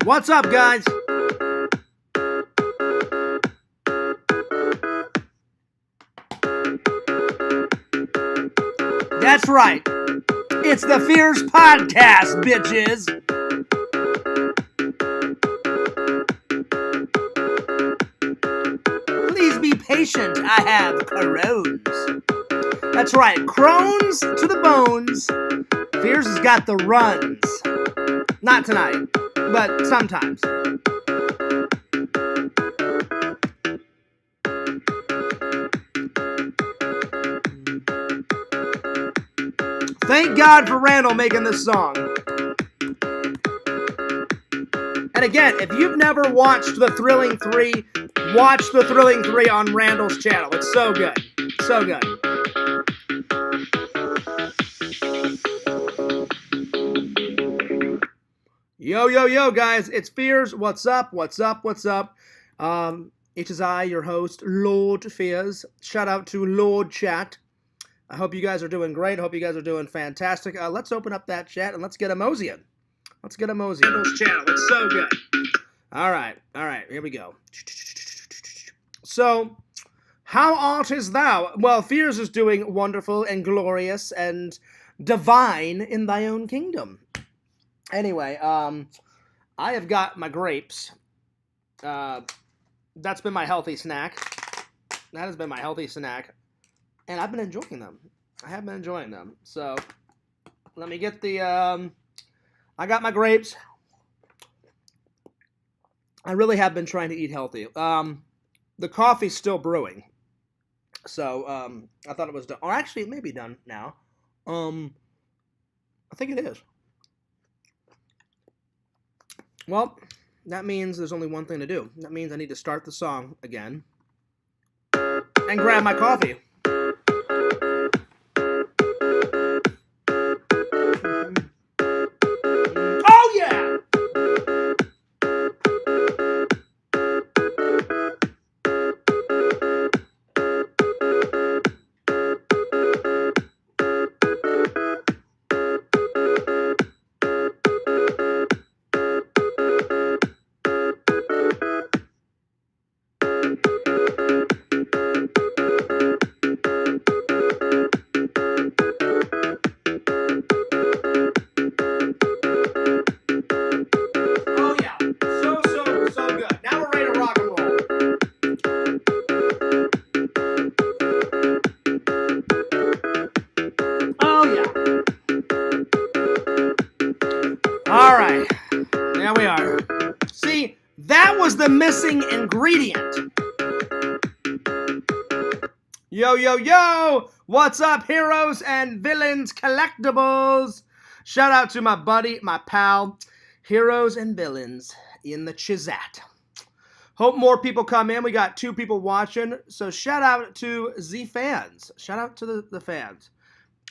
What's up, guys? That's right. It's the Fears Podcast, bitches. Please be patient. I have Crohn's. That's right. Crohn's to the bones. Fears has got the runs. Not tonight, but sometimes. Thank God for Randall making this song. And again, if you've never watched The Thrilling 3, watch The Thrilling 3 on Randall's channel. It's so good. So good. Yo, yo, yo, guys. It's Fears. What's up? What's up? What's up? It is I, your host, Lord Fears. Shout out to Lord Chat. I hope you guys are doing great. I hope you guys are doing fantastic. Let's open up that chat and let's get a moseying. Let's get a moseying. Randall's channel. It's so good. All right. Here we go. So, how art is thou? Well, Fears is doing wonderful and glorious and divine in thy own kingdom. Anyway, I have got my grapes. That's been my healthy snack. That has been my healthy snack. And I've been enjoying them. I have been enjoying them. So, let me get the, I got my grapes. I really have been trying to eat healthy. The coffee's still brewing. So, I thought it was done. Or actually, it may be done now. I think it is. Well, that means there's only one thing to do. That means I need to start the song again. And grab my coffee. Oh, yeah! Alright, there we are. See, that was the missing ingredient. Yo, yo, yo! What's up, heroes and villains collectibles? Shout out to my buddy, my pal, Heroes and Villains in the Chizat. Hope more people come in. We got 2 people watching, so shout out to the fans. Shout out to the fans.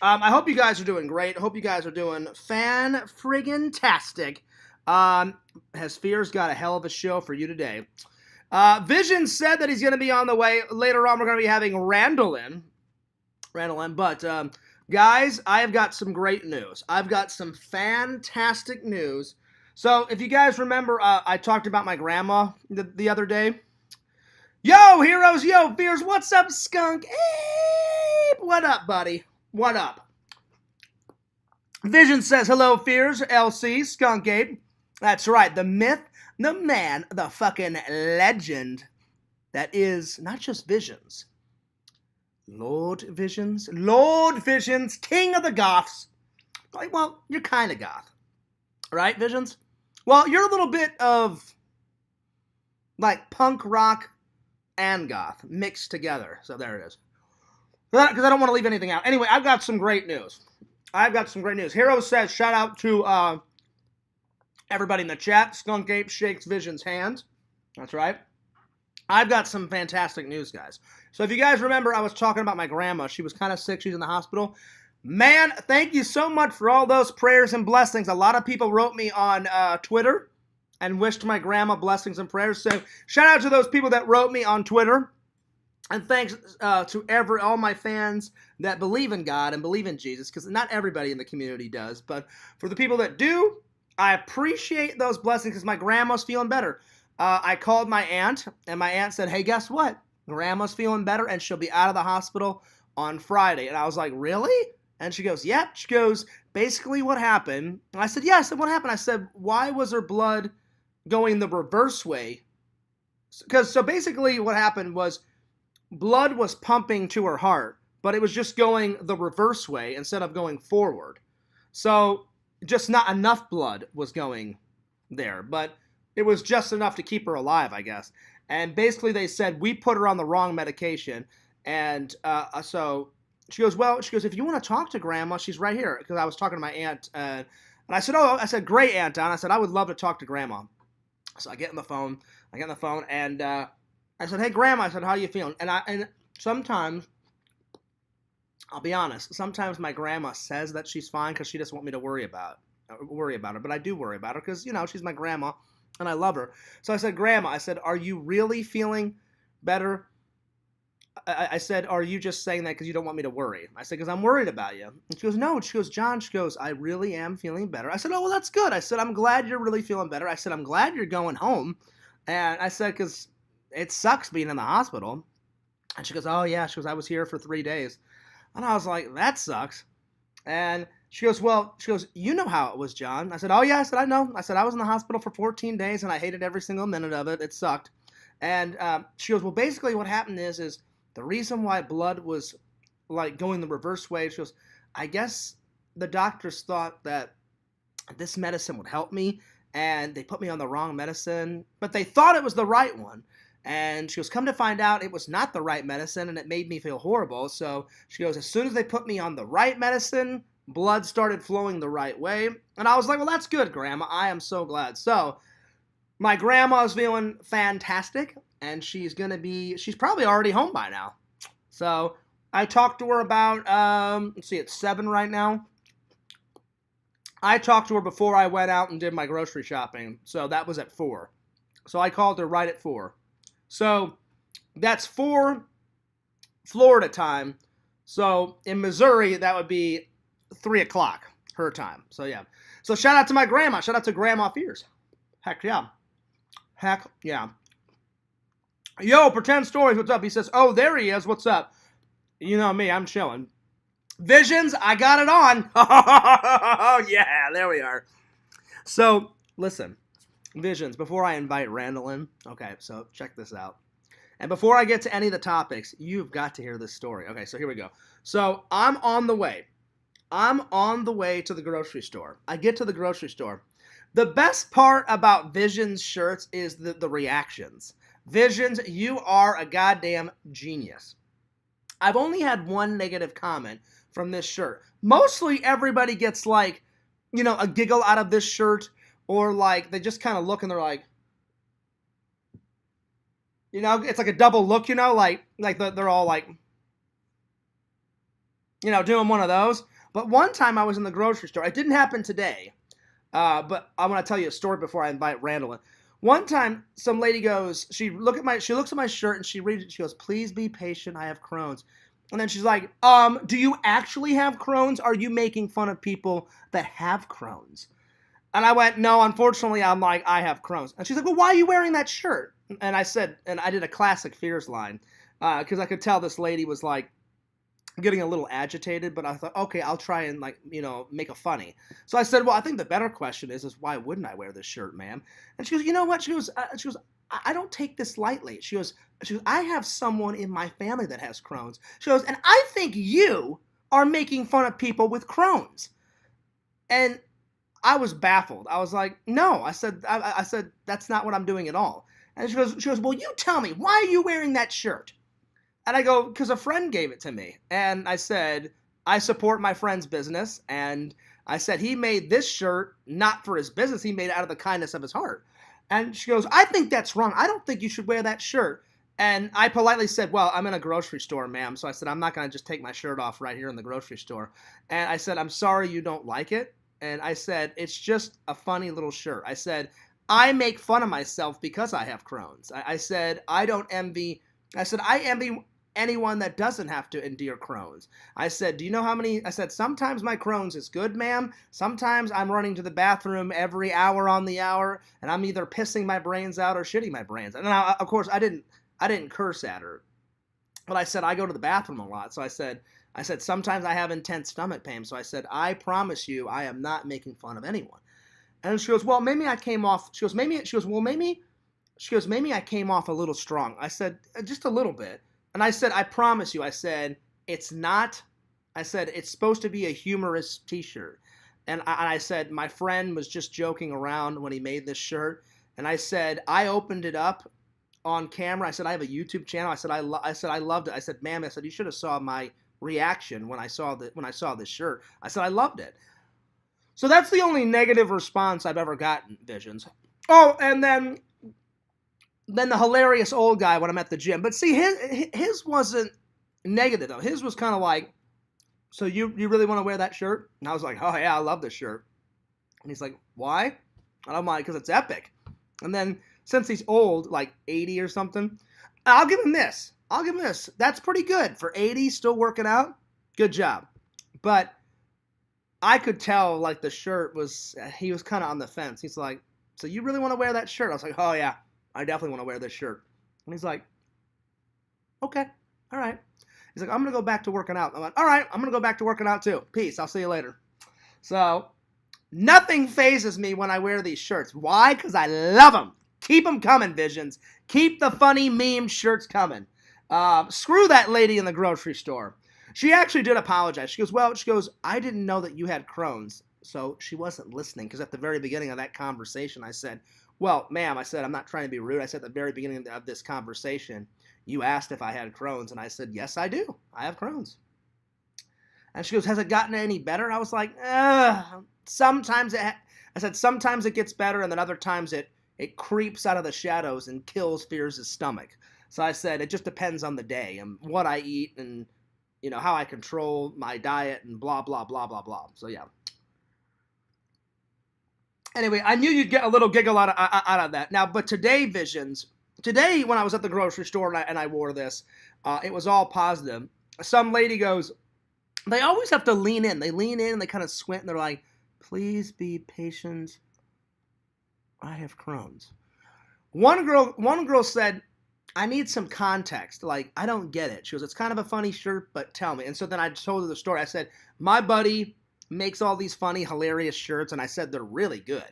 I hope you guys are doing great. I hope you guys are doing fan-friggin-tastic. Has Fears got a hell of a show for you today. Vision said that he's going to be on the way. Later on, we're going to be having Randall in. But, guys, I have got some great news. I've got some fantastic news. So, if you guys remember, I talked about my grandma the other day. Yo, heroes! Yo, Fears! What's up, skunk? Hey, what up, buddy? What up? Vision says, hello, Fears, LC, Skunk Ape. That's right, the myth, the man, the fucking legend that is not just Visions. Lord Visions, King of the Goths. Well, you're kind of goth. Right, Visions? Well, you're a little bit of, like, punk rock and goth mixed together. So there it is. Because I don't want to leave anything out. Anyway, I've got some great news. Hero says, shout out to everybody in the chat. Skunk Ape shakes Vision's hand. That's right. I've got some fantastic news, guys. So if you guys remember, I was talking about my grandma. She was kind of sick. She's in the hospital. Man, thank you so much for all those prayers and blessings. A lot of people wrote me on Twitter and wished my grandma blessings and prayers. So shout out to those people that wrote me on Twitter. And thanks to all my fans that believe in God and believe in Jesus, because not everybody in the community does. But for the people that do, I appreciate those blessings because my grandma's feeling better. I called my aunt, and my aunt said, hey, guess what? Grandma's feeling better, and she'll be out of the hospital on Friday. And I was like, really? And she goes, yep. She goes, basically what happened. And I said, yeah. I said, what happened? I said, why was her blood going the reverse way? Because so basically what happened was blood was pumping to her heart, but it was just going the reverse way instead of going forward. So just not enough blood was going there, but it was just enough to keep her alive, I guess. And basically they said, we put her on the wrong medication. And so she goes, well, she goes, if you want to talk to grandma, she's right here. Because I was talking to my aunt. And I said, oh, I said, great, Aunt Don. I said, I would love to talk to grandma. So I get on the phone. And I said, hey, grandma. I said, how you feeling? And sometimes, I'll be honest, sometimes my grandma says that she's fine because she doesn't want me to worry about her. But I do worry about her because, she's my grandma and I love her. So I said, grandma, I said, are you really feeling better? I said, are you just saying that because you don't want me to worry? I said, because I'm worried about you. And she goes, no. She goes, John, she goes, I really am feeling better. I said, oh, well, that's good. I said, I'm glad you're really feeling better. I said, I'm glad you're going home. And I said, because it sucks being in the hospital. And she goes, oh, yeah. She goes, I was here for 3 days. And I was like, that sucks. And she goes, well, you know how it was, John. I said, oh, yeah. I said, I know. I said, I was in the hospital for 14 days, and I hated every single minute of it. It sucked. And she goes, well, basically what happened is the reason why blood was, like, going the reverse way, she goes, I guess the doctors thought that this medicine would help me, and they put me on the wrong medicine, but they thought it was the right one. And she goes, come to find out, it was not the right medicine, and it made me feel horrible. So she goes, as soon as they put me on the right medicine, blood started flowing the right way. And I was like, well, that's good, Grandma. I am so glad. So my grandma's feeling fantastic, and she's probably already home by now. So I talked to her about, let's see, it's 7 right now. I talked to her before I went out and did my grocery shopping. So that was at 4. So I called her right at 4. So that's 4 Florida time. So in Missouri, that would be 3 o'clock her time. So yeah. So shout out to my grandma. Shout out to Grandma Fears. Heck yeah. Heck yeah. Yo, Pretend Stories, what's up? He says, oh, there he is. What's up? You know me, I'm chilling. Visions, I got it on. Oh, yeah, there we are. So, listen. Visions, before I invite Randall in. Okay, so check this out. And before I get to any of the topics, you've got to hear this story. Okay, so here we go. So, I'm on the way to the grocery store. I get to the grocery store. The best part about Visions shirts is the reactions. Visions, you are a goddamn genius. I've only had one negative comment from this shirt. Mostly everybody gets like, a giggle out of this shirt, or like they just kind of look and they're like, it's like a double look, they're all like, doing one of those. But one time I was in the grocery store. It didn't happen today, but I want to tell you a story before I invite Randall in. One time, some lady goes, she looks at my shirt and she reads it. She goes, please be patient. I have Crohn's. And then she's like, do you actually have Crohn's? Are you making fun of people that have Crohn's? And I went, no, unfortunately, I have Crohn's. And she's like, well, why are you wearing that shirt? And I said, and I did a classic Fears line, because I could tell this lady was like getting a little agitated, but I thought, okay, I'll try and make a funny. So I said, well, I think the better question is why wouldn't I wear this shirt, ma'am? And she goes, you know what? She goes, I don't take this lightly. She goes, I have someone in my family that has Crohn's. She goes, and I think you are making fun of people with Crohn's. And I was baffled. I was like, no. I said, that's not what I'm doing at all. And she goes, well, you tell me, why are you wearing that shirt? And I go, because a friend gave it to me. And I said, I support my friend's business. And I said, he made this shirt not for his business. He made it out of the kindness of his heart. And she goes, I think that's wrong. I don't think you should wear that shirt. And I politely said, well, I'm in a grocery store, ma'am. So I said, I'm not going to just take my shirt off right here in the grocery store. And I said, I'm sorry you don't like it. And I said, it's just a funny little shirt. I said, I make fun of myself because I have Crohn's. I said, I envy anyone that doesn't have to endure Crohn's. I said, do you know how many? I said, sometimes my Crohn's is good, ma'am. Sometimes I'm running to the bathroom every hour on the hour, and I'm either pissing my brains out or shitting my brains. And now, of course, I didn't curse at her, but I said I go to the bathroom a lot. So I said sometimes I have intense stomach pain. So I said, I promise you, I am not making fun of anyone. And she goes, well, maybe I came off. She goes, maybe I came off a little strong. I said, just a little bit. And I said, I promise you, I said, it's not, I said, it's supposed to be a humorous t-shirt. And I said, my friend was just joking around when he made this shirt. And I said, I opened it up on camera. I said, I have a YouTube channel. I said, I loved it. I said, ma'am, I said, you should have saw my reaction when I saw this shirt. I said, I loved it. So that's the only negative response I've ever gotten, Visions. Oh, and then the hilarious old guy when I'm at the gym. But see, his wasn't negative, though. His was kind of like, so you really want to wear that shirt? And I was like, oh, yeah, I love this shirt. And he's like, why? And I'm like, because it's epic. And then, since he's old, like 80 or something, I'll give him this. That's pretty good. For 80, still working out, good job. But I could tell, like, the shirt was, he was kind of on the fence. He's like, so you really want to wear that shirt? I was like, oh, yeah. I definitely want to wear this shirt. And he's like, okay, all right. He's like, I'm going to go back to working out. I'm like, all right, I'm going to go back to working out too. Peace. I'll see you later. So nothing phases me when I wear these shirts. Why? Because I love them. Keep them coming, Visions. Keep the funny meme shirts coming. Screw that lady in the grocery store. She actually did apologize. She goes, I didn't know that you had Crohn's. So she wasn't listening, because at the very beginning of that conversation, I said, well, ma'am, I said, I'm not trying to be rude. I said at the very beginning of this conversation, you asked if I had Crohn's, and I said, yes, I do. I have Crohn's. And she goes, has it gotten any better? I was like, sometimes it gets better, and then other times it creeps out of the shadows and kills Fears' stomach. So I said, it just depends on the day and what I eat and, how I control my diet and blah, blah, blah, blah, blah. So, yeah. Anyway, I knew you'd get a little giggle out of that. Now, but today, Visions, when I was at the grocery store and I wore this, it was all positive. Some lady goes, they always have to lean in. They lean in and they kind of squint and they're like, please be patient. I have Crohn's. One girl said, I need some context. Like, I don't get it. She goes, it's kind of a funny shirt, but tell me. And so then I told her the story. I said, my buddy makes all these funny, hilarious shirts, and I said they're really good.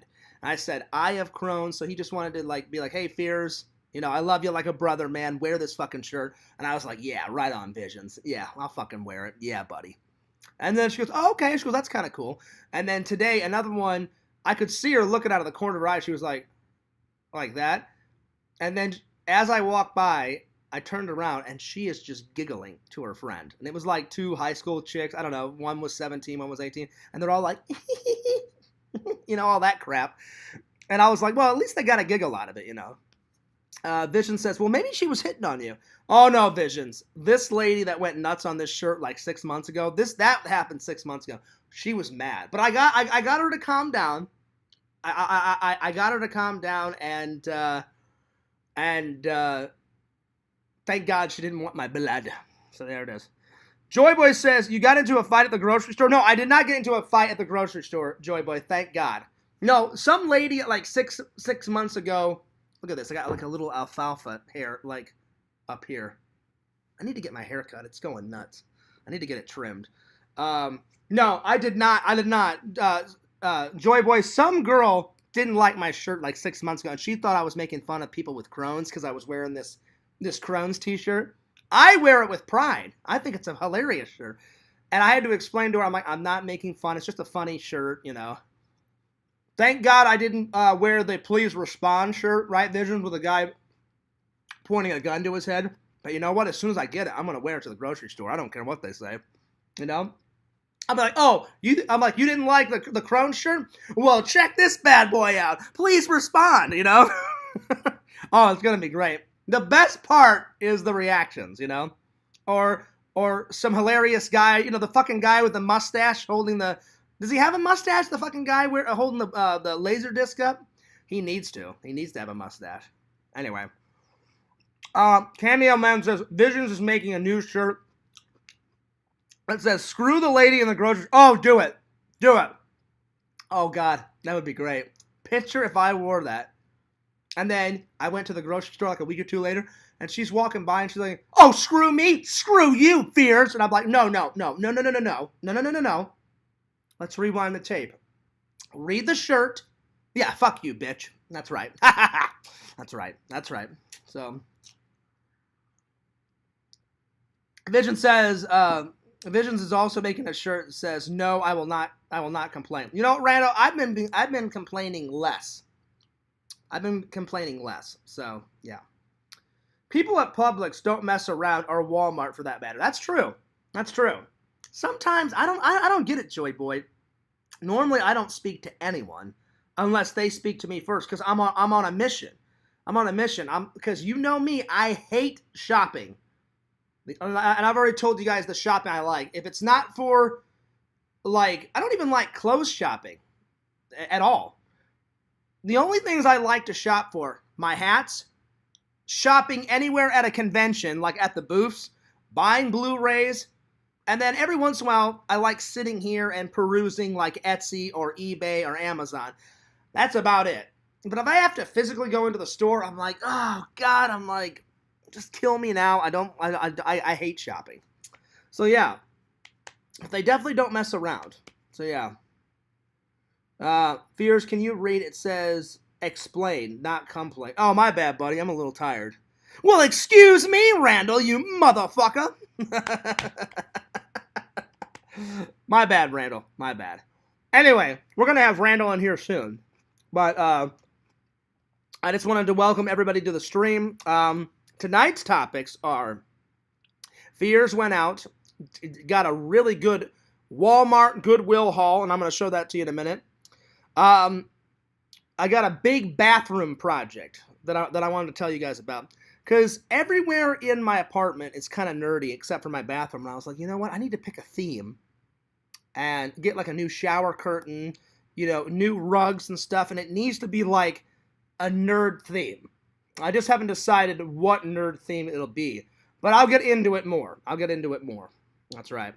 And I said, I have Crohn's, so he just wanted to be like, hey, Fears, I love you like a brother, man. Wear this fucking shirt. And I was like, yeah, right on, Visions. Yeah, I'll fucking wear it. Yeah, buddy. And then she goes, oh, okay. She goes, that's kind of cool. And then today, another one, I could see her looking out of the corner of her eye. She was like that. And then as I walked by, I turned around, and she is just giggling to her friend. And it was like two high school chicks. I don't know. One was 17, one was 18. And they're all like, all that crap. And I was like, well, at least they got a giggle out of it, Vision says, well, maybe she was hitting on you. Oh, no, Visions. This lady that went nuts on this shirt like 6 months ago, that happened 6 months ago. She was mad. But I got her to calm down. I got her to calm down, and thank God she didn't want my blood. So there it is. Joy Boy says, you got into a fight at the grocery store? No, I did not get into a fight at the grocery store, Joy Boy. Thank God. No, some lady like six months ago. Look at this. I got like a little alfalfa hair like up here. I need to get my hair cut. It's going nuts. I need to get it trimmed. No, I did not. Joy Boy, some girl didn't like my shirt like 6 months ago, and she thought I was making fun of people with Crohn's because I was wearing this Crohn's t-shirt. I wear it with pride. I think it's a hilarious shirt. And I had to explain to her, I'm like, I'm not making fun. It's just a funny shirt, Thank God I didn't wear the please respond shirt, right, Visions, with a guy pointing a gun to his head. But you know what? As soon as I get it, I'm going to wear it to the grocery store. I don't care what they say, I'm like, oh, you didn't like the Crohn's shirt? Well, check this bad boy out. Please respond, Oh, it's going to be great. The best part is the reactions, or some hilarious guy, the fucking guy with the mustache holding the, does he have a mustache? The fucking guy holding the laser disc up? He needs to have a mustache. Anyway. Cameo Man says, Visions is making a new shirt that says, screw the lady in the grocery. Oh, do it. Do it. Oh, God. That would be great. Picture if I wore that. And then I went to the grocery store like a week or two later, and she's walking by, and she's like, oh, screw me? Screw you, Fierce. And I'm like, no. Let's rewind the tape. Read the shirt. Yeah, fuck you, bitch. That's right. That's right. So, Vision says, Visions is also making a shirt that says, no, I will not complain. You know, Randall, I've been complaining less. So, yeah. People at Publix don't mess around, or Walmart for that matter. That's true. Sometimes I don't get it, Joy Boy. Normally I don't speak to anyone unless they speak to me first, because I'm on a mission. Because you know me, I hate shopping. And I've already told you guys the shopping I like. If it's not for, like, I don't even like clothes shopping at all. The only things I like to shop for, my hats, shopping anywhere at a convention, like at the booths, buying Blu-rays, and then every once in a while, I like sitting here and perusing like Etsy or eBay or Amazon. That's about it. But if I have to physically go into the store, I'm like, oh, God, I'm like, just kill me now. I hate shopping. So, yeah. They definitely don't mess around. So, yeah. Fears, can you read? It says, explain, not complain. Oh, my bad, buddy. I'm a little tired. Well, excuse me, Randall, you motherfucker. My bad, Randall. My bad. Anyway, we're going to have Randall in here soon. But I just wanted to welcome everybody to the stream. Tonight's topics are Fears went out, got a really good Walmart Goodwill haul, and I'm going to show that to you in a minute. I got a big bathroom project that I wanted to tell you guys about. Because everywhere in my apartment is kind of nerdy except for my bathroom. And I was like, you know what? I need to pick a theme and get like a new shower curtain, you know, new rugs and stuff. And it needs to be like a nerd theme. I just haven't decided what nerd theme it'll be. But I'll get into it more. That's right.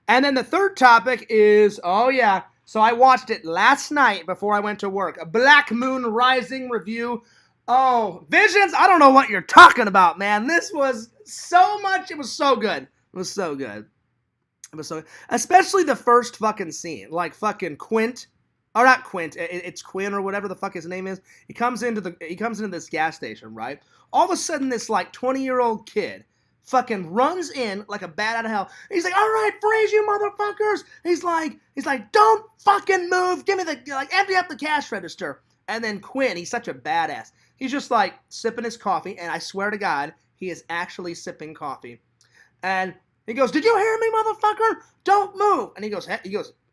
And then the third topic is, oh yeah, so I watched it last night before I went to work. A Black Moon Rising review. Oh, Visions, I don't know what you're talking about, man. This was so much. It was so good. Especially the first fucking scene. Like fucking Quint. Or not Quint. It's Quinn or whatever the fuck his name is. He comes into this gas station, right? All of a sudden, this like 20-year-old kid fucking runs in like a bat out of hell. He's like, all right, freeze you motherfuckers. He's like, don't fucking move. Give me empty up the cash register. And then Quinn, he's such a badass. He's just like sipping his coffee, and I swear to God, he is actually sipping coffee. And he goes, did you hear me, motherfucker? Don't move. And he goes,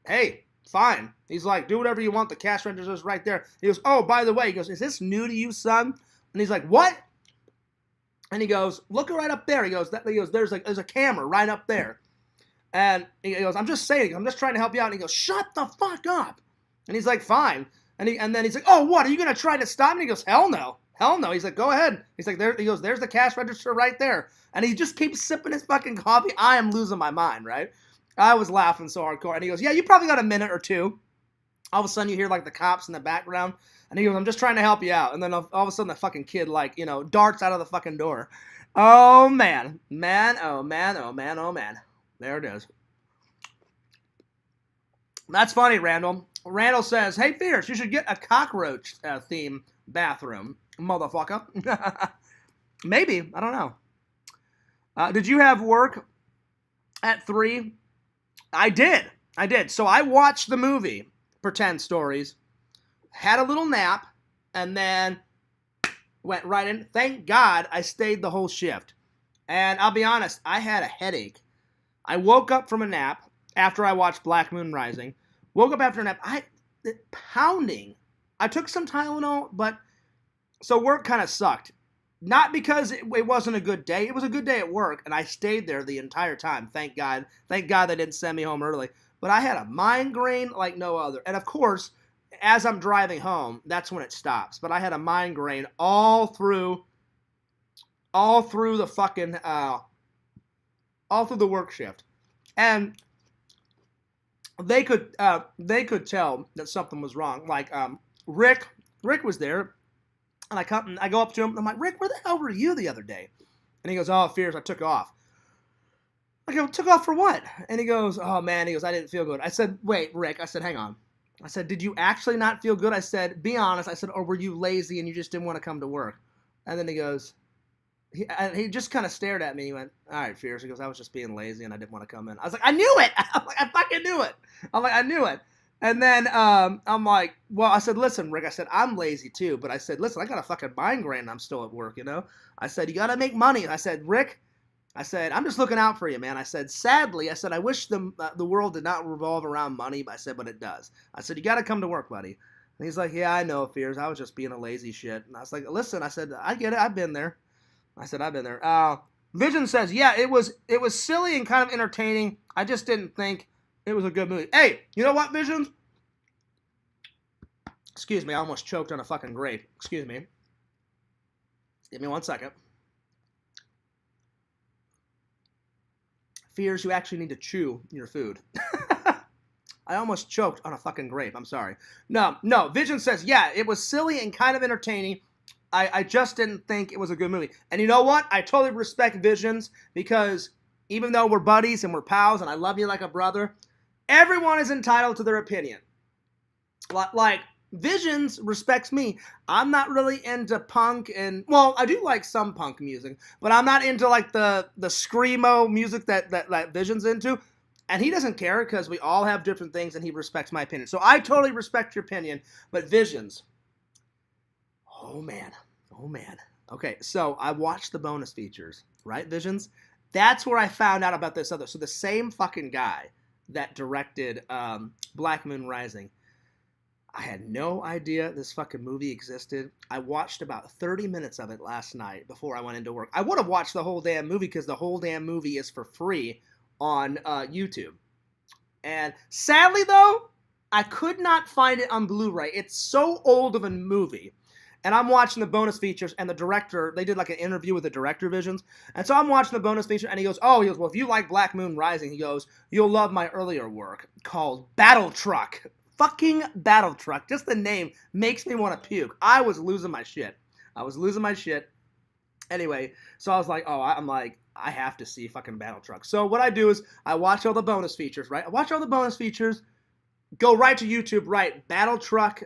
hey, fine. He's like, do whatever you want. The cash register's right there. He goes, oh, by the way, he goes, is this new to you, son? And he's like, what? And he goes, look right up there. He goes, there's a camera right up there. And he goes, I'm just saying, I'm just trying to help you out. And he goes, shut the fuck up. And he's like, fine. And then he's like, oh, what? Are you going to try to stop me? And he goes, hell no. He's like, go ahead. He's like, there's the cash register right there. And he just keeps sipping his fucking coffee. I am losing my mind, right? I was laughing so hardcore. And he goes, yeah, you probably got a minute or two. All of a sudden you hear like the cops in the background. And he goes, I'm just trying to help you out. And then all of a sudden the fucking kid like, you know, darts out of the fucking door. Oh, man. Oh, man. There it is. That's funny, Randall. Randall says, hey, Fierce, you should get a cockroach theme bathroom, motherfucker. Maybe. I don't know. Did you have work at 3? I did. So I watched the movie, Pretend Stories, had a little nap, and then went right in. Thank God I stayed the whole shift. And I'll be honest, I had a headache. I woke up from a nap after I watched Black Moon Rising. Woke up after a nap. Pounding. I took some Tylenol, but so work kind of sucked. Not because it wasn't a good day. It was a good day at work, and I stayed there the entire time. Thank God. Thank God they didn't send me home early. But I had a migraine like no other. And of course, as I'm driving home, that's when it stops. But I had a migraine all through all through the fucking all through the work shift, and they could tell that something was wrong. Like Rick was there, and I go up to him. I'm like, Rick, where the hell were you the other day? And he goes, oh, Fierce, I took off. I go, took off for what? And he goes, oh man, he goes, I didn't feel good. I said, wait, Rick, I said, hang on. I said, did you actually not feel good? I said, be honest. I said, or were you lazy and you just didn't want to come to work? And then he goes, he just kind of stared at me. He went, all right, Fierce. He goes, I was just being lazy and I didn't want to come in. I was like, I knew it. I'm like, I fucking knew it. I'm like, I knew it. And then I'm like, well, I said, listen, Rick, I said, I'm lazy too. But I said, listen, I got a fucking migraine and I'm still at work, you know? I said, you got to make money. I said, Rick, I said, I'm just looking out for you, man. I said, sadly, I said, I wish the world did not revolve around money. But I said, but it does. I said, you got to come to work, buddy. And he's like, yeah, I know, Fears. I was just being a lazy shit. And I was like, listen, I said, I get it. I've been there. I said, I've been there. Vision says, yeah, it was silly and kind of entertaining. I just didn't think it was a good movie. Hey, you know what, Vision? Excuse me, I almost choked on a fucking grape. Excuse me. Give me 1 second. Fears, you actually need to chew your food. I almost choked on a fucking grape. I'm sorry. No. Vision says, yeah, it was silly and kind of entertaining. I just didn't think it was a good movie. And you know what? I totally respect Visions because even though we're buddies and we're pals and I love you like a brother, everyone is entitled to their opinion. Like, Visions respects me. I'm not really into punk and, well, I do like some punk music, but I'm not into like the screamo music that Visions into. And he doesn't care because we all have different things and he respects my opinion. So I totally respect your opinion, but Visions, oh man. Okay, so I watched the bonus features, right, Visions? That's where I found out about this other. So the same fucking guy that directed Black Moon Rising, I had no idea this fucking movie existed. I watched about 30 minutes of it last night before I went into work. I would have watched the whole damn movie because the whole damn movie is for free on YouTube. And sadly, though, I could not find it on Blu-ray. It's so old of a movie. And I'm watching the bonus features, and the director, they did like an interview with the director, Visions. And so I'm watching the bonus feature, and he goes, well, if you like Black Moon Rising, he goes, you'll love my earlier work called Battle Truck. Fucking Battle Truck. Just the name makes me want to puke. I was losing my shit. Anyway, so I was like, I have to see fucking Battle Truck. So what I do is I watch all the bonus features, right? I watch all the bonus features, go right to YouTube, right? Battle Truck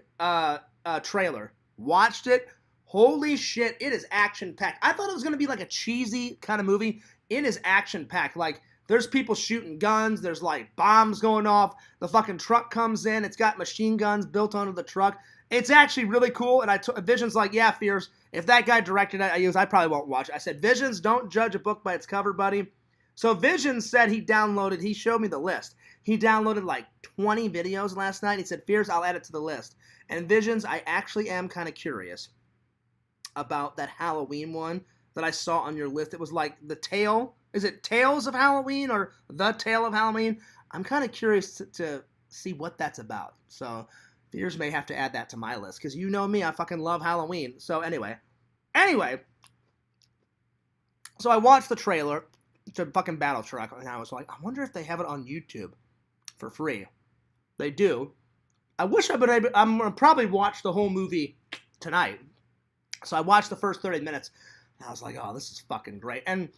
trailer. Watched it. Holy shit, it is action-packed. I thought it was going to be like a cheesy kind of movie. It is action-packed. Like, there's people shooting guns. There's, like, bombs going off. The fucking truck comes in. It's got machine guns built onto the truck. It's actually really cool. And Vision's like, yeah, Fierce, if that guy directed it, I probably won't watch it. I said, Visions, don't judge a book by its cover, buddy. So Visions said he showed me the list. He downloaded like 20 videos last night. He said, Fierce, I'll add it to the list. And Visions, I actually am kind of curious about that Halloween one that I saw on your list. It was like the tale. Is it Tales of Halloween or The Tale of Halloween? I'm kind of curious to see what that's about. So Fears may have to add that to my list because you know me, I fucking love Halloween. So anyway, so I watched the trailer to fucking Battle Truck and I was like, I wonder if they have it on YouTube for free. They do. I wish I'm going to probably watch the whole movie tonight. So I watched the first 30 minutes and I was like, oh, this is fucking great. And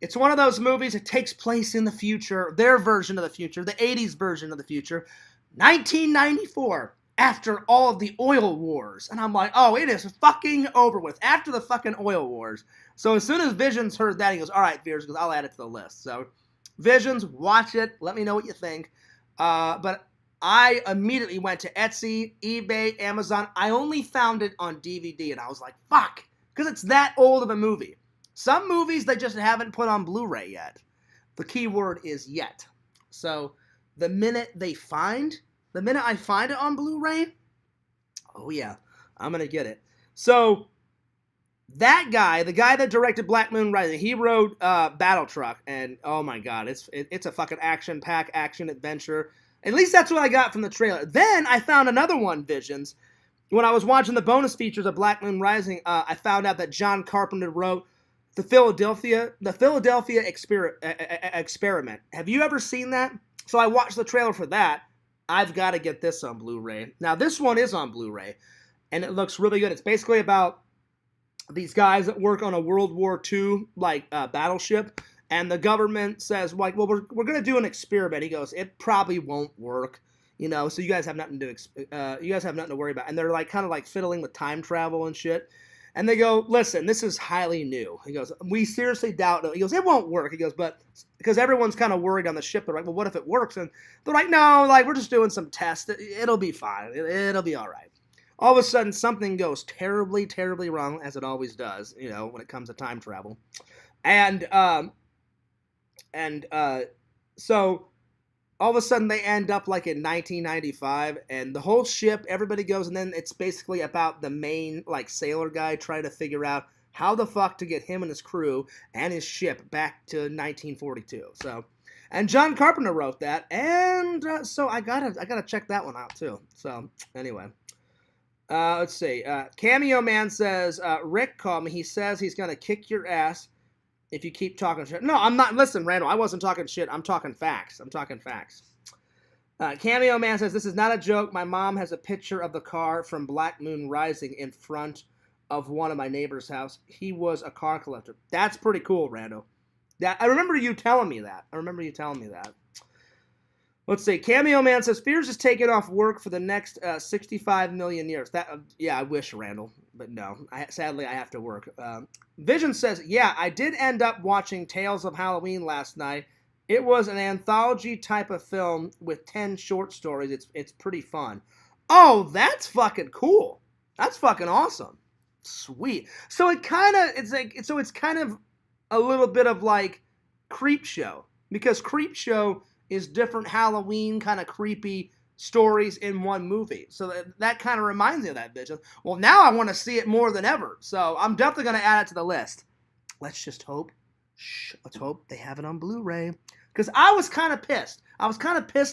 it's one of those movies that takes place in the future, their version of the future, the 80s version of the future, 1994, after all of the oil wars. And I'm like, oh, it is fucking over with, after the fucking oil wars. So as soon as Visions heard that, he goes, all right, Fears, because I'll add it to the list. So Visions, watch it, let me know what you think. But I immediately went to Etsy, eBay, Amazon. I only found it on DVD, and I was like, fuck, because it's that old of a movie. Some movies they just haven't put on Blu-ray yet. The key word is yet. So the minute I find it on Blu-ray, oh yeah, I'm going to get it. So that guy, the guy that directed Black Moon Rising, he wrote Battle Truck, and oh my god, it's a fucking action-packed action adventure. At least that's what I got from the trailer. Then I found another one, Visions. When I was watching the bonus features of Black Moon Rising, I found out that John Carpenter wrote the Philadelphia experiment. Have you ever seen that? So I watched the trailer for that. I've got to get this on Blu-ray. Now this one is on Blu-ray, and it looks really good. It's basically about these guys that work on a World War II battleship, and the government says like, well, we're gonna do an experiment. He goes, it probably won't work, so you guys have nothing to worry about. And they're like kind of like fiddling with time travel and shit. And they go, listen, this is highly new. He goes, we seriously doubt it. He goes, it won't work. He goes, but because everyone's kind of worried on the ship, they're like, well, what if it works? And they're like, no, like we're just doing some tests. It'll be fine. It'll be all right. All of a sudden, something goes terribly, terribly wrong, as it always does, when it comes to time travel. And so all of a sudden they end up like in 1995, and the whole ship, everybody goes, and then it's basically about the main like sailor guy trying to figure out how the fuck to get him and his crew and his ship back to 1942. So, and John Carpenter wrote that, and so I gotta check that one out too. So anyway. Let's see. Cameo Man says, Rick called me. He says he's going to kick your ass if you keep talking shit. No, I'm not. Listen, Randall, I wasn't talking shit. I'm talking facts. Cameo Man says, this is not a joke. My mom has a picture of the car from Black Moon Rising in front of one of my neighbor's house. He was a car collector. That's pretty cool, Randall. I remember you telling me that. Let's see. Cameo Man says, Fears is taking off work for the next 65 million years. Yeah, I wish, Randall, but no. Sadly, I have to work. Vision says, yeah, I did end up watching Tales of Halloween last night. It was an anthology type of film with 10 short stories. It's pretty fun. Oh, that's fucking cool. That's fucking awesome. Sweet. So it's kind of a little bit of like Creepshow, because Creepshow is different Halloween kind of creepy stories in one movie. So that kind of reminds me of that bitch. Well, now I want to see it more than ever. So I'm definitely going to add it to the list. Let's hope they have it on Blu-ray. Because I was kind of pissed.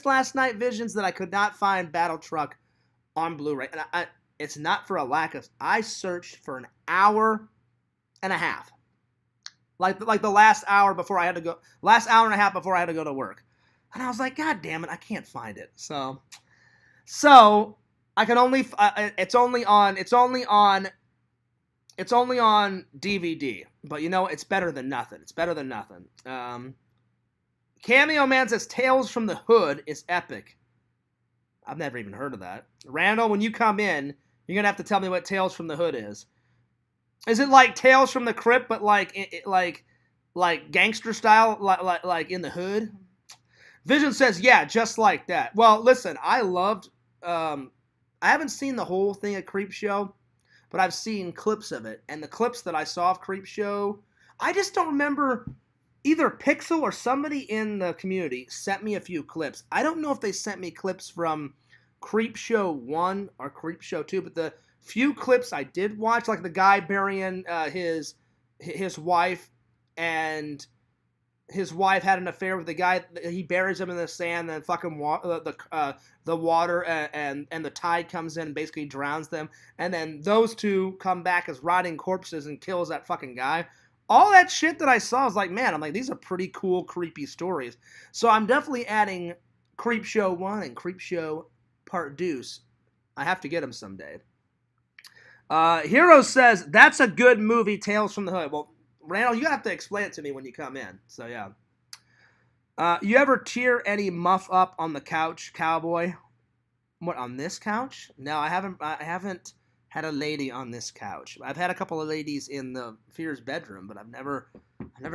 Last night, Visions, that I could not find Battle Truck on Blu-ray. And it's not for a lack of... I searched for an hour and a half. Like the last hour and a half before I had to go to work. And I was like, God damn it, I can't find it. So I can only it's only on DVD. But it's better than nothing. Cameo Man says Tales from the Hood is epic. I've never even heard of that. Randall, when you come in, you're gonna have to tell me what Tales from the Hood is. Is it like Tales from the Crypt, but like gangster style, like in the hood? Vision says, yeah, just like that. Well, listen, I haven't seen the whole thing of Creepshow, but I've seen clips of it. And the clips that I saw of Creepshow, I just don't remember. Either Pixel or somebody in the community sent me a few clips. I don't know if they sent me clips from Creepshow 1 or Creepshow 2, but the few clips I did watch, like the guy burying his wife, and his wife had an affair with the guy. He buries him in the sand, and fucking the water and the tide comes in and basically drowns them. And then those two come back as rotting corpses and kills that fucking guy. All that shit that I saw was like, man, I'm like, these are pretty cool, creepy stories. So I'm definitely adding Creepshow 1 and Creepshow Part Deuce. I have to get them someday. Hero says, that's a good movie, Tales from the Hood. Well, Randall, you have to explain it to me when you come in. So, yeah. You ever tear any muff up on the couch, cowboy? What, on this couch? No, I haven't had a lady on this couch. I've had a couple of ladies in the Fear's bedroom, but I've never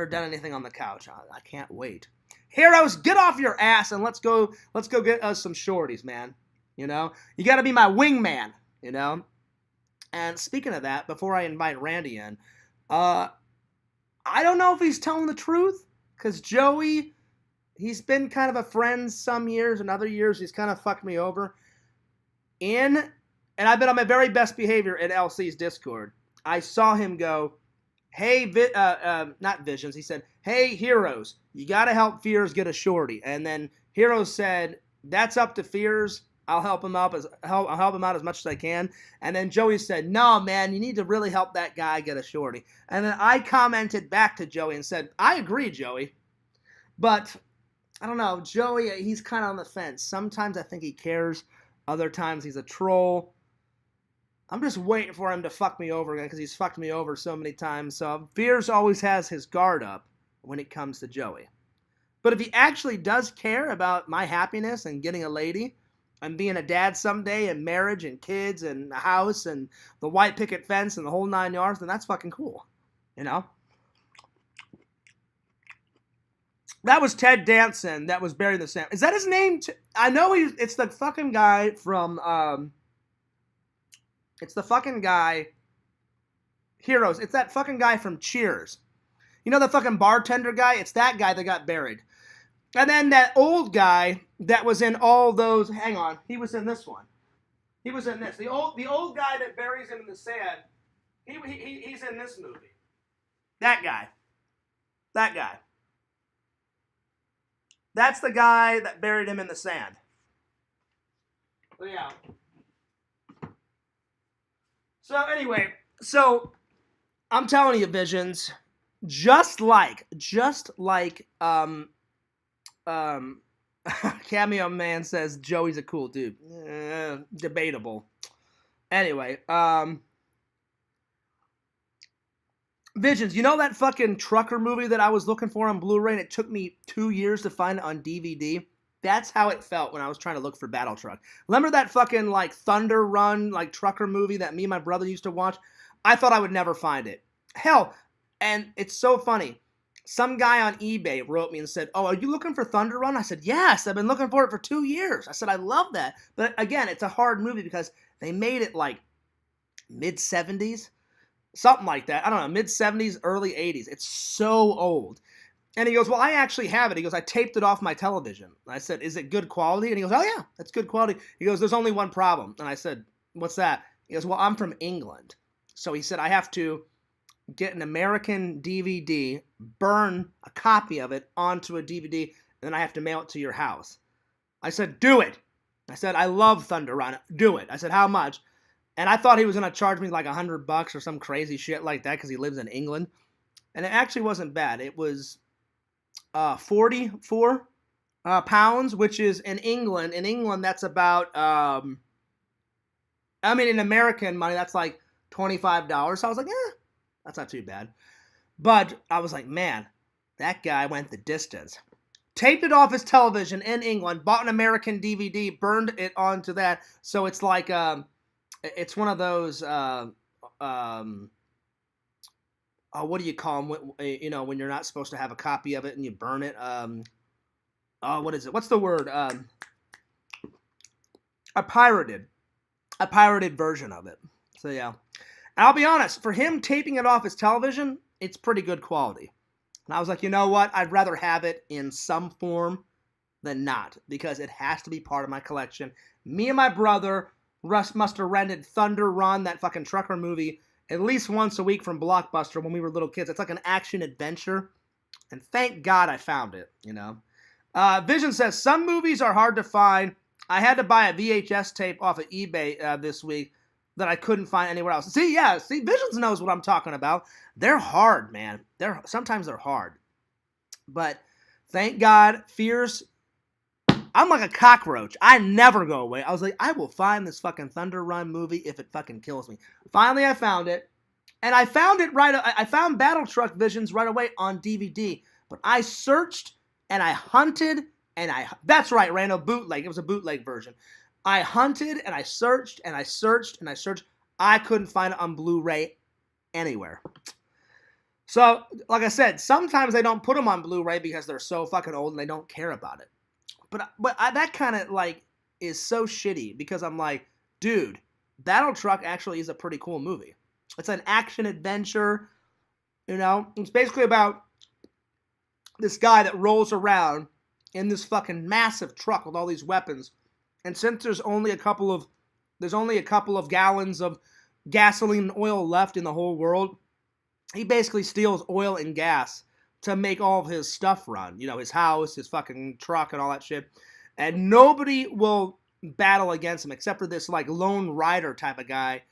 done anything on the couch. I can't wait. Heroes, get off your ass and let's go get us some shorties, man. You got to be my wingman, And speaking of that, before I invite Randy in, I don't know if he's telling the truth, because Joey, he's been kind of a friend some years, and other years he's kind of fucked me over. And I've been on my very best behavior in LC's Discord. I saw him go, hey, not Visions. He said, hey, Heroes, you got to help Fears get a shorty. And then Heroes said, that's up to Fears. I'll help him out I'll help him out as much as I can. And then Joey said, no, man, you need to really help that guy get a shorty. And then I commented back to Joey and said, I agree, Joey. But I don't know, Joey, he's kind of on the fence. Sometimes I think he cares. Other times he's a troll. I'm just waiting for him to fuck me over again because he's fucked me over so many times. So Fears always has his guard up when it comes to Joey. But if he actually does care about my happiness and getting a lady and being a dad someday and marriage and kids and a house and the white picket fence and the whole 9 yards, then that's fucking cool. You know? That was Ted Danson that was buried in the sand. Is that his name? I know it's the fucking guy from, it's the fucking guy, Heroes. It's that fucking guy from Cheers. You know the fucking bartender guy? It's that guy that got buried. And then that old guy that was in all those, hang on, he was in this one. He was in this. The old guy that buries him in the sand, he's in this movie. That guy. That guy. That's the guy that buried him in the sand. Yeah. So anyway, I'm telling you, Visions, just like Cameo Man says Joey's a cool dude. Debatable. Anyway, Visions, you know that fucking trucker movie that I was looking for on Blu-ray and it took me 2 years to find it on DVD? That's how it felt when I was trying to look for Battle Truck. Remember that fucking like Thunder Run like trucker movie that me and my brother used to watch? I thought I would never find it. Hell, and it's so funny. Some guy on eBay wrote me and said, oh, are you looking for Thunder Run? I said, yes, I've been looking for it for 2 years. I said, I love that. But again, it's a hard movie because they made it like mid-70s. Something like that. I don't know, mid-70s, early 80s. It's so old. And he goes, well, I actually have it. He goes, I taped it off my television. I said, is it good quality? And he goes, oh, yeah, that's good quality. He goes, there's only one problem. And I said, what's that? He goes, well, I'm from England. So he said, I have to get an American DVD, burn a copy of it onto a DVD, and then I have to mail it to your house. I said, do it. I said, I love Thunder Run. Do it. I said, how much? And I thought he was going to charge me like $100 or some crazy shit like that because he lives in England. And it actually wasn't bad. It was 44 pounds, which is in England. In England, that's about, in American money, that's like $25. So I was like, that's not too bad. But I was like, man, that guy went the distance. Taped it off his television in England, bought an American DVD, burned it onto that. So it's like, it's one of those, what do you call them? You know, when you're not supposed to have a copy of it and you burn it. What is it? What's the word? A pirated version of it. So yeah, I'll be honest. For him taping it off his television, it's pretty good quality. And I was like, you know what? I'd rather have it in some form than not because it has to be part of my collection. Me and my brother must have rented Thunder Run, that fucking trucker movie, at least once a week from Blockbuster when we were little kids. It's like an action adventure. And thank God I found it, you know. Vision says, some movies are hard to find. I had to buy a VHS tape off of eBay this week that I couldn't find anywhere else. See, Visions knows what I'm talking about. They're hard, man. Sometimes they're hard. But thank God, Fears, I'm like a cockroach. I never go away. I was like, I will find this fucking Thunder Run movie if it fucking kills me. Finally, I found it. And I found it I found Battle Truck Visions right away on DVD. But I searched and I hunted and that's right, Randall, bootleg. It was a bootleg version. I hunted and I searched and I searched and I searched. I couldn't find it on Blu-ray anywhere. So, like I said, sometimes they don't put them on Blu-ray because they're so fucking old and they don't care about it. But that kind of, like, is so shitty because I'm like, dude, Battle Truck actually is a pretty cool movie. It's an action-adventure, you know? It's basically about this guy that rolls around in this fucking massive truck with all these weapons. And since there's only a couple of gallons of gasoline and oil left in the whole world, he basically steals oil and gas to make all of his stuff run. You know, his house, his fucking truck, and all that shit. And nobody will battle against him, except for this like lone rider type of guy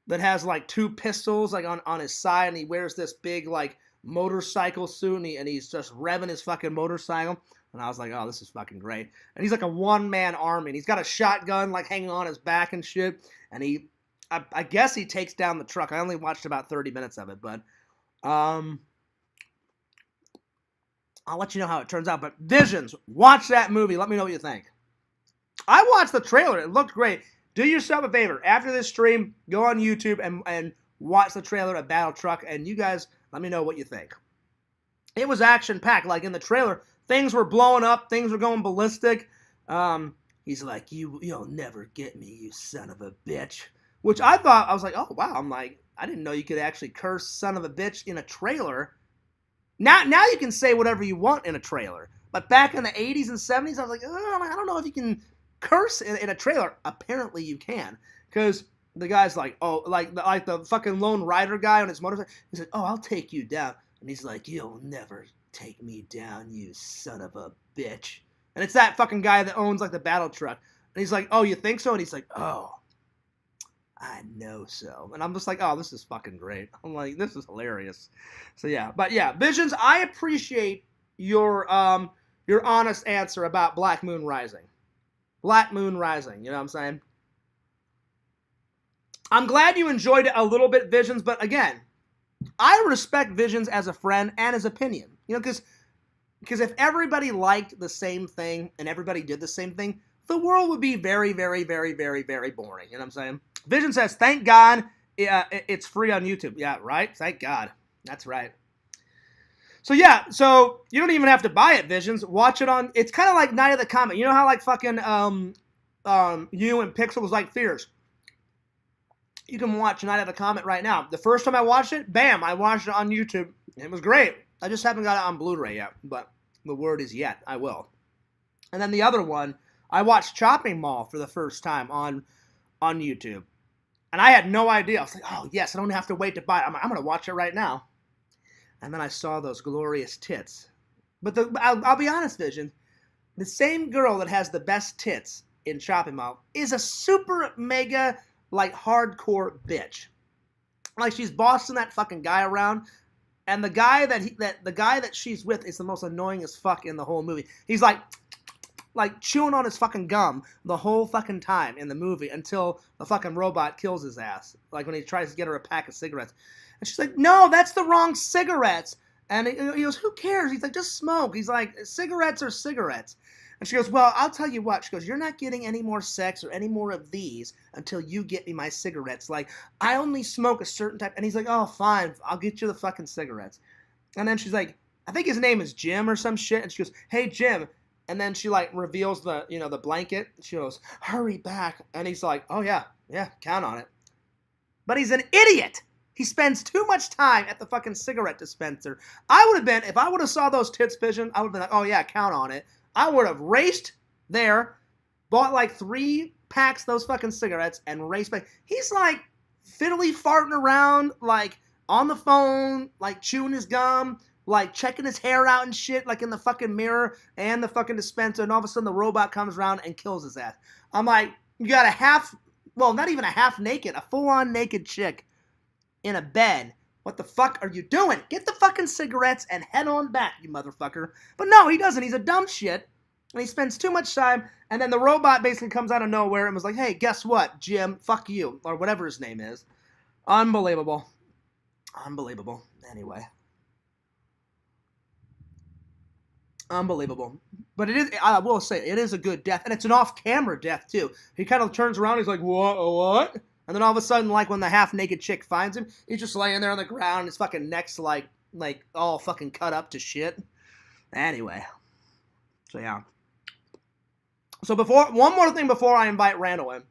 that has like 2 pistols like on his side, and he wears this big like motorcycle suit, and he's just revving his fucking motorcycle. And I was like, oh, this is fucking great. And he's like a one-man army, and he's got a shotgun like hanging on his back and shit. And I guess he takes down the truck. I only watched about 30 minutes of it, but I'll let you know how it turns out. But Visions, watch that movie. Let me know what you think. I watched the trailer. It looked great. Do yourself a favor. After this stream, go on YouTube and watch the trailer of Battle Truck, and you guys let me know what you think. It was action-packed. Like in the trailer, things were blowing up. Things were going ballistic. He's like, you'll never get me, you son of a bitch. Which I thought, I was like, oh, wow. I'm like, I didn't know you could actually curse son of a bitch in a trailer. Now you can say whatever you want in a trailer. But back in the 80s and 70s, I was like, oh, I don't know if you can curse in a trailer. Apparently you can. Because the guy's like, oh, like the fucking lone rider guy on his motorcycle. He's like, oh, I'll take you down. And he's like, you'll never take me down, you son of a bitch. And it's that fucking guy that owns like the battle truck. And he's like, oh, you think so? And he's like, oh, I know so. And I'm just like, oh, this is fucking great. I'm like, this is hilarious. So yeah, but yeah, Visions, I appreciate your honest answer about Black Moon Rising. Black Moon Rising, you know what I'm saying? I'm glad you enjoyed it a little bit, Visions, but again, I respect Visions as a friend and his opinion. You know, because if everybody liked the same thing and everybody did the same thing, the world would be very, very, very, very, very boring. You know what I'm saying? Vision says, thank God it's free on YouTube. Yeah, right? Thank God. That's right. So yeah, so you don't even have to buy it, Visions. Watch it on, it's kind of like Night of the Comet. You know how like fucking you and Pixel was like Fears? You can watch Night of the Comet right now. The first time I watched it, bam, I watched it on YouTube. It was great. I just haven't got it on Blu-ray yet, but the word is yet. I will. And then the other one, I watched Chopping Mall for the first time on YouTube. And I had no idea. I was like, oh, yes, I don't have to wait to buy it. I'm going to watch it right now. And then I saw those glorious tits. But I'll be honest, Vision. The same girl that has the best tits in Chopping Mall is a super mega, like, hardcore bitch. Like, she's bossing that fucking guy around. And the guy that she's with is the most annoying as fuck in the whole movie. He's like chewing on his fucking gum the whole fucking time in the movie until the fucking robot kills his ass. Like when he tries to get her a pack of cigarettes. And she's like, no, that's the wrong cigarettes. And he goes, who cares? He's like, just smoke. He's like, cigarettes are cigarettes. And she goes, well, I'll tell you what. She goes, you're not getting any more sex or any more of these until you get me my cigarettes. Like, I only smoke a certain type. And he's like, oh, fine. I'll get you the fucking cigarettes. And then she's like, I think his name is Jim or some shit. And she goes, hey, Jim. And then she like reveals the blanket. She goes, hurry back. And he's like, oh yeah, count on it. But he's an idiot. He spends too much time at the fucking cigarette dispenser. I would have been, if I would have saw those tits, Vision, I would have been like, oh yeah, count on it. I would have raced there, bought like 3 packs of those fucking cigarettes, and raced back. He's like fiddly farting around, like on the phone, like chewing his gum, like checking his hair out and shit, like in the fucking mirror and the fucking dispenser, and all of a sudden the robot comes around and kills his ass. I'm like, you got not even a half naked, a full-on naked chick in a bed. What the fuck are you doing? Get the fucking cigarettes and head on back, you motherfucker. But no, he doesn't. He's a dumb shit, and he spends too much time, and then the robot basically comes out of nowhere and was like, hey, guess what, Jim? Fuck you, or whatever his name is. Unbelievable. Anyway. Unbelievable. But it is, I will say, it is a good death. And it's an off-camera death, too. He kind of turns around, he's like, what? And then all of a sudden, like, when the half-naked chick finds him, he's just laying there on the ground, and his fucking neck's, like all fucking cut up to shit. Anyway. So, yeah. So, one more thing before I invite Randall in.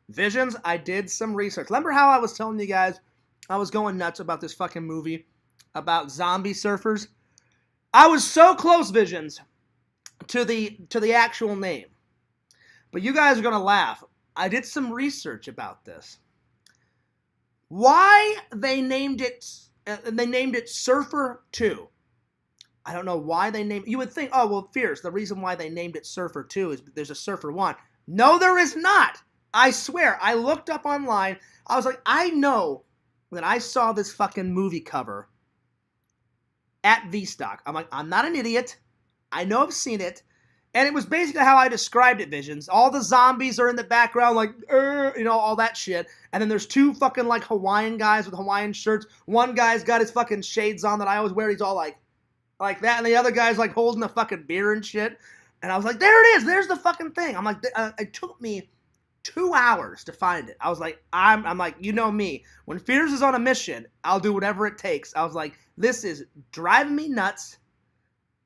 Visions, I did some research. Remember how I was telling you guys I was going nuts about this fucking movie about zombie surfers? I was so close, Visions, to the actual name. But you guys are going to laugh. I did some research about this. Why they named it Surfer 2. I don't know why they named it. You would think, oh, well, Fierce, the reason why they named it Surfer 2 is there's a Surfer 1. No, there is not. I swear. I looked up online. I was like, I know that I saw this fucking movie cover at V-Stock. I'm like, I'm not an idiot. I know I've seen it. And it was basically how I described it, Visions. All the zombies are in the background, like, all that shit. And then there's two fucking, like, Hawaiian guys with Hawaiian shirts. One guy's got his fucking shades on that I always wear. He's all like that. And the other guy's, like, holding a fucking beer and shit. And I was like, there it is. There's the fucking thing. I'm like, it took me 2 hours to find it. I was like, I'm like, you know me. When Fears is on a mission, I'll do whatever it takes. I was like, this is driving me nuts.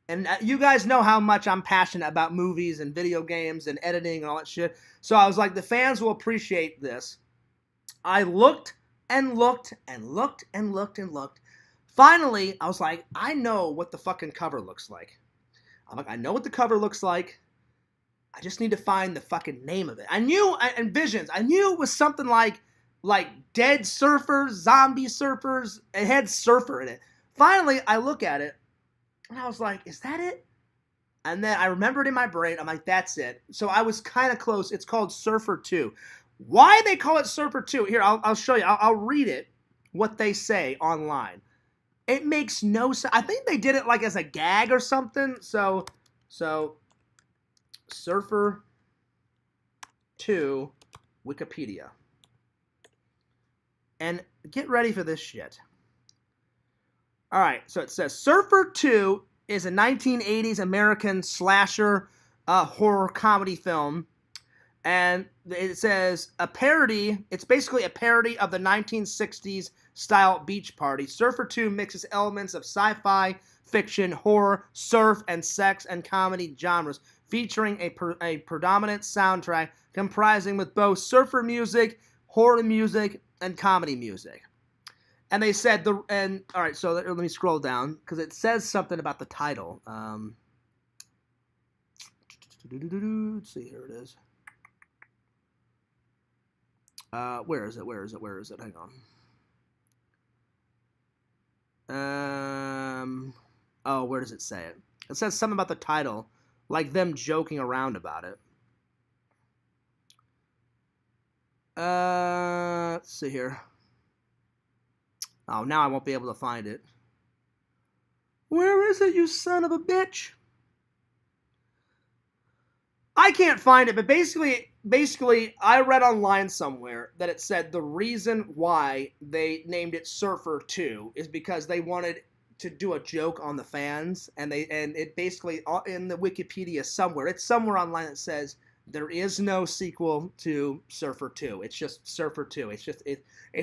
And you guys know how much I'm passionate about movies and video games and editing and all that shit. So I was like, the fans will appreciate this. I looked and looked and looked and looked and looked. Finally, I was like, I know what the fucking cover looks like. I'm like, I know what the cover looks like. I just need to find the fucking name of it. I knew, and Visions, I knew it was something like Dead Surfers, Zombie Surfers. It had surfer in it. Finally, I look at it. And I was like, is that it? And then I remembered in my brain, I'm like, that's it. So I was kind of close. It's called Surfer 2. Why they call it Surfer 2? Here, I'll show you. I'll read it, what they say online. It makes no sense. I think they did it like as a gag or something. So Surfer 2 Wikipedia. And get ready for this shit. All right, so it says Surfer 2 is a 1980s American slasher horror comedy film. And it says a parody. It's basically a parody of the 1960s style beach party. Surfer 2 mixes elements of sci-fi, fiction, horror, surf, and sex and comedy genres, featuring a predominant soundtrack comprising with both surfer music, horror music, and comedy music. And they said all right, so let me scroll down because it says something about the title. Let's see, here it is. Where is it? Hang on. Where does it say it? It says something about the title, like them joking around about it. Let's see here. Oh, now I won't be able to find it. Where is it, you son of a bitch? I can't find it, but basically, I read online somewhere that it said the reason why they named it Surfer 2 is because they wanted to do a joke on the fans, and it basically, in the Wikipedia somewhere, it's somewhere online that says there is no sequel to Surfer 2. It's just Surfer 2. It's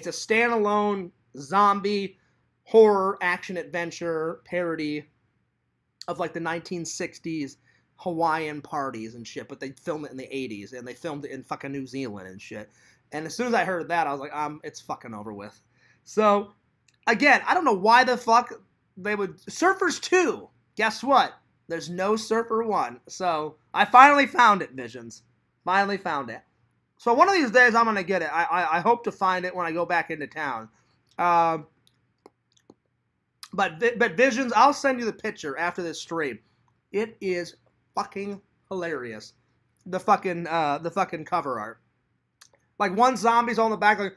a standalone zombie horror action adventure parody of like the 1960s Hawaiian parties and shit, but they filmed it in the 80s and they filmed it in fucking New Zealand and shit. And as soon as I heard that, I was like, it's fucking over with. So again, I don't know why the fuck they would Surfers 2. Guess what? There's no Surfer 1. So I finally found it, Visions. Finally found it. So one of these days I'm gonna get it. I hope to find it when I go back into town. But Visions, I'll send you the picture after this stream. It is fucking hilarious. The fucking cover art. Like one zombie's on the back like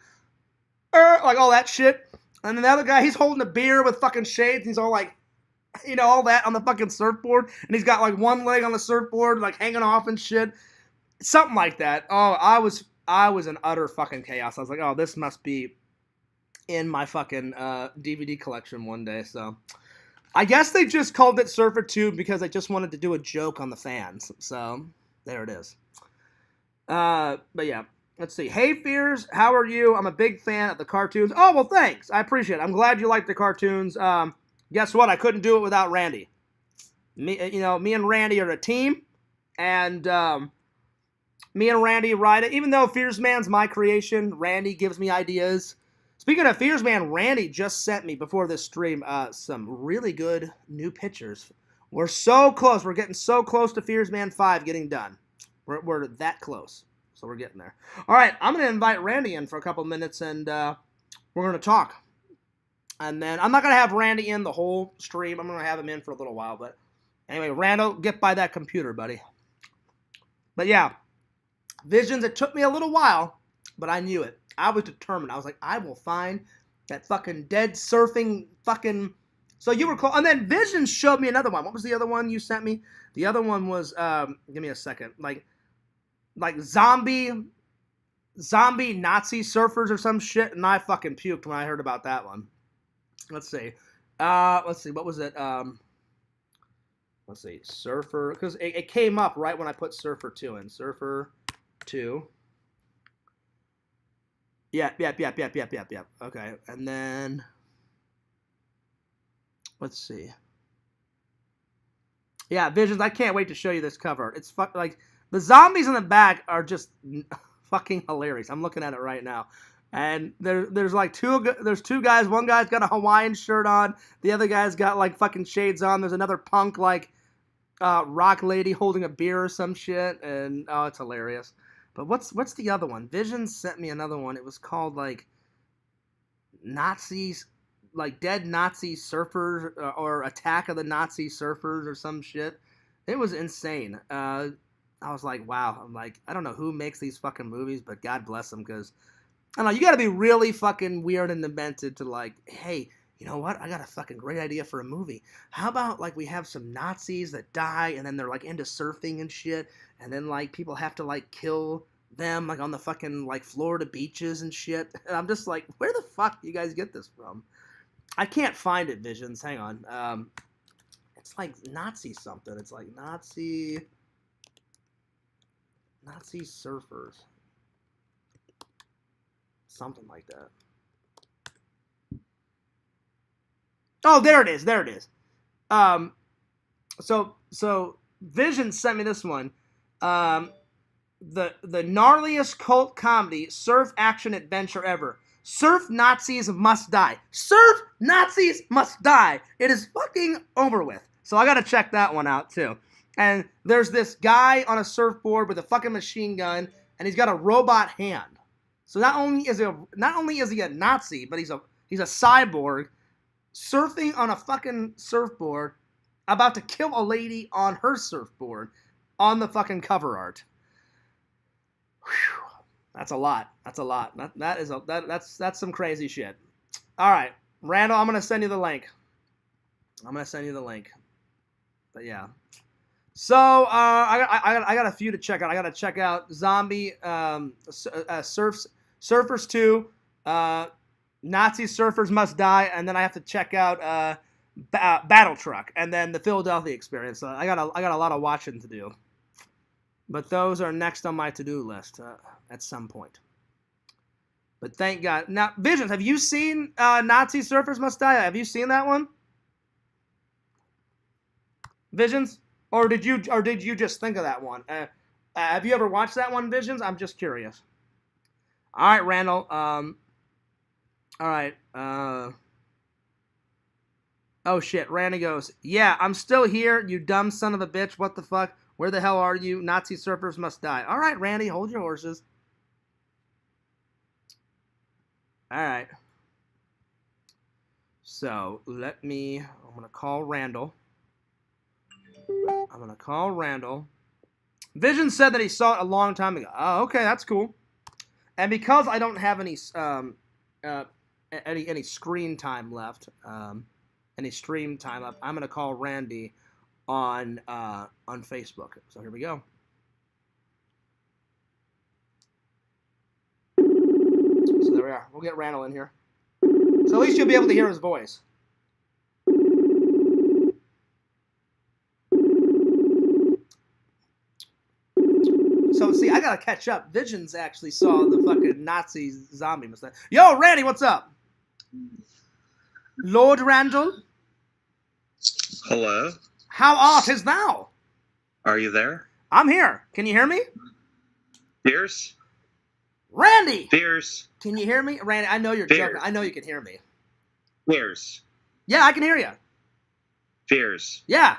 all that shit. And then the other guy, he's holding a beer with fucking shades. He's all like, all that on the fucking surfboard. And he's got like one leg on the surfboard, like hanging off and shit. Something like that. Oh, I was in utter fucking chaos. I was like, oh, this must be in my fucking DVD collection one day. So I guess they just called it Surfer 2 because they just wanted to do a joke on the fans. So there it is. But yeah, let's see. Hey Fears, how are you? I'm a big fan of the cartoons. Oh, well, thanks. I appreciate it. I'm glad you like the cartoons. Guess what? I couldn't do it without Randy. Me and Randy are a team, and me and Randy ride it. Even though Fears Man's my creation, Randy gives me ideas. Speaking of Fears Man, Randy just sent me before this stream some really good new pictures. We're so close. We're getting so close to Fears Man 5 getting done. We're that close. So we're getting there. All right, I'm going to invite Randy in for a couple minutes, and we're going to talk. And then I'm not going to have Randy in the whole stream. I'm going to have him in for a little while. But anyway, Randall, get by that computer, buddy. But yeah, Visions, it took me a little while, but I knew it. I was determined. I was like, I will find that fucking dead surfing fucking... So you were close. And then Visions showed me another one. What was the other one you sent me? The other one was, give me a second, like zombie Nazi surfers or some shit, and I fucking puked when I heard about that one. Let's see. What was it? Let's see. Surfer, because it came up right when I put Surfer 2 in. Surfer 2. Yep. Okay, and then let's see. Yeah, Visions. I can't wait to show you this cover. It's like the zombies in the back are just fucking hilarious. I'm looking at it right now, and there's like two guys. One guy's got a Hawaiian shirt on. The other guy's got like fucking shades on. There's another punk like rock lady holding a beer or some shit, and oh, it's hilarious. But what's the other one? Visions sent me another one. It was called like Nazis, like Dead Nazi Surfers or Attack of the Nazi Surfers or some shit. It was insane. I was like, wow. I'm like, I don't know who makes these fucking movies, but God bless them, because I don't know, you got to be really fucking weird and invented to like, hey, you know what? I got a fucking great idea for a movie. How about like we have some Nazis that die and then they're like into surfing and shit, and then like people have to like kill them like on the fucking like Florida beaches and shit. And I'm just like, where the fuck do you guys get this from? I can't find it, Visions. Hang on. It's like Nazi something. It's like Nazi surfers. Something like that. Oh, there it is. So Vision sent me this one. The gnarliest cult comedy surf action adventure ever. Surf Nazis must die. Surf Nazis must die. It is fucking over with. So I gotta check that one out too. And there's this guy on a surfboard with a fucking machine gun, and he's got a robot hand. So not only is he a Nazi, but he's a cyborg surfing on a fucking surfboard, about to kill a lady on her surfboard on the fucking cover art. Whew. That's a lot. That's some crazy shit. All right, Randall, I'm gonna send you the link. But yeah. So I got a few to check out. I got to check out Zombie Surfers 2, Nazi Surfers Must Die, and then I have to check out Battle Truck, and then the Philadelphia Experience. So I got a lot of watching to do. But those are next on my to-do list at some point. But thank God. Now, Visions, have you seen Nazi Surfers Must Die? Have you seen that one? Visions? Or did you just think of that one? Have you ever watched that one, Visions? I'm just curious. All right, Randall. All right. Oh, shit. Randy goes, yeah, I'm still here, you dumb son of a bitch. What the fuck? Where the hell are you? Nazi surfers must die. All right, Randy, hold your horses. All right. So, I'm going to call Randall. Vision said that he saw it a long time ago. Oh, okay, that's cool. And because I don't have any screen time left, any stream time up, I'm gonna call Randy on Facebook. So here we go. So there we are. We'll get Randall in here. So at least you'll be able to hear his voice. So, see, I gotta catch up. Visions actually saw the fucking Nazi zombie mustache. Yo, Randy, what's up? Lord Randall? Hello? How art is thou? Are you there? I'm here. Can you hear me? Fierce? Randy! Fierce? Can you hear me? Randy, I know you're Fierce. joking. I know you can hear me. Fierce? Yeah, I can hear you. Fierce? Yeah.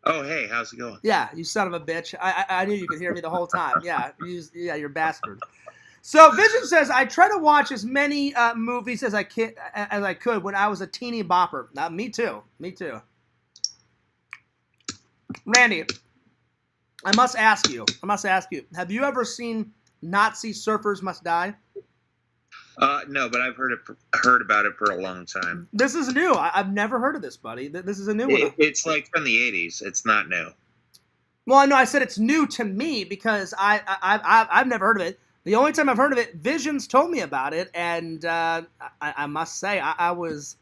Oh, hey, how's it going? Yeah, you son of a bitch. I knew you could hear me the whole time. Yeah, you're a bastard. So Vision says, I try to watch as many movies as I could when I was a teeny bopper. Me too. Randy, I must ask you. Have you ever seen Nazi Surfers Must Die? No, but I've heard about it for a long time. This is new. I've never heard of this, buddy. This is a new one. It's like from the 80s. It's not new. Well, I know I said it's new to me because I've never heard of it. The only time I've heard of it, Visions told me about it, and I must say I was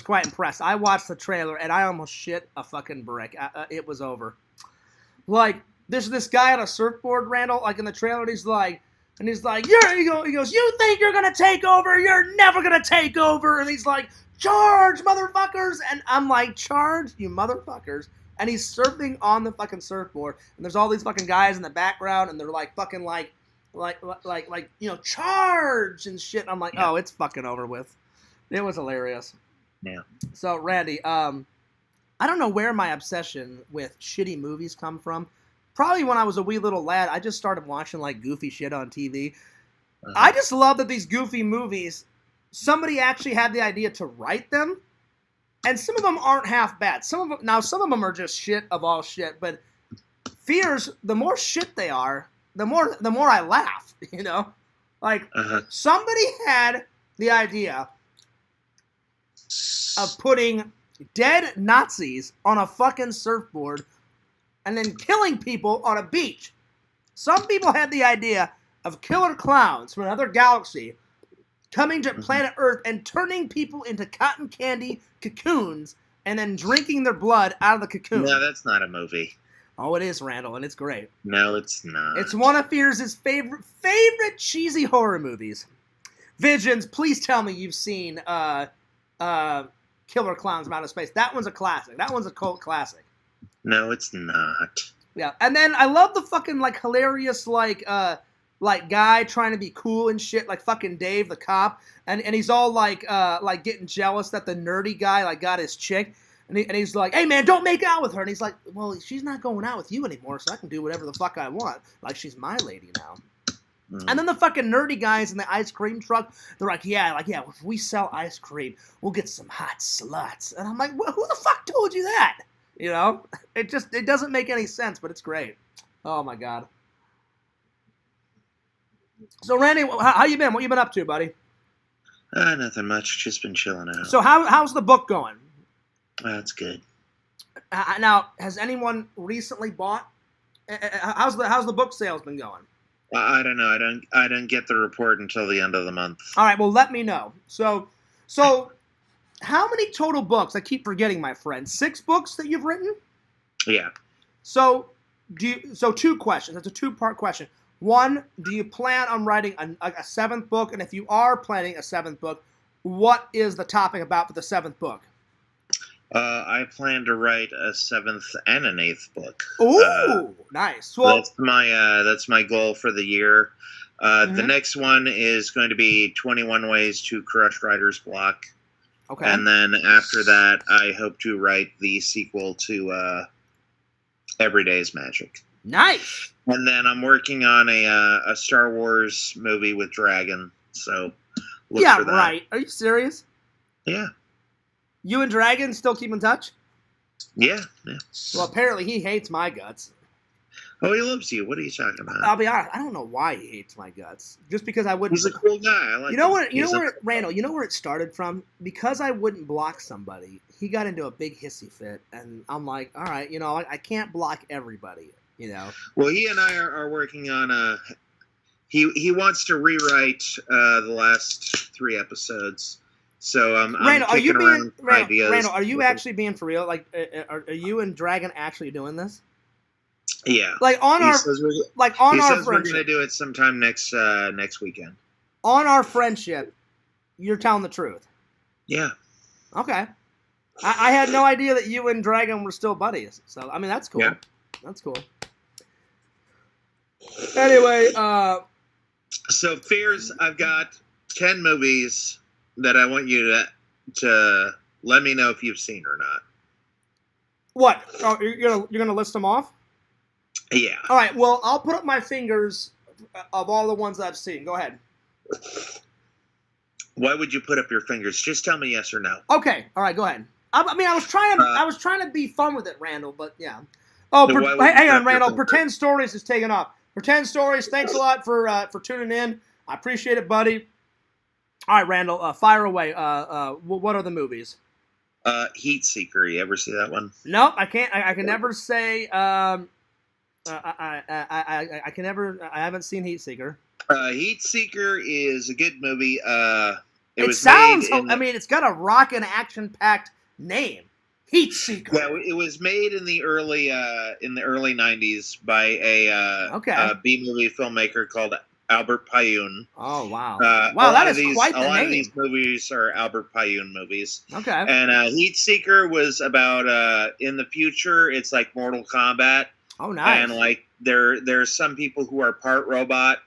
quite impressed. I watched the trailer and I almost shit a fucking brick. It was over. Like there's this guy on a surfboard, Randall, like in the trailer, and he's like, he goes, you think you're gonna take over? You're never gonna take over. And he's like, charge, motherfuckers! And I'm like, charge, you motherfuckers! And he's surfing on the fucking surfboard, and there's all these fucking guys in the background, and they're like fucking like charge and shit. And I'm like, oh, it's fucking over with. It was hilarious. Yeah. So Randy, I don't know where my obsession with shitty movies come from. Probably when I was a wee little lad, I just started watching like goofy shit on TV. I just love that these goofy movies, somebody actually had the idea to write them, and some of them aren't half bad. Some of them are just shit of all shit. But Fears, the more shit they are, the more I laugh. You know, like somebody had the idea of putting dead Nazis on a fucking surfboard and then killing people on a beach. Some people had the idea of killer clowns from another galaxy coming to planet Earth and turning people into cotton candy cocoons and then drinking their blood out of the cocoon. No, that's not a movie. Oh, it is, Randall, and it's great. No, it's not. It's one of Fears' favorite cheesy horror movies. Visions, please tell me you've seen Killer Clowns from Outer Space. That one's a classic. That one's a cult classic. No, it's not. Yeah, and then I love the fucking like hilarious like guy trying to be cool and shit, like fucking Dave the cop, and he's all like getting jealous that the nerdy guy like got his chick, and he's like, hey man, don't make out with her, and he's like, well, she's not going out with you anymore, so I can do whatever the fuck I want, like she's my lady now. And then the fucking nerdy guys in the ice cream truck, they're like, yeah, if we sell ice cream, we'll get some hot sluts. And I'm like, well, who the fuck told you that? You know, it doesn't make any sense, but it's great. Oh my god. So Randy, how you been? What you been up to, buddy? Nothing much. Just been chilling out. So how's the book going? That's good. Now, has anyone recently bought? How's the book sales been going? I don't know. I don't get the report until the end of the month. All right. Well, let me know. So, how many total books? I keep forgetting, my friend. 6 books that you've written? Yeah. So, 2 questions. That's a 2-part question. 1, do you plan on writing a 7th book? And if you are planning a 7th book, what is the topic about for the 7th book? I plan to write a 7th and an 8th book. Ooh, nice. Well, that's my goal for the year. The next one is going to be 21 Ways to Crush Writer's Block. Okay. And then after that, I hope to write the sequel to Every Day is Magic. Nice. And then I'm working on a Star Wars movie with Dragon. So look for that. Right. Are you serious? Yeah. You and Dragon still keep in touch? Yeah. Well, apparently he hates my guts. Oh, he loves you. What are you talking about? I'll be honest. I don't know why he hates my guts. Just because I wouldn't. He's a cool guy. I like. Randall. You know where it started from? Because I wouldn't block somebody. He got into a big hissy fit, and I'm like, all right, I can't block everybody. Well, he and I are working on he wants to rewrite the last 3 episodes. So Randall, I'm kicking around ideas. Randall, are you actually being for real? Like, are you and Dragon actually doing this? Yeah. Like on our friendship. We're gonna do it sometime next weekend. On our friendship, you're telling the truth. Yeah. Okay. I had no idea that you and Dragon were still buddies. So I mean, that's cool. Yeah. That's cool. Anyway, so Fears, I've got 10 movies that I want you to let me know if you've seen or not. What? Oh, you're gonna list them off? Yeah. All right. Well, I'll put up my fingers of all the ones I've seen. Go ahead. Why would you put up your fingers? Just tell me yes or no. Okay. All right. Go ahead. I was trying to be fun with it, Randall. But yeah. Oh, So why would you hang on, drop your Randall. finger? Pretend Stories is taking off. Pretend Stories, thanks a lot for tuning in. I appreciate it, buddy. All right, Randall, fire away. What are the movies? Heat Seeker. You ever see that one? Nope, I can't. I can never say. I can never. I haven't seen Heat Seeker. Heat Seeker is a good movie. It was sounds. made in I mean, it's got a rock and action-packed name. Heat Seeker. Yeah, it was made in the early '90s by a B movie filmmaker called Albert Pyun. Oh wow! Wow, that is quite the name. A lot of these movies are Albert Pyun movies. Okay. And Heat Seeker was about in the future. It's like Mortal Kombat. Oh, nice. And like there's some people who are part robot,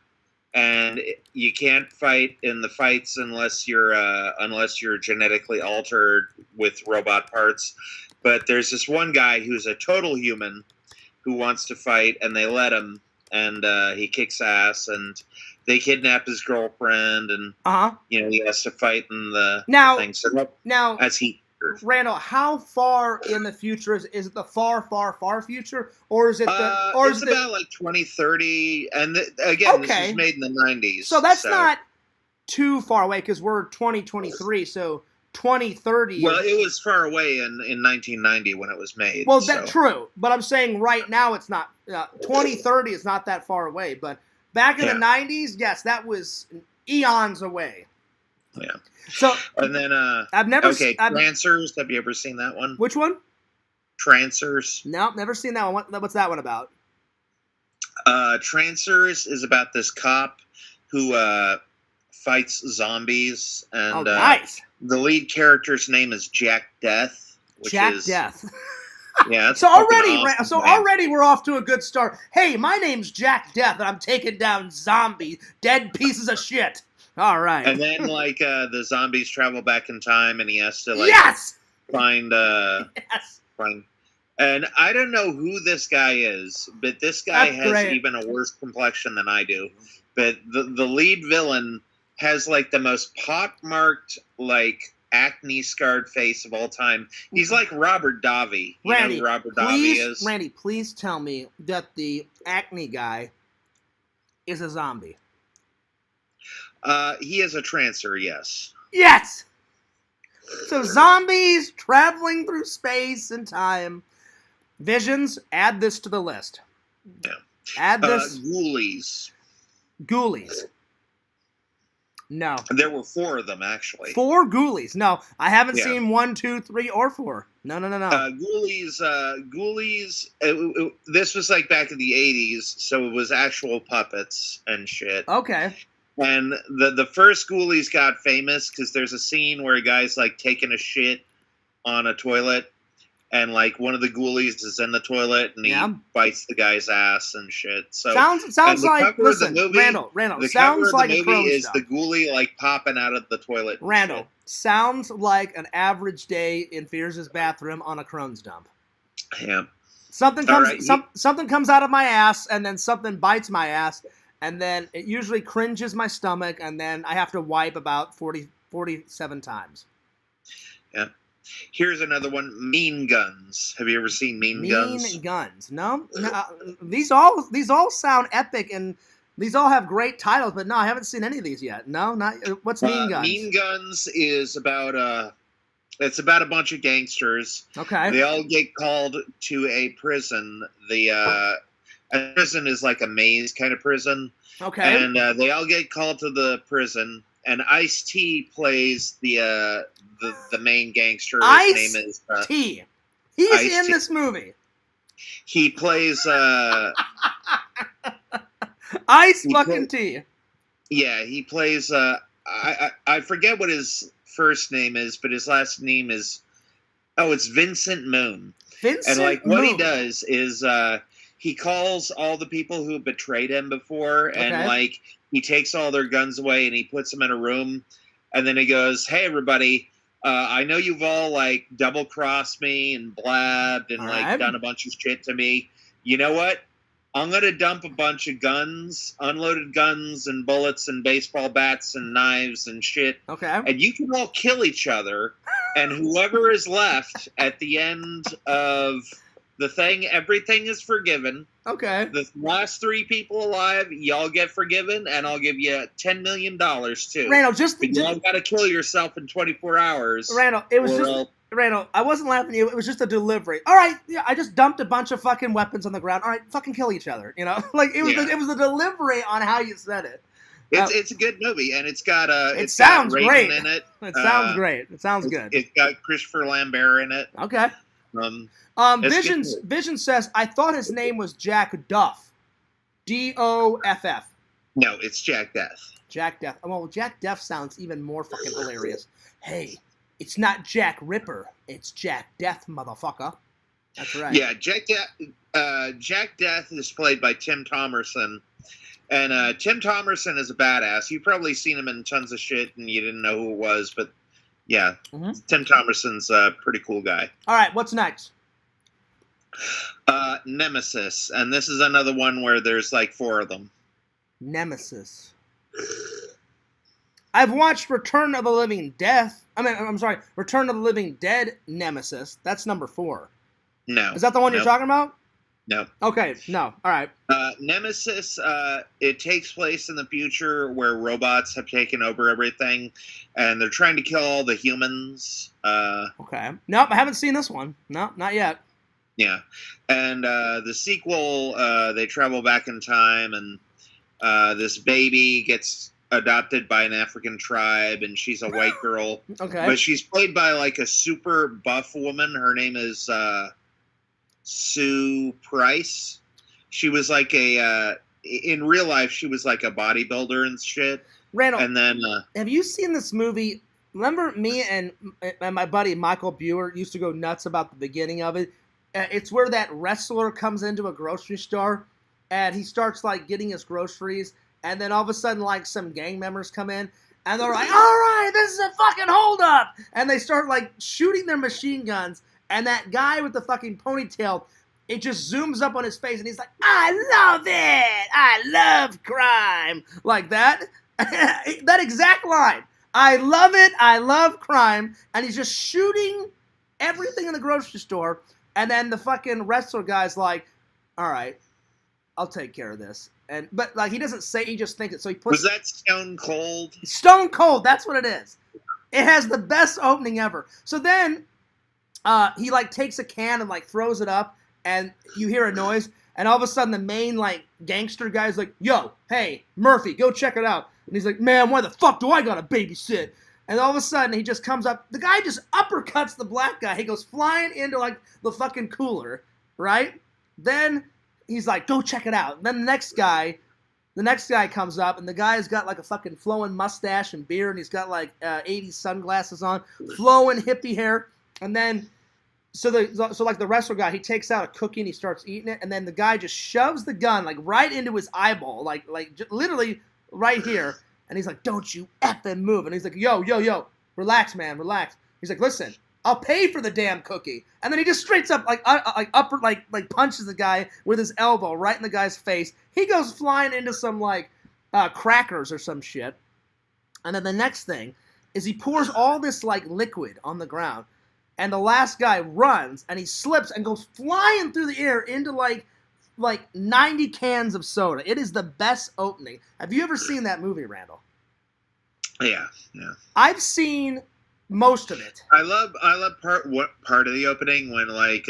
and you can't fight in the fights unless you're genetically altered with robot parts. But there's this one guy who's a total human who wants to fight, and they let him, and he kicks ass, and they kidnap his girlfriend, and he has to fight in the thing. So now, as he. Randall, how far in the future is it? The far, far, far future, or is it the? Or it's about like 2030, and this was made in the 90s. So that's not too far away because we're 2023. So 2030. Well, it was far away in 1990 when it was made. Well, that's true, but I'm saying right now it's not. 2030 is not that far away, but back in the 90s, yes, that was eons away. Yeah. So and then I've never Trancers. Have you ever seen that one? Which one? Trancers. No, never seen that one. What's that one about? Trancers is about this cop who fights zombies, and nice. The lead character's name is Jack Death. Death. Yeah. So already we're off to a good start. Hey, my name's Jack Death, and I'm taking down zombies, dead pieces of shit. All right. And then, the zombies travel back in time, and he has to, find. Find. And I don't know who this guy is, but this guy has even a worse complexion than I do. But the lead villain has, the most pockmarked, acne-scarred face of all time. He's like Robert Davi. You know who Robert Davi is? Randy, please tell me that the acne guy is a zombie. He is a trancer, yes. Yes! So zombies traveling through space and time. Visions, add this to the list. Yeah. Add this. Ghoulies. Ghoulies. No. There were 4 of them, actually. 4 Ghoulies. No, I haven't seen 1, 2, 3, or 4. No. Ghoulies, this was back in the 80s, so it was actual puppets and shit. Okay. And the first Ghoulies got famous because there's a scene where a guy's taking a shit on a toilet, and one of the Ghoulies is in the toilet and he bites the guy's ass and shit. So sounds like Randall. The sounds cover like of the a Crohn's movie is dump. the Ghoulie popping out of the toilet. Randall, sounds like an average day in Fears' bathroom on a Crohn's dump. Yeah. Something comes out of my ass, and then something bites my ass. And then it usually cringes my stomach, and then I have to wipe about 47 times. Yeah. Here's another one, Mean Guns. Have you ever seen Mean Guns? Mean Guns. No. These all sound epic, and these all have great titles, but no, I haven't seen any of these yet. No, not. What's Mean Guns? Mean Guns is about it's about a bunch of gangsters. Okay. They all get called to a prison. A prison is like a maze kind of prison. Okay. And they all get called to the prison, and Ice-T plays the main gangster. His name is Ice-T. He's Ice-T. In this movie. He plays Ice-fucking-T. Yeah, he plays I forget what his first name is, but his last name is it's Vincent Moon. And what he does is he calls all the people who betrayed him before, and he takes all their guns away and he puts them in a room, and then he goes, "Hey everybody, I know you've all double crossed me and blabbed and done a bunch of shit to me. You know what? I'm gonna dump a bunch of guns, unloaded guns and bullets and baseball bats and knives and shit. Okay. And you can all kill each other, and whoever is left at the end of the thing, everything is forgiven. Okay. The last 3 people alive, y'all get forgiven, and I'll give you $10 million too. Randall, but y'all gotta kill yourself in 24 hours. Randall, it was just Randall. I wasn't laughing at you. It was just a delivery. All right, yeah, I just dumped a bunch of fucking weapons on the ground. All right, fucking kill each other. You know, like it was. It was the delivery on how you said it. It's a good movie, and it's got it sounds got great in it. It sounds great. It sounds good. It's got Christopher Lambert in it. Okay. Vision says, I thought his name was Jack Duff. Doff. No, it's Jack Death. Jack Death. Well, Jack Death sounds even more fucking hilarious. Hey, it's not Jack Ripper. It's Jack Death, motherfucker. That's right. Yeah, Jack Death is played by Tim Thomerson. And Tim Thomerson is a badass. You've probably seen him in tons of shit and you didn't know who it was, but yeah, Tim Thomerson's a pretty cool guy. All right, what's next? Nemesis. And this is another one where there's like 4 of them. Nemesis. I've watched Return of the Living Dead. Return of the Living Dead Nemesis. That's number 4. No. Is that the one you're talking about? No. Okay, no. All right. Nemesis, it takes place in the future where robots have taken over everything, and they're trying to kill all the humans. Okay. Nope, I haven't seen this one. No, not yet. Yeah. And the sequel, they travel back in time, and this baby gets adopted by an African tribe, and she's a white girl. Okay. But she's played by, like, a super buff woman. Her name is Sue Price. She was like in real life, she was like a bodybuilder and shit. Randall, and then have you seen this movie? Remember me and my buddy Michael Buer used to go nuts about the beginning of it. It's where that wrestler comes into a grocery store and he starts like getting his groceries, and then all of a sudden like some gang members come in and they're like, all right, this is a fucking holdup, and they start like shooting their machine guns. And that guy with the fucking ponytail, it just zooms up on his face, and he's like, I love it! I love crime! Like that. That exact line. I love it, I love crime. And he's just shooting everything in the grocery store. And then the fucking wrestler guy's like, all right, I'll take care of this. But like he doesn't say, he just thinks it. So he puts. Was that Stone Cold? Stone Cold, that's what it is. It has the best opening ever. So then he like takes a can and like throws it up, and you hear a noise, and all of a sudden the main like gangster guy's like, yo, hey, Murphy, go check it out. And he's like, man, why the fuck do I gotta babysit? And all of a sudden he just comes up, the guy just uppercuts the black guy. He goes flying into like the fucking cooler, right? Then he's like, go check it out. And then the next guy comes up, and the guy's got like a fucking flowing mustache and beard, and he's got like 80s sunglasses on, flowing hippie hair. And then, so like the wrestler guy, he takes out a cookie and he starts eating it, and then the guy just shoves the gun like right into his eyeball, like literally right here, and he's like, "Don't you effing move!" And he's like, "Yo, relax, man, relax." He's like, "Listen, I'll pay for the damn cookie," and then he just straight up like punches the guy with his elbow right in the guy's face. He goes flying into some like crackers or some shit, and then the next thing is he pours all this like liquid on the ground. And the last guy runs, and he slips and goes flying through the air into like 90 cans of soda. It is the best opening. Have you ever seen that movie, Randall? Yeah. I've seen most of it. I love part of the opening when like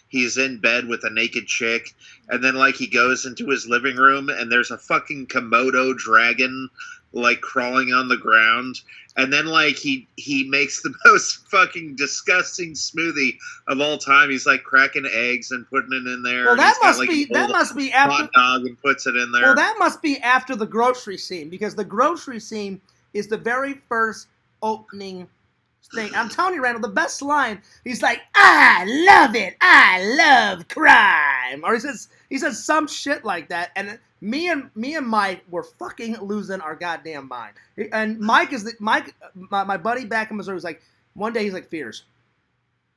he's in bed with a naked chick, and then like he goes into his living room, and there's a fucking Komodo dragon like crawling on the ground, and then like he makes the most fucking disgusting smoothie of all time. He's like cracking eggs and putting it in there. Well, that must be after hot dog and puts it in there. Well, that must be after the grocery scene, because the grocery scene is the very first opening thing. I'm telling you, Randall, the best line. He's like, "I love it. I love crime," or he says some shit like that, and me and Mike were fucking losing our goddamn mind. And Mike, my buddy back in Missouri, was like, one day he's like, Fears,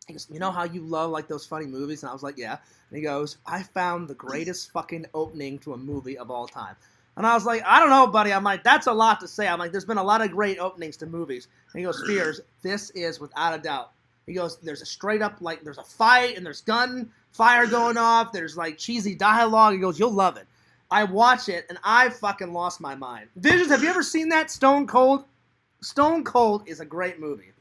he goes, you know how you love like those funny movies? And I was like, yeah. And he goes, I found the greatest fucking opening to a movie of all time. And I was like, I don't know, buddy. I'm like, that's a lot to say. I'm like, there's been a lot of great openings to movies. And he goes, Fears, this is without a doubt He goes, there's a straight up, like, there's a fight, and there's gunfire going off, there's, like, cheesy dialogue. He goes, you'll love it. I watch it, and I fucking lost my mind. Visions, have you ever seen that? Stone Cold? Stone Cold is a great movie.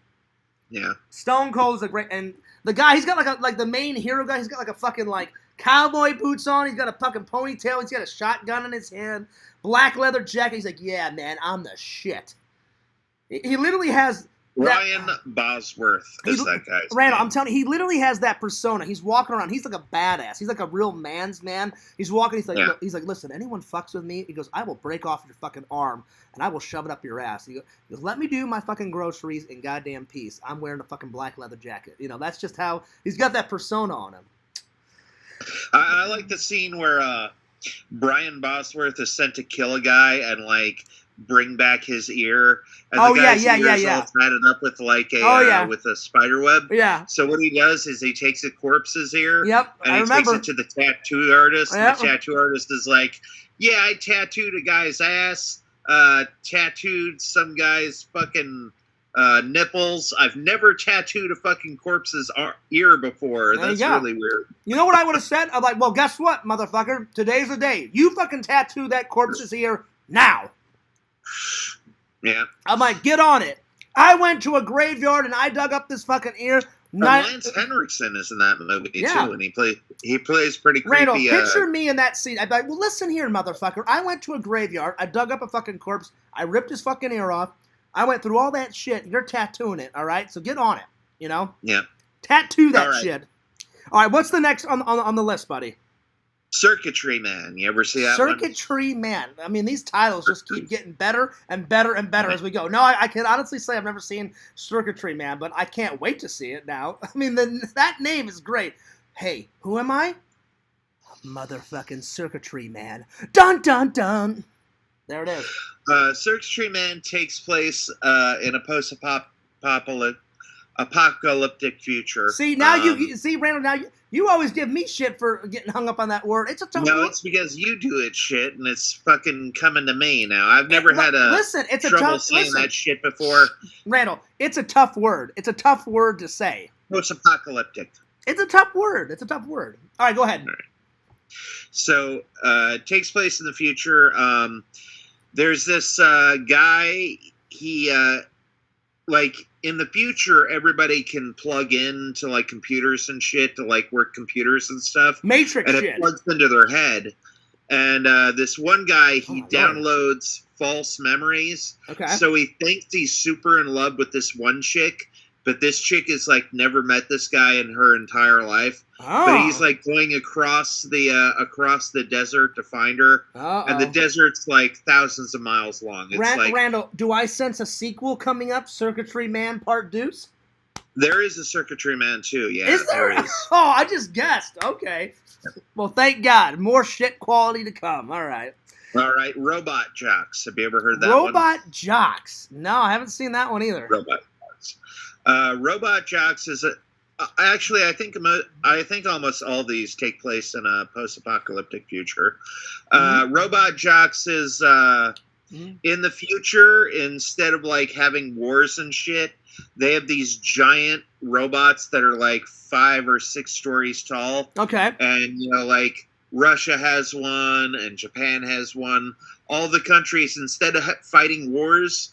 Yeah. Stone Cold is a great, and the guy, he's got like the main hero guy, he's got like a fucking like cowboy boots on, he's got a fucking ponytail, he's got a shotgun in his hand, black leather jacket, he's like, yeah, man, I'm the shit. He literally has Ryan Bosworth is that guy's Randall, name. I'm telling you, he literally has that persona. He's walking around. He's like a badass. He's like a real man's man. He's walking. He's like, he's like, listen, anyone fucks with me, he goes, I will break off your fucking arm and I will shove it up your ass. He goes, let me do my fucking groceries in goddamn peace. I'm wearing a fucking black leather jacket. You know, that's just how he's got that persona on him. I like the scene where Brian Bosworth is sent to kill a guy and like bring back his ear, and the guy's ear is all tatted up with like a with a spider web. Yeah. So what he does is he takes a corpse's ear. Yep. And he takes it to the tattoo artist. Yep. And the tattoo artist is like, yeah, I tattooed a guy's ass. Tattooed some guy's fucking nipples. I've never tattooed a fucking corpse's ear before. That's really weird. You know what I would have said? I'm like, well, guess what, motherfucker? Today's the day. You fucking tattoo that corpse's ear now. Yeah. I'm like, get on it. I went to a graveyard and I dug up this fucking ear. Lance Henriksen is in that movie too, and he plays pretty creepy. Randall, picture me in that scene. I'd be like, well, listen here, motherfucker. I went to a graveyard. I dug up a fucking corpse. I ripped his fucking ear off. I went through all that shit. You're tattooing it, all right? So get on it, you know? Yeah. Tattoo that shit. All right, what's the next on the list, buddy? Circuitry Man. You ever see that Circuitry Man. I mean, these titles just keep getting better and better and better as we go. No, I can honestly say I've never seen Circuitry Man, but I can't wait to see it now. I mean, that name is great. Hey, who am I? Motherfucking Circuitry Man. Dun, dun, dun. There it is. Circuitry Man takes place in a post-apocalyptic future. See, now Randall, now you always give me shit for getting hung up on that word. It's a tough word. No, it's because you do it shit, and it's fucking coming to me now. I've never had trouble saying that shit before. Randall, it's a tough word. It's a tough word to say. Post-apocalyptic. It's a tough word. It's a tough word. All right, go ahead. All right. So, it takes place in the future. There's this guy, he, like, in the future, everybody can plug in to, like, computers and shit to, like, work computers and stuff. Matrix shit. And it plugs into their head. And this one guy, he downloads false memories. Okay. So he thinks he's super in love with this one chick, but this chick is, like, never met this guy in her entire life. Oh. But he's, like, going across the desert to find her. Uh-oh. And the desert's, like, thousands of miles long. It's Randall, do I sense a sequel coming up? Circuitry Man Part Deuce? There is a Circuitry Man, too. Yeah, is there is. Oh, I just guessed. Okay. Well, thank God. More shit quality to come. All right. All right. Robot Jocks. Have you ever heard that Robot Jocks. No, I haven't seen that one either. Robot Jocks. Robot Jocks is actually, I think almost all these take place in a post-apocalyptic future. Robot Jocks is in the future, instead of like having wars and shit, they have these giant robots that are like 5 or 6 stories tall. Okay. And like Russia has one and Japan has one. All the countries, instead of fighting wars,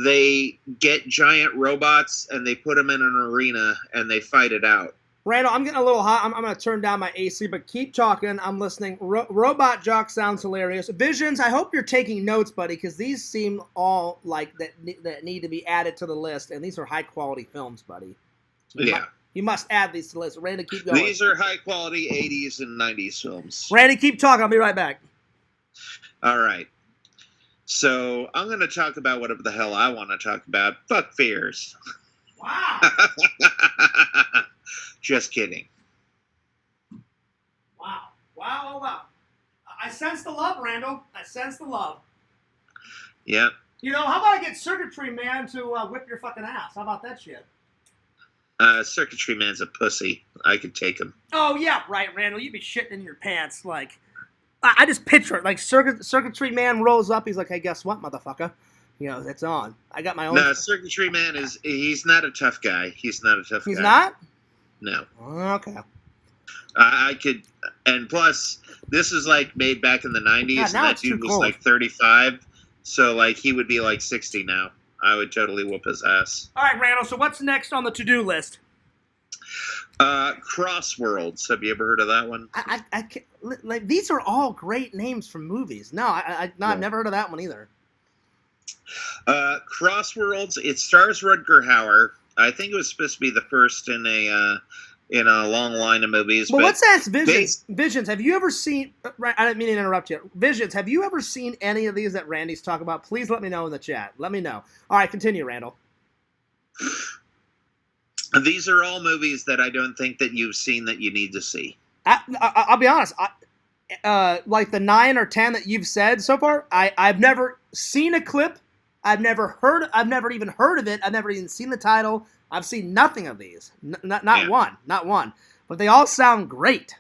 they get giant robots and they put them in an arena and they fight it out. Randall, I'm getting a little hot. I'm going to turn down my AC, but keep talking. I'm listening. Robot Jock sounds hilarious. Visions, I hope you're taking notes, buddy, because these seem all like that need to be added to the list, and these are high-quality films, buddy. You must add these to the list. Randy, keep going. These are high-quality 80s and 90s films. Randy, keep talking. I'll be right back. All right. So I'm going to talk about whatever the hell I want to talk about. Fuck fears. Wow. Just kidding. Wow. Wow, oh wow. I sense the love, Randall. I sense the love. Yeah. You know, how about I get Circuitry Man to whip your fucking ass? How about that shit? Circuitry Man's a pussy. I could take him. Oh, yeah, right, Randall. You'd be shitting in your pants, like... I just picture it, like Circuitry Man rolls up, he's like, hey, guess what, motherfucker? It's on. I got my own. No, Circuitry Man he's not a tough guy. He's not a tough guy. He's not? No. Okay. I could, and plus, this is like made back in the 90s, and that dude was like 35, so like he would be like 60 now. I would totally whoop his ass. All right, Randall, so what's next on the to-do list? Crossworlds. Have you ever heard of that one? I can't, like, these are all great names from movies. No, I've never heard of that one either. Crossworlds. It stars Rutger Hauer. I think it was supposed to be the first in a long line of movies. Well, let's ask Visions. Visions, have you ever seen? I didn't mean to interrupt you. Visions, have you ever seen any of these that Randy's talking about? Please let me know in the chat. Let me know. All right, continue, Randall. These are all movies that I don't think that you've seen that you need to see. I'll be honest. Like the 9 or 10 that you've said so far, I've never seen a clip. I've never even heard of it. I've never even seen the title. I've seen nothing of these. Not one. But they all sound great.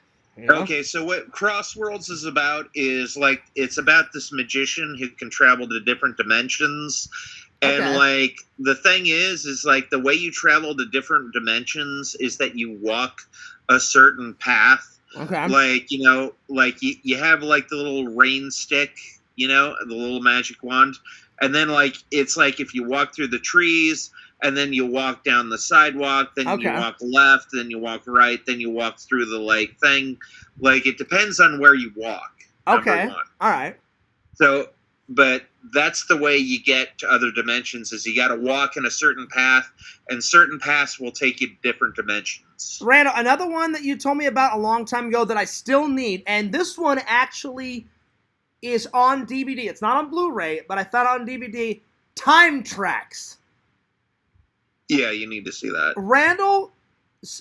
Okay, so what Crossworlds is about is like it's about this magician who can travel to different dimensions. And like the thing is like the way you travel to different dimensions is that you walk a certain path. Okay. Like, like you have like the little rain stick, the little magic wand. And then like it's like if you walk through the trees and then you walk down the sidewalk, then you walk left, then you walk right, then you walk through the like thing. Like it depends on where you walk. Okay. All right. So but that's the way you get to other dimensions is you got to walk in a certain path, and certain paths will take you to different dimensions. Randall, another one that you told me about a long time ago that I still need, and this one actually is on DVD. It's not on Blu-ray, but I found it on DVD. Time Tracks. Yeah, you need to see that. Randall,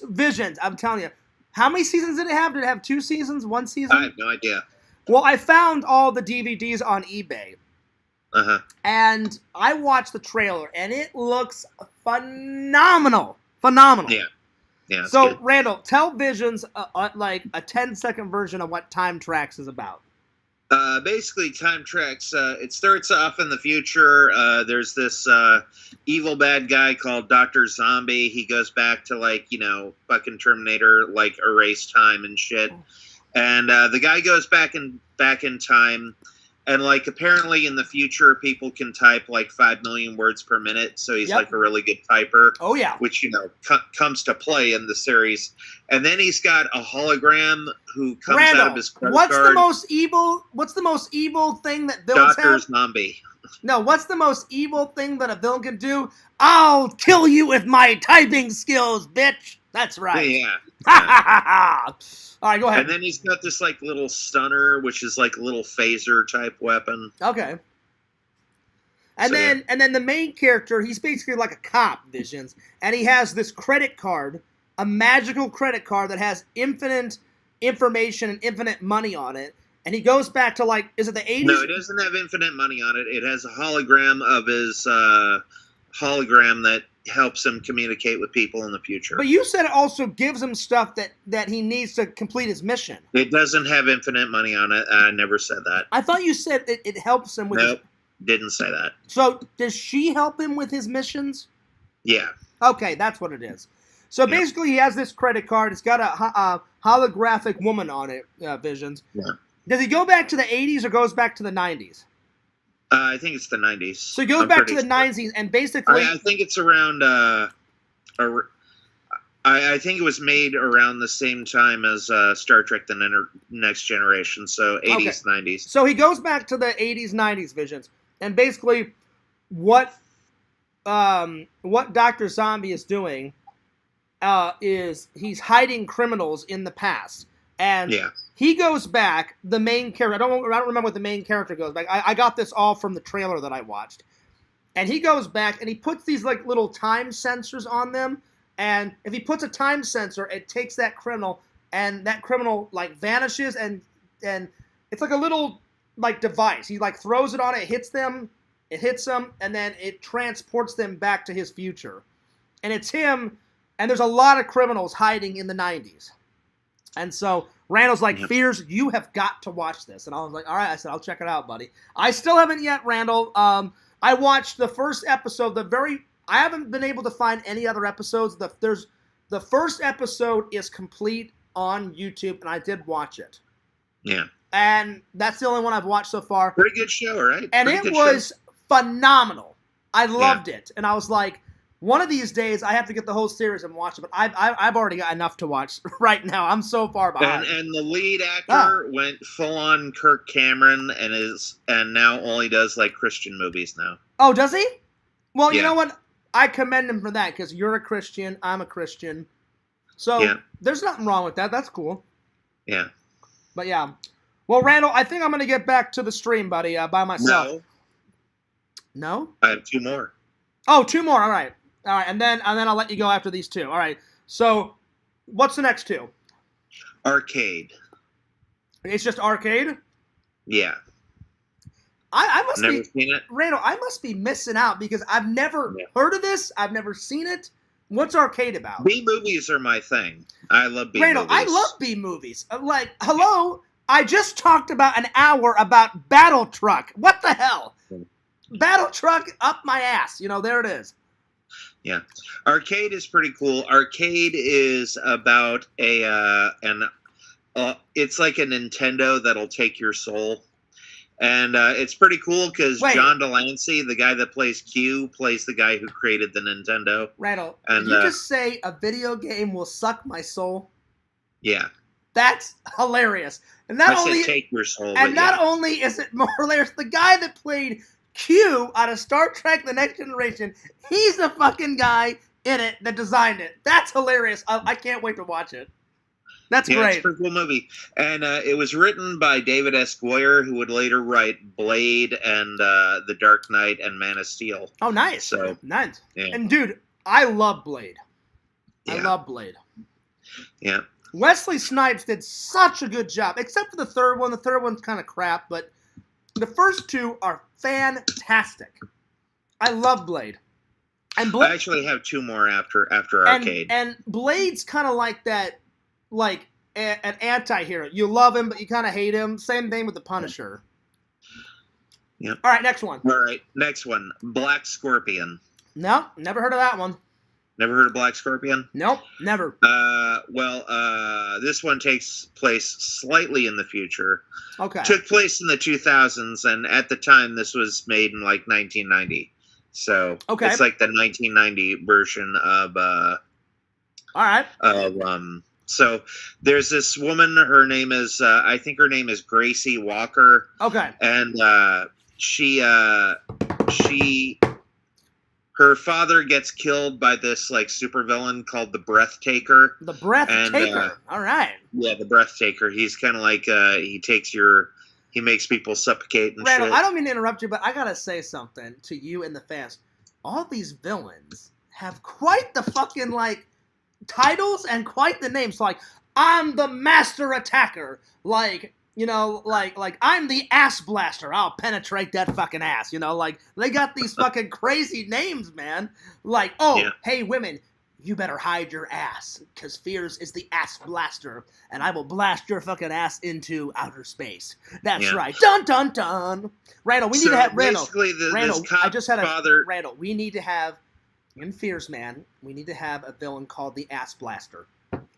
Visions, I'm telling you. How many seasons did it have? Did it have 2 seasons? 1 season? I have no idea. Well, I found all the DVDs on eBay. Uh-huh. And I watched the trailer, and it looks phenomenal. Phenomenal. Yeah. So, good. Randall, tell Visions like a 10-second version of what Time Tracks is about. Basically, Time Tracks, it starts off in the future. There's this evil bad guy called Dr. Zombie. He goes back to, like, fucking Terminator, like, erase time and shit. And the guy goes back in time, and like apparently in the future people can type like 5 million words per minute, so he's like a really good typer. Oh yeah, which comes to play in the series. And then he's got a hologram who comes out of his credit card. What's the most evil thing that villains have? Dr. Zombie. No, what's the most evil thing that a villain can do? I'll kill you with my typing skills, bitch. That's right. Yeah. All right, go ahead. And then he's got this like little stunner, which is like a little phaser type weapon. Okay. And then the main character, he's basically like a cop, Visions, and he has this credit card, a magical credit card that has infinite information and infinite money on it. And he goes back to like, is it the 80s? No, it doesn't have infinite money on it. It has a hologram of his hologram that helps him communicate with people in the future. But you said it also gives him stuff that he needs to complete his mission. It doesn't have infinite money on it. I never said that. I thought you said it helps him with Nope, didn't say that. So does she help him with his missions? Yeah. Okay, that's what it is. So basically he has this credit card. It's got a holographic woman on it, Visions. Yeah. Does he go back to the 80s or goes back to the 90s? I think it's the 90s. So he goes back to the 90s and basically... I think it's around... I think it was made around the same time as Star Trek The Next Generation, so 80s, 90s. So he goes back to the 80s, 90s Visions. And basically what Dr. Zombie is doing is he's hiding criminals in the past. And... yeah. He goes back, the main character, I don't remember what the main character goes back. I got this all from the trailer that I watched. And he goes back and he puts these like little time sensors on them. And if he puts a time sensor, it takes that criminal and that criminal like vanishes and it's like a little like device. He like throws it on it, hits them, and then it transports them back to his future. And it's him, and there's a lot of criminals hiding in the 90s. And so Randall's like, Fears, you have got to watch this. And I was like, all right. I said, I'll check it out, buddy. I still haven't yet, Randall. I watched the first episode. I haven't been able to find any other episodes. The first episode is complete on YouTube, and I did watch it. Yeah. And that's the only one I've watched so far. Pretty good show, right? And Pretty it was phenomenal. I loved it. And I was like, one of these days I have to get the whole series and watch it. But I've already got enough to watch right now. I'm so far behind. And the lead actor went full on Kirk Cameron and now only does like Christian movies now. Oh, does he? Well, you know what? I commend him for that because you're a Christian. I'm a Christian. So there's nothing wrong with that. That's cool. Yeah. But yeah. Well, Randall, I think I'm going to get back to the stream, buddy, by myself. No? I have 2 more. Oh, 2 more. All right. And then I'll let you go after these 2. All right. So, what's the next 2? Arcade. It's just arcade? Yeah. I must never seen it. Randall, I must be missing out because I've never heard of this. I've never seen it. What's arcade about? B-movies are my thing. I love B-movies. Randall, I love B-movies. Like, hello? I just talked about an hour about Battle Truck. What the hell? Battle Truck up my ass. There it is. Yeah. Arcade is pretty cool. Arcade is about it's like a Nintendo that'll take your soul. And it's pretty cool because John Delancey, the guy that plays Q, plays the guy who created the Nintendo. Randall, did you just say a video game will suck my soul? Yeah. That's hilarious. And not only take your soul. And not only is it more hilarious, the guy that played Q out of Star Trek The Next Generation, he's the fucking guy in it that designed it. That's hilarious. I can't wait to watch it. That's great. It's a pretty cool movie. And it was written by David S. Goyer, who would later write Blade and The Dark Knight and Man of Steel. Oh, nice. So, nice. Yeah. And, dude, I love Blade. I love Blade. Yeah. Wesley Snipes did such a good job, except for the third one. The third one's kind of crap, but the first 2 are fantastic. I love Blade. And I actually have 2 more after Arcade. And Blade's kind of like that, like an anti-hero. You love him, but you kind of hate him. Same thing with the Punisher. Yeah. All right, next one. All right, next one. Black Scorpion. No, never heard of that one. Never heard of Black Scorpion? Nope, never. This one takes place slightly in the future. Okay. Took place in the 2000s, and at the time, this was made in like 1990. So it's like the 1990 version of. All right. So there's this woman. Her name is I think her name is Gracie Walker. Okay. And her father gets killed by this like supervillain called the Breathtaker. The Breathtaker. All right. Yeah, the Breathtaker. He's kind of like he makes people suffocate and Randall, shit. I don't mean to interrupt you, but I gotta say something to you and the fans. All these villains have quite the fucking like titles and quite the names. Like, I'm the Master Attacker. Like, like I'm the Ass Blaster. I'll penetrate that fucking ass. Like they got these fucking crazy names, man. Like, hey women, you better hide your ass, because Fears is the Ass Blaster, and I will blast your fucking ass into outer space. That's right. Dun dun dun. Randall, we need to have Randall. I just had Randall. We need to have in Fears, man. We need to have a villain called the Ass Blaster.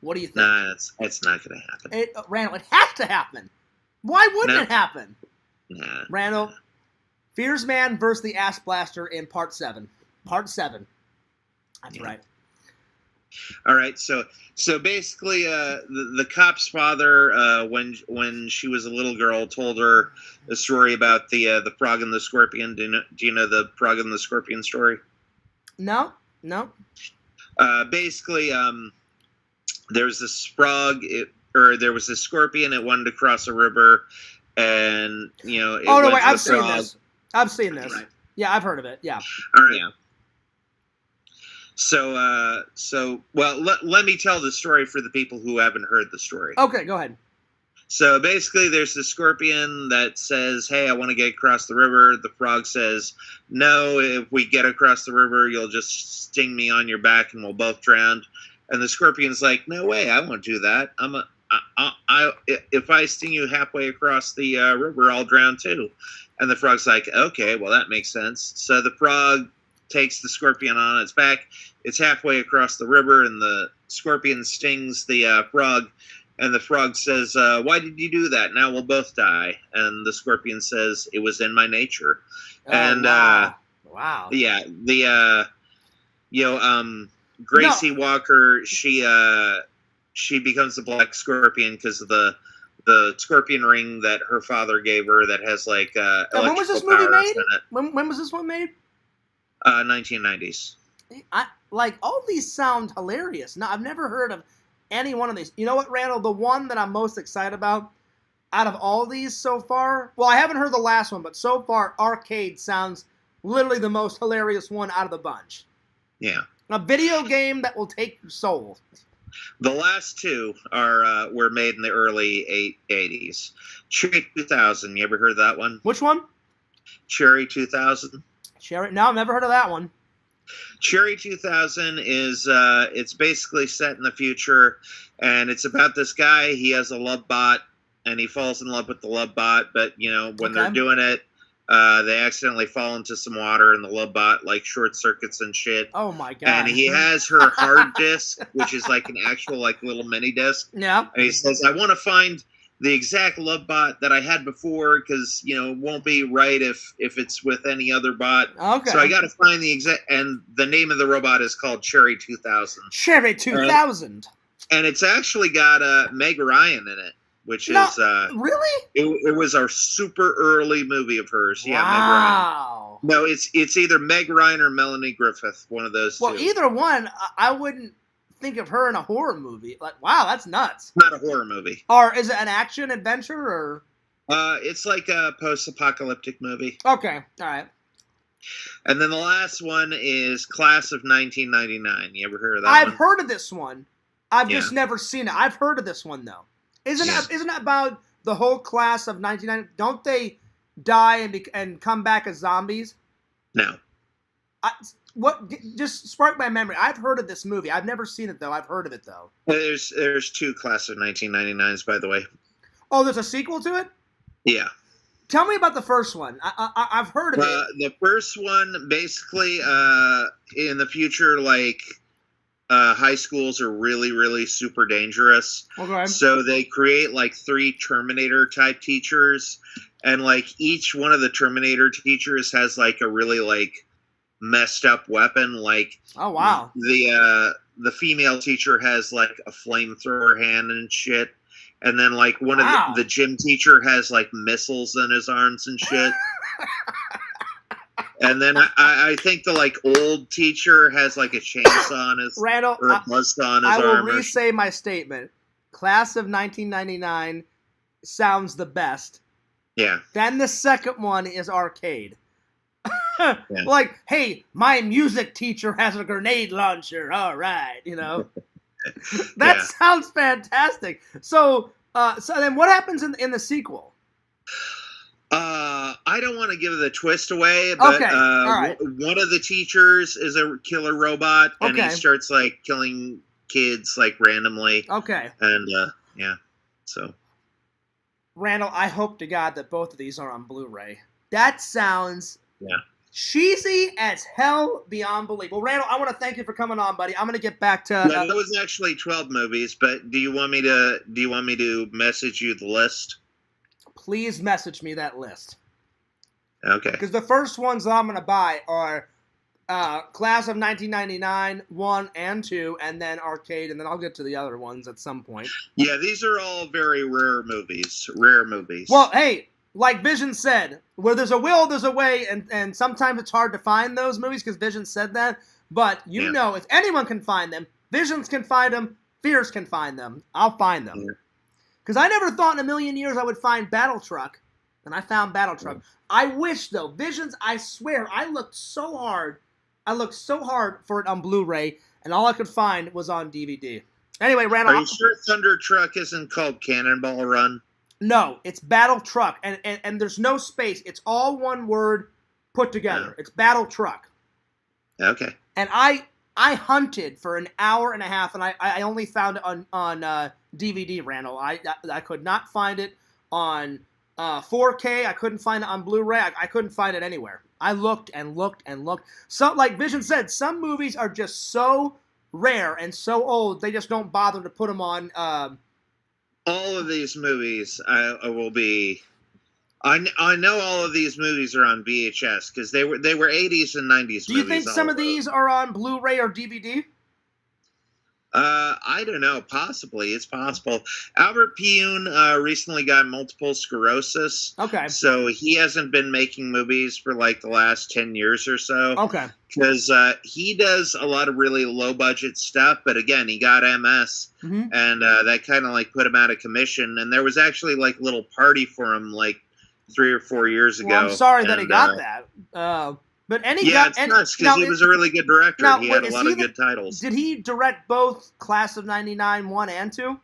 What do you think? Nah, it's not going to happen. Randall, it has to happen. Why wouldn't it happen? Nah. Randall, Fears Man versus the Ass Blaster in Part 7. Part 7. That's right. All right, so basically, the cop's father, when she was a little girl, told her a story about the frog and the scorpion. Do you know the frog and the scorpion story? No. Basically, there's this frog, there was this scorpion. It wanted to cross a river, and I've seen this. Right. Yeah, I've heard of it. Yeah. All right. Yeah. So let me tell the story for the people who haven't heard the story. Okay, go ahead. So basically, there's this scorpion that says, "Hey, I want to get across the river." The frog says, "No, if we get across the river, you'll just sting me on your back and we'll both drown." And the scorpion's like, "No way, I won't do that. If I sting you halfway across the river, I'll drown too." And the frog's like, okay, well, that makes sense. So the frog takes the scorpion on its back. It's halfway across the river, and the scorpion stings the frog. And the frog says, why did you do that? Now we'll both die. And the scorpion says, it was in my nature. Oh, And, wow. Yeah, the, Gracie Walker, she becomes the black scorpion because of the scorpion ring that her father gave her that has like when was this movie made? When was this one made? 1990s. All these sound hilarious. Now I've never heard of any one of these. You know what, Randall? The one that I'm most excited about out of all these so far. Well, I haven't heard the last one, but so far, Arcade sounds literally the most hilarious one out of the bunch. Yeah. A video game that will take your soul. The last two were made in the early 80s. Cherry 2000. You ever heard of that one? Which one? Cherry 2000. Cherry? No, I've never heard of that one. Cherry 2000 is it's basically set in the future, and it's about this guy. He has a love bot, and he falls in love with the love bot. But when they're doing it, they accidentally fall into some water, and the love bot like short circuits and shit. Oh my god! And he has her hard disk, which is like an actual like little mini disk. Yeah. And he says, "I want to find the exact love bot that I had before, because it won't be right if it's with any other bot. Okay. So I got to find the exact." And the name of the robot is called Cherry 2000. Cherry 2000. And it's actually got Meg Ryan in it, which is really? It was our super early movie of hers. Yeah, wow. Meg Ryan. No, it's either Meg Ryan or Melanie Griffith, one of those two. Well, either one, I wouldn't think of her in a horror movie. Like, wow, that's nuts. Not a horror movie. Or is it an action adventure, or? It's like a post-apocalyptic movie. Okay, all right. And then the last one is Class of 1999. You ever heard of that I've one? heard of this one. I've just never seen it. I've heard of this one, though. Isn't that about the whole class of 1999? Don't they die and come back as zombies? No. What? Just spark my memory. I've heard of this movie. I've never seen it, though. I've heard of it, though. There's two Class of 1999s, by the way. Oh, there's a sequel to it? Yeah. Tell me about the first one. I've heard of it. The first one, basically, in the future, like, high schools are really, really super dangerous. Okay. So they create, like, 3 Terminator-type teachers, and, like, each one of the Terminator teachers has, like, a really, like, messed up weapon. Like, oh wow, the female teacher has like a flamethrower hand and shit, and then like one of the gym teacher has like missiles in his arms and shit. And then I think the like old teacher has like a chainsaw on his Randall, or a buzzsaw on his arm. I will re-say my statement. Class of 1999 sounds the best. Yeah. Then the second one is Arcade. Yeah. Like, hey, my music teacher has a grenade launcher. All right, that sounds fantastic. So then what happens in the sequel? I don't want to give the twist away, but okay. All right. One of the teachers is a killer robot, and he starts like killing kids like randomly. Okay. And so. Randall, I hope to God that both of these are on Blu-ray. That sounds cheesy as hell beyond belief. Well, Randall, I want to thank you for coming on, buddy. I'm going to get back to. That was actually 12 movies, but do you want me to message you the list? Please message me that list. Okay. Because the first ones that I'm going to buy are Class of 1999, 1 and 2, and then Arcade, and then I'll get to the other ones at some point. Yeah, these are all very rare movies. Rare movies. Well, hey, like Vision said, where there's a will, there's a way, and sometimes it's hard to find those movies because Vision said that. But if anyone can find them, Visions can find them, Fierce can find them. I'll find them. Because I never thought in a million years I would find Battle Truck, and I found Battle Truck. Yeah. I wish, though, Visions, I swear, I looked so hard for it on Blu-ray, and all I could find was on DVD. Anyway, Randall. Are you sure Thunder Truck isn't called Cannonball Run? No, it's Battle Truck, and there's no space. It's all one word put together. Yeah. It's Battle Truck. Okay. And I hunted for an hour and a half, and I only found it on DVD, Randall. I could not find it on 4K, I couldn't find it on Blu-ray. I couldn't find it anywhere. I looked and looked and looked. So, like Vision said, some movies are just so rare and so old, they just don't bother to put them on. All of these movies will be... I know all of these movies are on VHS because they were 80s and 90s movies. Do you think some of these are on Blu-ray or DVD? I don't know. Possibly. It's possible. Albert Pyun recently got multiple sclerosis. Okay. So he hasn't been making movies for like the last 10 years or so. Okay. Because he does a lot of really low-budget stuff, but again, he got MS, and that kind of like put him out of commission. And there was actually like a little party for him like 3 or 4 years ago. Well, I'm sorry that he got that. But it's nuts because he was a really good director. He had a lot of good titles. Did he direct both Class of '99 1 and 2?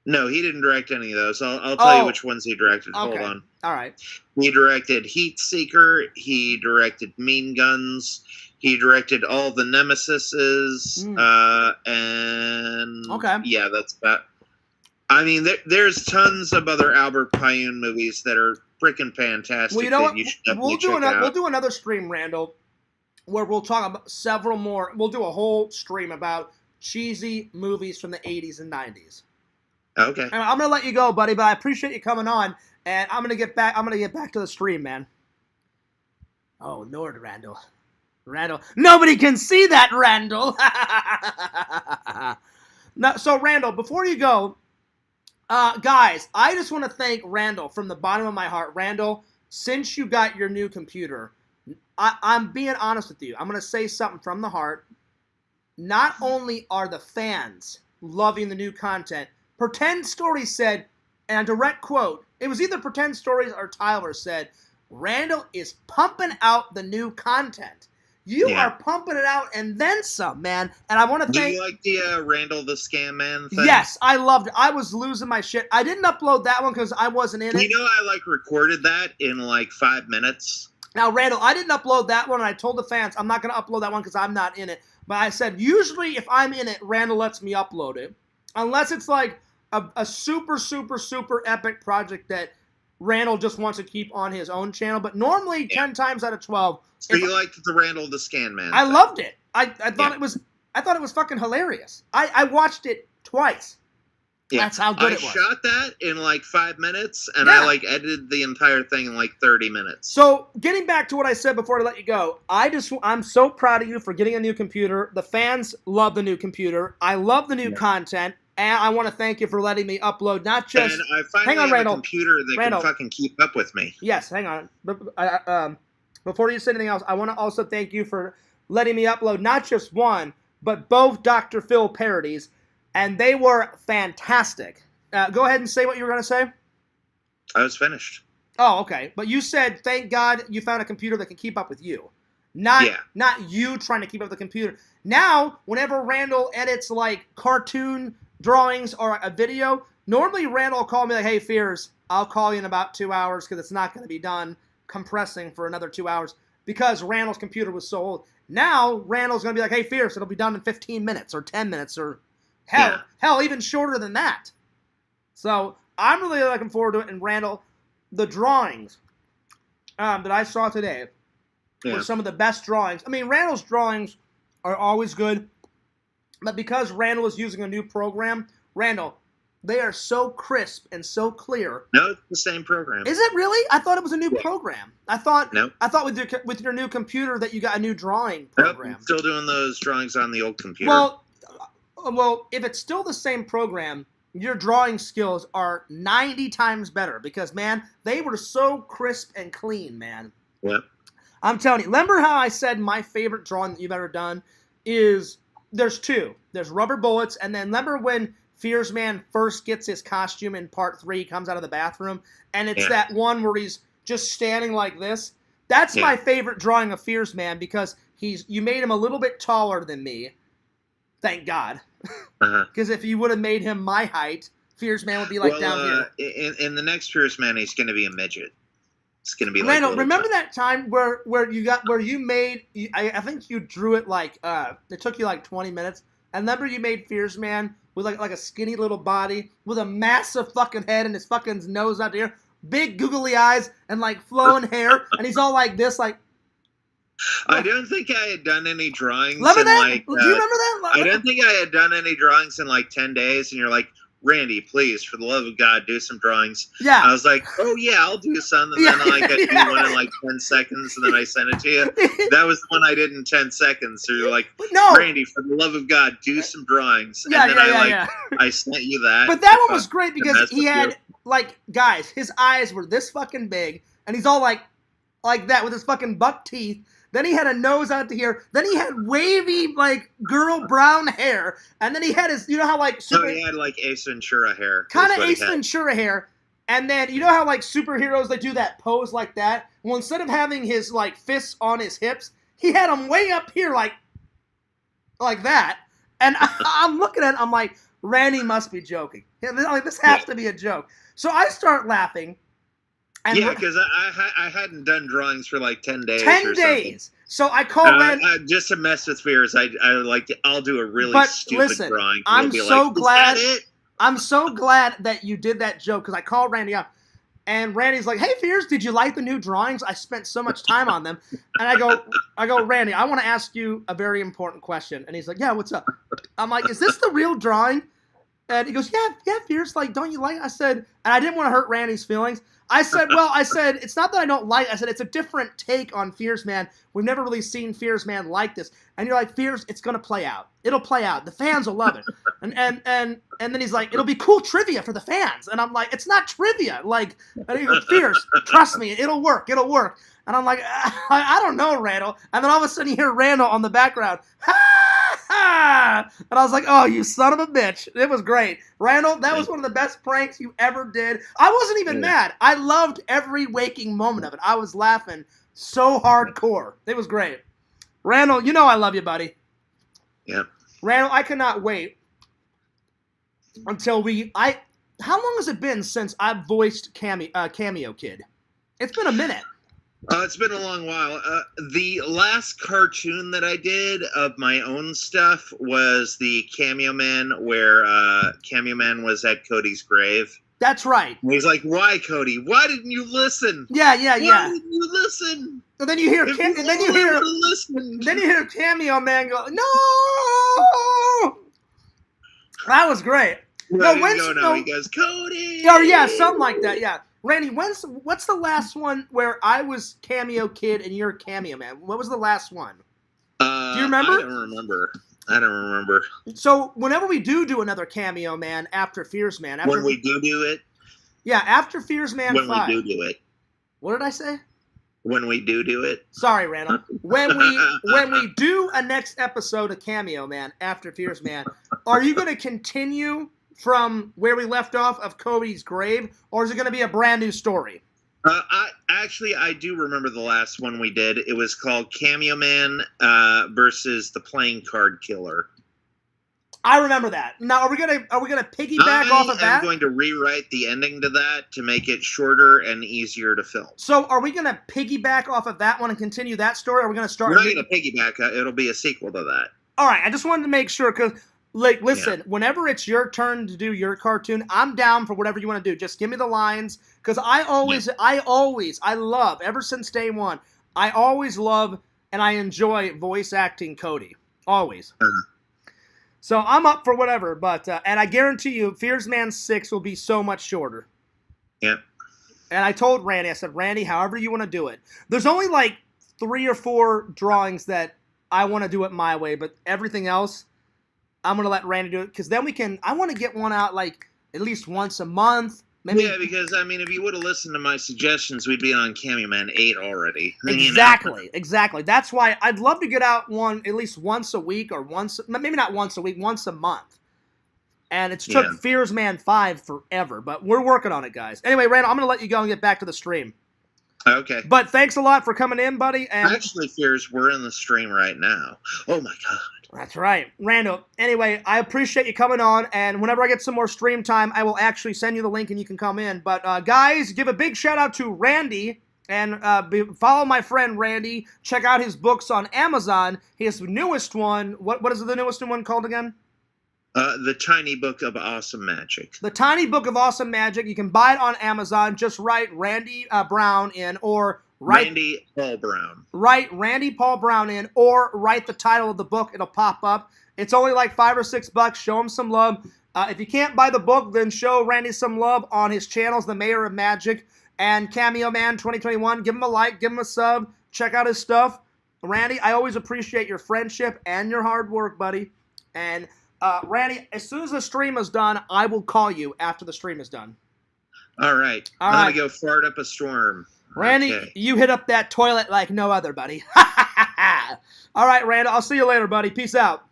No, he didn't direct any of those. I'll tell you which ones he directed. Okay. Hold on. All right. He directed Heat Seeker. He directed Mean Guns. He directed all the Nemesises. And yeah, that's about. I mean, there's tons of other Albert Pyun movies that are freaking fantastic. Well, you know what? You should definitely check out. We'll do another stream, Randall, where we'll talk about several more. We'll do a whole stream about cheesy movies from the 80s and 90s. Okay. And I'm gonna let you go, buddy, but I appreciate you coming on, and I'm gonna get back to the stream, man. Oh Lord, Randall, nobody can see that, Randall. No, so Randall, before you go. Guys, I just want to thank Randall from the bottom of my heart. Randall, since you got your new computer, I'm being honest with you. I'm going to say something from the heart. Not only are the fans loving the new content, Pretend Stories said, and a direct quote, it was either Pretend Stories or Tyler said, Randall is pumping out the new content. You are pumping it out and then some, man. And I want to thank... Do you like the Randall the Scam Man thing? Yes, I loved it. I was losing my shit. I didn't upload that one because I wasn't in it. You know, I like recorded that in like 5 minutes. Now, Randall, I didn't upload that one, and I told the fans I'm not going to upload that one because I'm not in it. But I said, usually if I'm in it, Randall lets me upload it. Unless it's like a super, super, super epic project that Randall just wants to keep on his own channel. But normally, 10 times out of 12... So you liked the Randall the Scan Man I thing. loved it. I thought it was fucking hilarious. I watched it twice. Yeah. That's how good it was. I shot that in like 5 minutes, and I like edited the entire thing in like 30 minutes. So getting back to what I said before I let you go, I'm so proud of you for getting a new computer. The fans love the new computer. I love the new content. And I want to thank you for letting me upload not just... And I finally have a computer that can fucking keep up with me. Yes, hang on. Before you say anything else, I want to also thank you for letting me upload not just one, but both Dr. Phil parodies, and they were fantastic. Go ahead and say what you were going to say. I was finished. Oh, okay. But you said, thank God you found a computer that can keep up with you. Not you trying to keep up with the computer. Now, whenever Randall edits like cartoon drawings or a video, normally Randall will call me like, hey, Fears, I'll call you in about 2 hours because it's not going to be done compressing for another 2 hours because Randall's computer was so old. Now, Randall's going to be like, hey, Fierce, it'll be done in 15 minutes or 10 minutes or hell, even shorter than that. So I'm really looking forward to it. And Randall, the drawings that I saw today were some of the best drawings. I mean, Randall's drawings are always good, but because Randall is using a new program, Randall, they are so crisp and so clear. No, it's the same program. Is it really? I thought it was a new program. I thought no. I thought with your new computer that you got a new drawing program. Nope, I'm still doing those drawings on the old computer. Well, if it's still the same program, your drawing skills are 90 times better because, man, they were so crisp and clean, man. Yep. I'm telling you. Remember how I said my favorite drawing that you've ever done is there's two. There's Rubber Bullets, and then remember when Fears Man first gets his costume in part 3, comes out of the bathroom, and it's that one where he's just standing like this. That's my favorite drawing of Fears Man because you made him a little bit taller than me. Thank God. Because if you would have made him my height, Fears Man would be like down here. In the next Fears Man, he's going to be a midget. It's going to be like Randall, remember that time where you made, I think you drew it like, it took you like 20 minutes. And remember you made Fears Man with like a skinny little body with a massive fucking head and his fucking nose out here. big googly eyes and like flowing hair, and he's all like this, like. I don't think I had done any drawings Remember in that? like. Do you remember that? I don't think I had done any drawings in like 10 days, and you're like, Randy, please, for the love of God, do some drawings. Yeah. I was like, oh yeah, I'll do some, and then like I do one in like 10 seconds, and then I send it to you. That was the one I did in 10 seconds. So you're like, no, Randy, for the love of God, do some drawings. And then I sent you that. But that one was great because he had like, guys, his eyes were this fucking big, and he's all like that with his fucking buck teeth. Then he had a nose out to here. Then he had wavy, like, girl brown hair. And then he had his, you know how, like... he had, like, Ace Ventura hair. Kind of Ace Ventura hair. And then, you know how, like, superheroes, they do that pose like that? Well, instead of having his, like, fists on his hips, he had them way up here, like that. And I'm looking at it, I'm like, Randy must be joking. Like, this has to be a joke. So I start laughing. And because I hadn't done drawings for like 10 days. 10 days. So I call Randy. Just to mess with fears, I'll do a really stupid drawing. I'm so glad. I'm so glad that you did that joke because I called Randy up, and Randy's like, "Hey, Fears, did you like the new drawings? I spent so much time on them." And I go, Randy, I want to ask you a very important question. And he's like, "Yeah, what's up?" I'm like, "Is this the real drawing?" And he goes, yeah, Fierce, like, don't you like it? I said, and I didn't want to hurt Randy's feelings. I said, it's not that I don't like it. I said, it's a different take on Fierce Man. We've never really seen Fierce Man like this. And you're like, Fierce, it's going to play out. It'll play out. The fans will love it. And then he's like, it'll be cool trivia for the fans. And I'm like, it's not trivia. Like, and he goes, Fierce, trust me, it'll work. And I'm like, I don't know, Randall. And then all of a sudden you hear Randall on the background. And I was like, oh, you son of a bitch. It was great. Randall, that was one of the best pranks you ever did. I wasn't even mad. I loved every waking moment of it. I was laughing so hardcore. It was great. Randall, you know I love you, buddy. Yeah. Randall, I cannot wait until how long has it been since I've voiced Cameo Kid? It's been a minute. It's been a long while. The last cartoon that I did of my own stuff was the Cameo Man, where Cameo Man was at Cody's grave. That's right. And he's like, "Why, Cody? Why didn't you listen? Yeah. Why didn't you listen?" And then you hear, then you hear Cameo Man go, "No!" That was great. He goes, Cody. Oh yeah, something like that. Yeah. Randy, what's the last one where I was Cameo Kid and you're Cameo Man? What was the last one? Do you remember? I don't remember. So whenever we do another Cameo Man after Fierce Man, when we do it, yeah, after Fierce Man 5. When we do it. What did I say? When we do it. Sorry, Randall. When we do a next episode of Cameo Man after Fierce Man, are you going to continue from where we left off of Cody's grave, or is it going to be a brand new story? I do remember the last one we did. It was called Cameo Man versus the Playing Card Killer. I remember that. Now, are we gonna piggyback off of that? I'm going to rewrite the ending to that to make it shorter and easier to film. So, are we gonna piggyback off of that one and continue that story? Or are we gonna start? We're not gonna piggyback. It'll be a sequel to that. All right. I just wanted to make sure because. Like, listen, whenever it's your turn to do your cartoon, I'm down for whatever you want to do. Just give me the lines, because I love, ever since day one, I always love and I enjoy voice acting Cody. Always. So I'm up for whatever, but, and I guarantee you, Fierce Man 6 will be so much shorter. Yep. And I told Randy, I said, Randy, however you want to do it. There's only like 3 or 4 drawings that I want to do it my way, but everything else, I'm going to let Randy do it, because then I want to get one out, like, at least once a month. Maybe. Yeah, because, I mean, if you would have listened to my suggestions, we'd be on Cameo Man 8 already. Exactly. That's why I'd love to get out one at least once a week, or maybe not once a week, once a month. And it's took Fierce Man 5 forever, but we're working on it, guys. Anyway, Randall, I'm going to let you go and get back to the stream. Okay. But thanks a lot for coming in, buddy. And actually, Fears, we're in the stream right now. Oh, my God. That's right. Randall, anyway, I appreciate you coming on, and whenever I get some more stream time, I will actually send you the link and you can come in. But, guys, give a big shout-out to Randy, and follow my friend Randy. Check out his books on Amazon. His newest one, what is the newest one called again? The Tiny Book of Awesome Magic. The Tiny Book of Awesome Magic. You can buy it on Amazon. Just write Randy Brown in, or Randy Paul Brown. Write Randy Paul Brown in, or write the title of the book. It'll pop up. It's only like $5 or $6. Show him some love. If you can't buy the book, then show Randy some love on his channels, The Mayor of Magic and Cameo Man 2021. Give him a like. Give him a sub. Check out his stuff. Randy, I always appreciate your friendship and your hard work, buddy. And Randy, as soon as the stream is done, I will call you after the stream is done. All right. I'm going to go fart up a storm. Randy, okay. You hit up that toilet like no other, buddy. All right, Randy, I'll see you later, buddy. Peace out.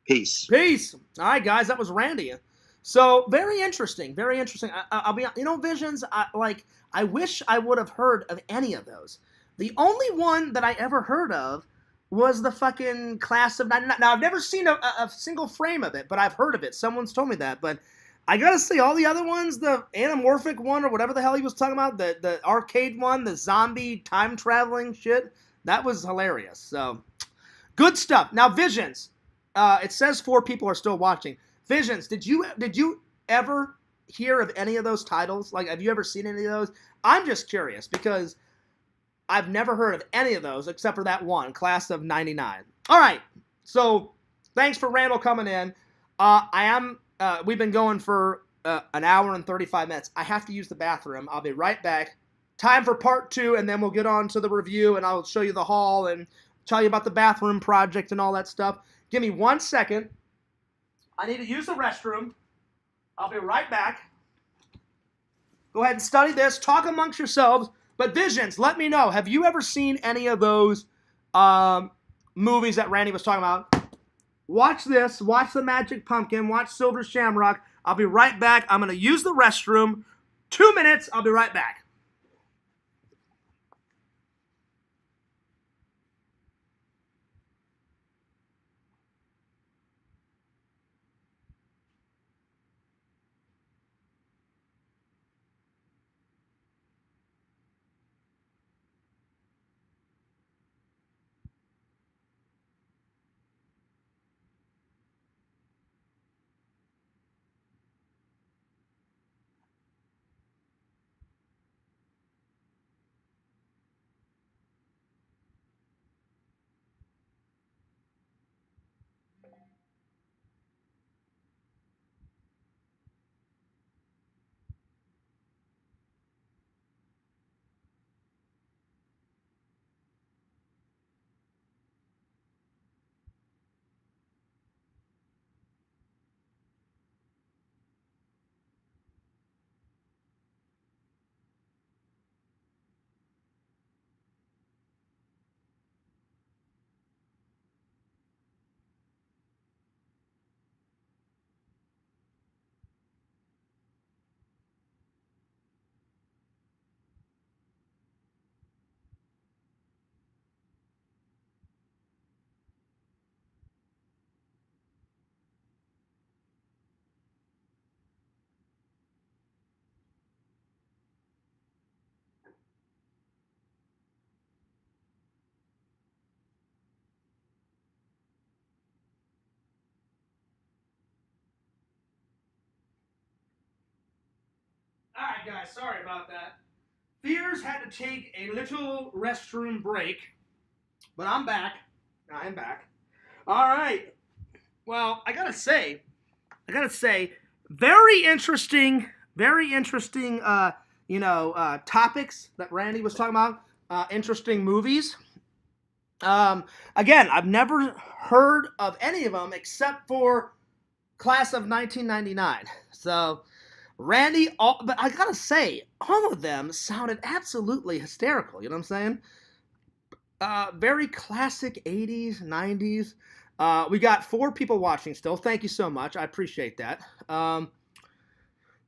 Peace. Peace. All right, guys, that was Randy. So, very interesting. Very interesting. I'll be, Visions, I wish I would have heard of any of those. The only one that I ever heard of was the fucking Class of 99. Now, I've never seen a single frame of it, but I've heard of it. Someone's told me that. But I gotta say, all the other ones, the anamorphic one or whatever the hell he was talking about, the arcade one, the zombie time-traveling shit, that was hilarious. So, good stuff. Now, Visions, it says 4 people are still watching. Visions, did you ever hear of any of those titles? Like, have you ever seen any of those? I'm just curious, because I've never heard of any of those except for that one, Class of 99. All right, so thanks for Randall coming in. We've been going for an hour and 35 minutes. I have to use the bathroom. I'll be right back. Time for part 2, and then we'll get on to the review, and I'll show you the haul and tell you about the bathroom project and all that stuff. Give me 1 second. I need to use the restroom. I'll be right back. Go ahead and study this. Talk amongst yourselves. But Visions, let me know. Have you ever seen any of those movies that Randy was talking about? Watch this. Watch The Magic Pumpkin. Watch Silver Shamrock. I'll be right back. I'm going to use the restroom. 2 minutes. I'll be right back. All right, guys, sorry about that. Fears had to take a little restroom break, but I'm back. I'm back. All right. Well, I gotta say, very interesting, topics that Randy was talking about. Interesting movies. Again, I've never heard of any of them except for Class of 1999. So, Randy, but I gotta say, all of them sounded absolutely hysterical. You know what I'm saying? Very classic 80s, 90s. We got 4 people watching still. Thank you so much. I appreciate that.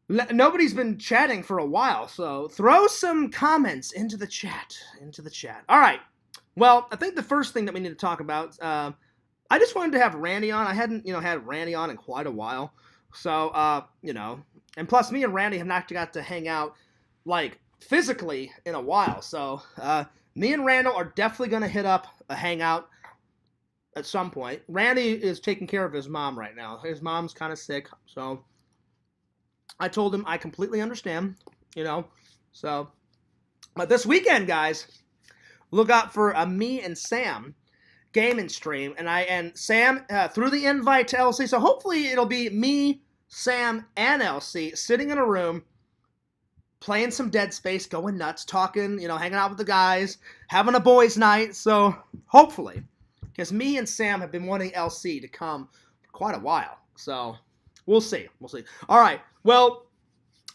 Nobody's been chatting for a while, so throw some comments into the chat. All right. Well, I think the first thing that we need to talk about, I just wanted to have Randy on. I hadn't, had Randy on in quite a while. So, and plus me and Randy have not got to hang out, like, physically in a while. So, me and Randall are definitely going to hit up a hangout at some point. Randy is taking care of his mom right now. His mom's kind of sick, so I told him I completely understand, you know. So, but this weekend, guys, look out for a me and Sam gaming stream, and Sam threw the invite to LC. So hopefully it'll be me, Sam, and LC sitting in a room, playing some Dead Space, going nuts, talking, you know, hanging out with the guys, having a boys' night. So hopefully, because me and Sam have been wanting LC to come for quite a while. So we'll see. We'll see. All right. Well,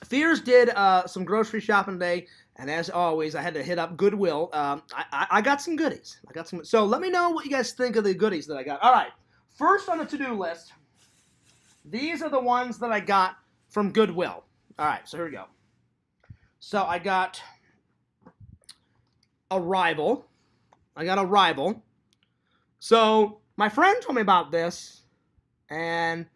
Fears did some grocery shopping today, and as always, I had to hit up Goodwill. I got some goodies. So let me know what you guys think of the goodies that I got. All right. First on the to-do list, these are the ones that I got from Goodwill. All right. So here we go. So I got Arrival. So my friend told me about this, and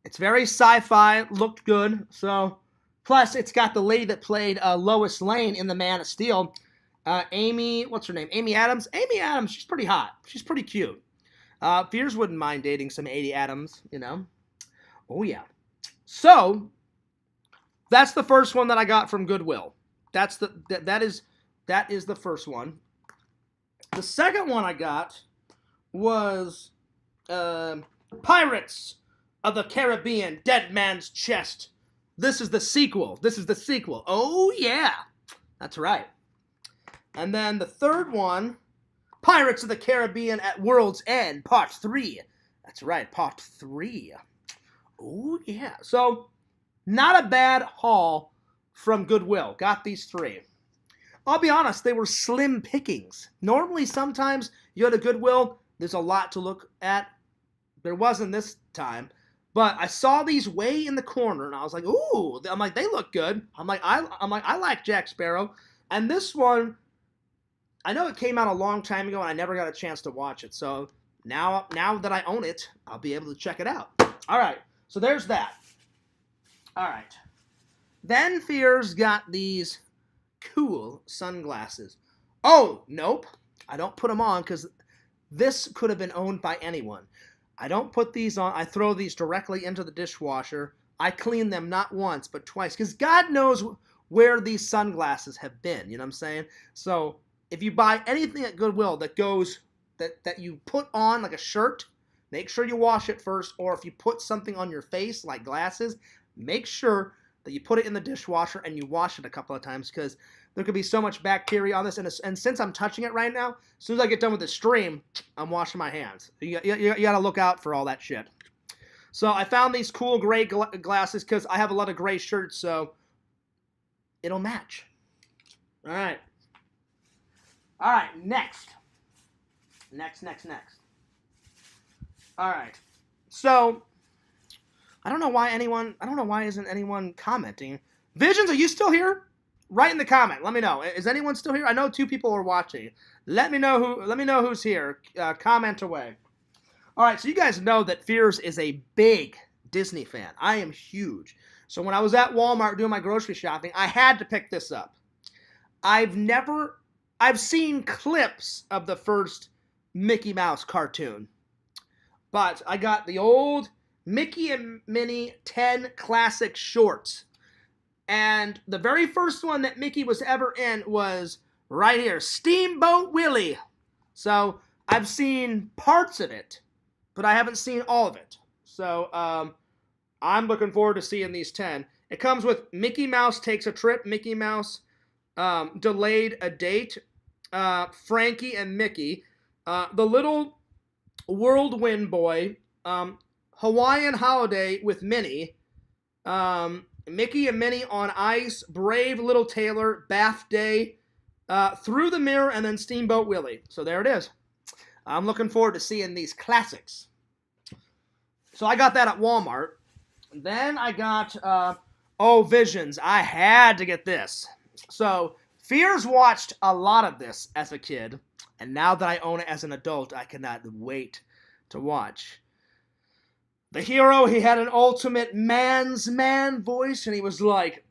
it's very sci-fi, looked good. So, plus it's got the lady that played Lois Lane in The Man of Steel, Amy, what's her name? Amy Adams. Amy Adams, she's pretty hot. She's pretty cute. Fears wouldn't mind dating some Amy Adams, you know. Oh yeah. So that's the first one that I got from Goodwill. That is the first one. The second one I got was Pirates of the Caribbean, Dead Man's Chest. This is the sequel. Oh, yeah. That's right. And then the third one, Pirates of the Caribbean at World's End, Part 3. That's right, Part 3. Oh, yeah. So, not a bad haul from Goodwill. Got these three. I'll be honest, they were slim pickings. Normally, sometimes you go to Goodwill, there's a lot to look at. There wasn't this time. But I saw these way in the corner, and I was like, ooh. I'm like, they look good. I like Jack Sparrow. And this one, I know it came out a long time ago, and I never got a chance to watch it. So now that I own it, I'll be able to check it out. All right. So there's that. All right. Then Fears got these cool sunglasses. Oh, nope. I don't put them on because this could have been owned by anyone. I don't put these on. I throw these directly into the dishwasher. I clean them not once, but twice. Because God knows where these sunglasses have been. You know what I'm saying? So if you buy anything at Goodwill that goes, that you put on like a shirt, make sure you wash it first. Or if you put something on your face like glasses, make sure that you put it in the dishwasher and you wash it a couple of times. Because there could be so much bacteria on this. And since I'm touching it right now, as soon as I get done with the stream, I'm washing my hands. You got to look out for all that shit. So I found these cool gray glasses because I have a lot of gray shirts, so it'll match. All right. All right, next. Next. All right. So I don't know why isn't anyone commenting. Visions, are you still here? Write in the comment. Let me know. Is anyone still here? I know 2 people are watching. Let me know who's here. Comment away. All right, so you guys know that Fears is a big Disney fan. I am huge. So when I was at Walmart doing my grocery shopping, I had to pick this up. I've seen clips of the first Mickey Mouse cartoon, but I got the old Mickey and Minnie 10 classic shorts. And the very first one that Mickey was ever in was right here, Steamboat Willie. So I've seen parts of it, but I haven't seen all of it. So I'm looking forward to seeing these 10. It comes with Mickey Mouse Takes a Trip, Mickey Mouse Delayed a Date, Frankie and Mickey, The Little Whirlwind Boy, Hawaiian Holiday with Minnie, Mickey and Minnie on Ice, Brave Little Tailor, Bath Day, Through the Mirror, and then Steamboat Willie. So there it is. I'm looking forward to seeing these classics. So I got that at Walmart. Then I got, Visions. I had to get this. So Fears watched a lot of this as a kid, and now that I own it as an adult, I cannot wait to watch. The hero, he had an ultimate man's man voice, and he was like,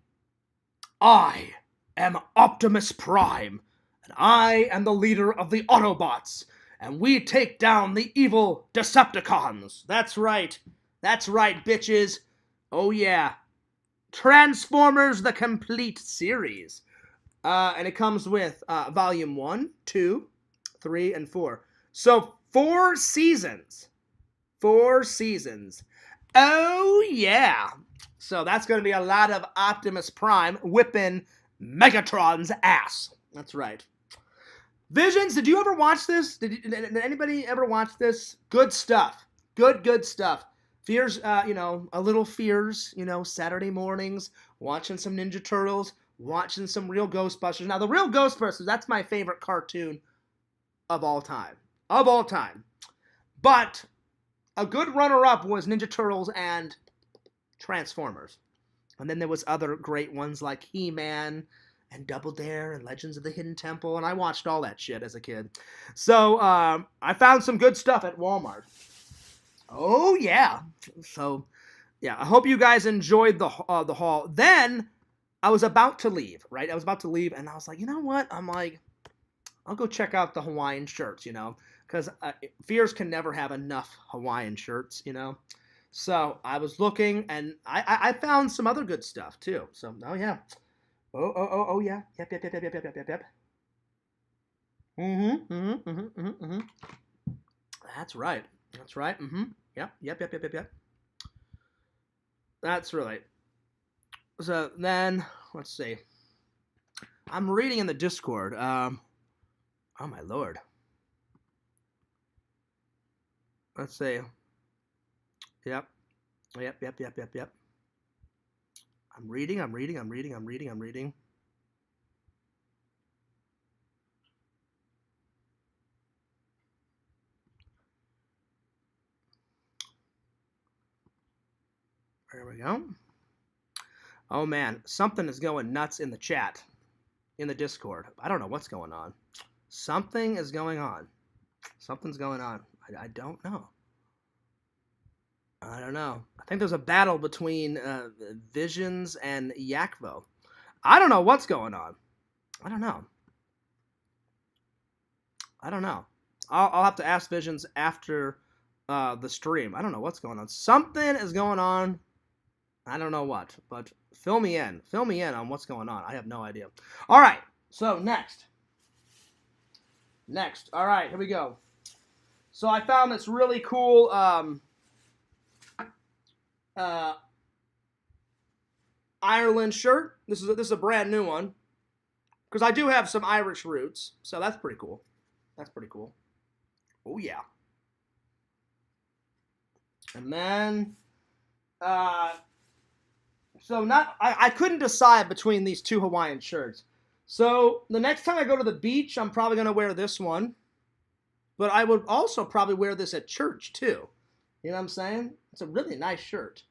I am Optimus Prime, and I am the leader of the Autobots, and we take down the evil Decepticons. That's right, bitches. Oh yeah, Transformers the complete series. And it comes with volume 1, 2, 3, and 4. So 4 seasons. 4 seasons. Oh yeah. So that's going to be a lot of Optimus Prime whipping Megatron's ass. That's right. Visions, did you ever watch this? Did anybody ever watch this? Good stuff. Good stuff. Fears, a little Fears, Saturday mornings, watching some Ninja Turtles, watching some real Ghostbusters. Now, the real Ghostbusters, that's my favorite cartoon of all time. Of all time. But a good runner-up was Ninja Turtles and Transformers. And then there was other great ones like He-Man and Double Dare and Legends of the Hidden Temple, and I watched all that shit as a kid. So I found some good stuff at Walmart. Oh yeah. So yeah, I hope you guys enjoyed the haul. Then I was about to leave, right? I was about to leave, and I was like, you know what? I'm like, I'll go check out the Hawaiian shirts, because Fears can never have enough Hawaiian shirts, So I was looking, and I found some other good stuff too. So oh yeah. Oh yeah. Yep. Mm-hmm. That's right. Mm-hmm. Yep. That's right. So then, let's see. I'm reading in the Discord. Oh my lord. Let's see. Yep. I'm reading. There we go. Oh man, something is going nuts in the chat, in the Discord. I don't know what's going on. Something is going on. Something's going on. I don't know. I don't know. I think there's a battle between Visions and Yakvo. I don't know what's going on. I don't know. I'll have to ask Visions after the stream. I don't know what's going on. Something is going on. I don't know what, but fill me in. Fill me in on what's going on. I have no idea. All right. So next. All right. Here we go. So I found this really cool Ireland shirt. This is a brand new one because I do have some Irish roots, so that's pretty cool. Oh yeah. And then I couldn't decide between these two Hawaiian shirts. So the next time I go to the beach, I'm probably going to wear this one. But I would also probably wear this at church too. You know what I'm saying? It's a really nice shirt.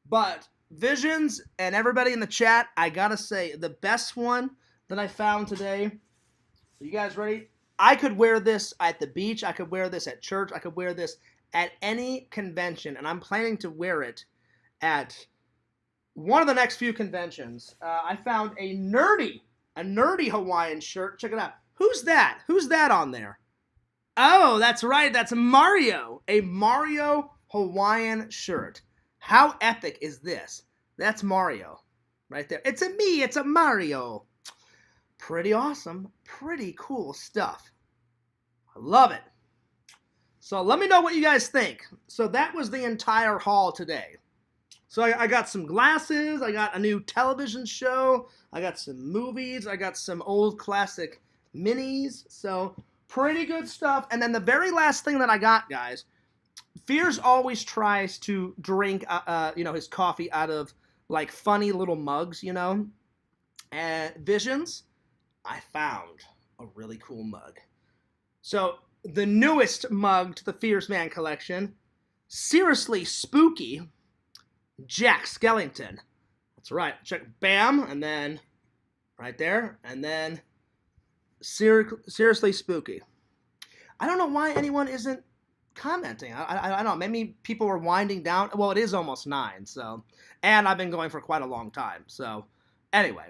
But Visions and everybody in the chat, I gotta say, the best one that I found today. Are you guys ready? I could wear this at the beach. I could wear this at church. I could wear this at any convention. And I'm planning to wear it at one of the next few conventions. I found a nerdy Hawaiian shirt. Check it out. Who's that? Who's that on there? Oh, that's right. That's Mario. A Mario Hawaiian shirt. How epic is this? That's Mario right there. It's a me. It's a Mario. Pretty awesome. Pretty cool stuff. I love it. So let me know what you guys think. So that was the entire haul today. So I got some glasses. I got a new television show. I got some movies. I got some old classic minis. So pretty good stuff. And then the very last thing that I got, guys, Fears always tries to drink, his coffee out of like funny little mugs, And Visions, I found a really cool mug. So the newest mug to the Fears Man collection, seriously spooky, Jack Skellington. That's right. Check, bam, and then right there, and then seriously spooky. I don't know why anyone isn't commenting. I don't know. Maybe people were winding down. Well, it is almost 9, so, and I've been going for quite a long time. So, anyway,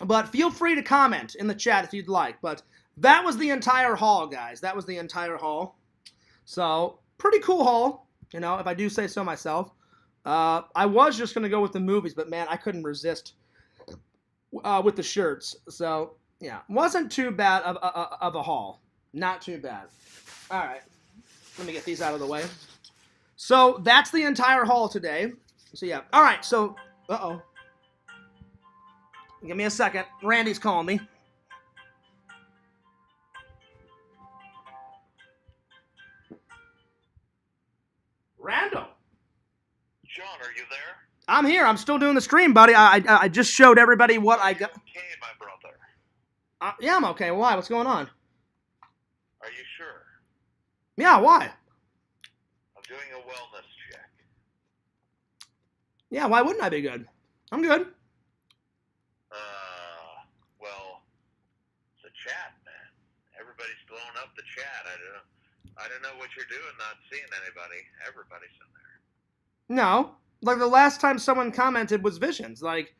but feel free to comment in the chat if you'd like. But that was the entire haul, guys. That was the entire haul. So, pretty cool haul, if I do say so myself. I was just going to go with the movies, but man, I couldn't resist with the shirts. So, yeah, wasn't too bad of a haul. Not too bad. All right, let me get these out of the way. So, that's the entire haul today. So, yeah. All right, so, uh-oh. Give me a second. Randy's calling me. Randall. John, are you there? I'm here. I'm still doing the stream, buddy. I just showed everybody what I got. Okay, my brother. Yeah, I'm okay. Why? What's going on? Are you sure? Yeah, why? I'm doing a wellness check. Yeah, why wouldn't I be good? I'm good. Well, the chat, man. Everybody's blowing up the chat. I don't know what you're doing, not seeing anybody. Everybody's in there. No, like the last time someone commented was Visions. Like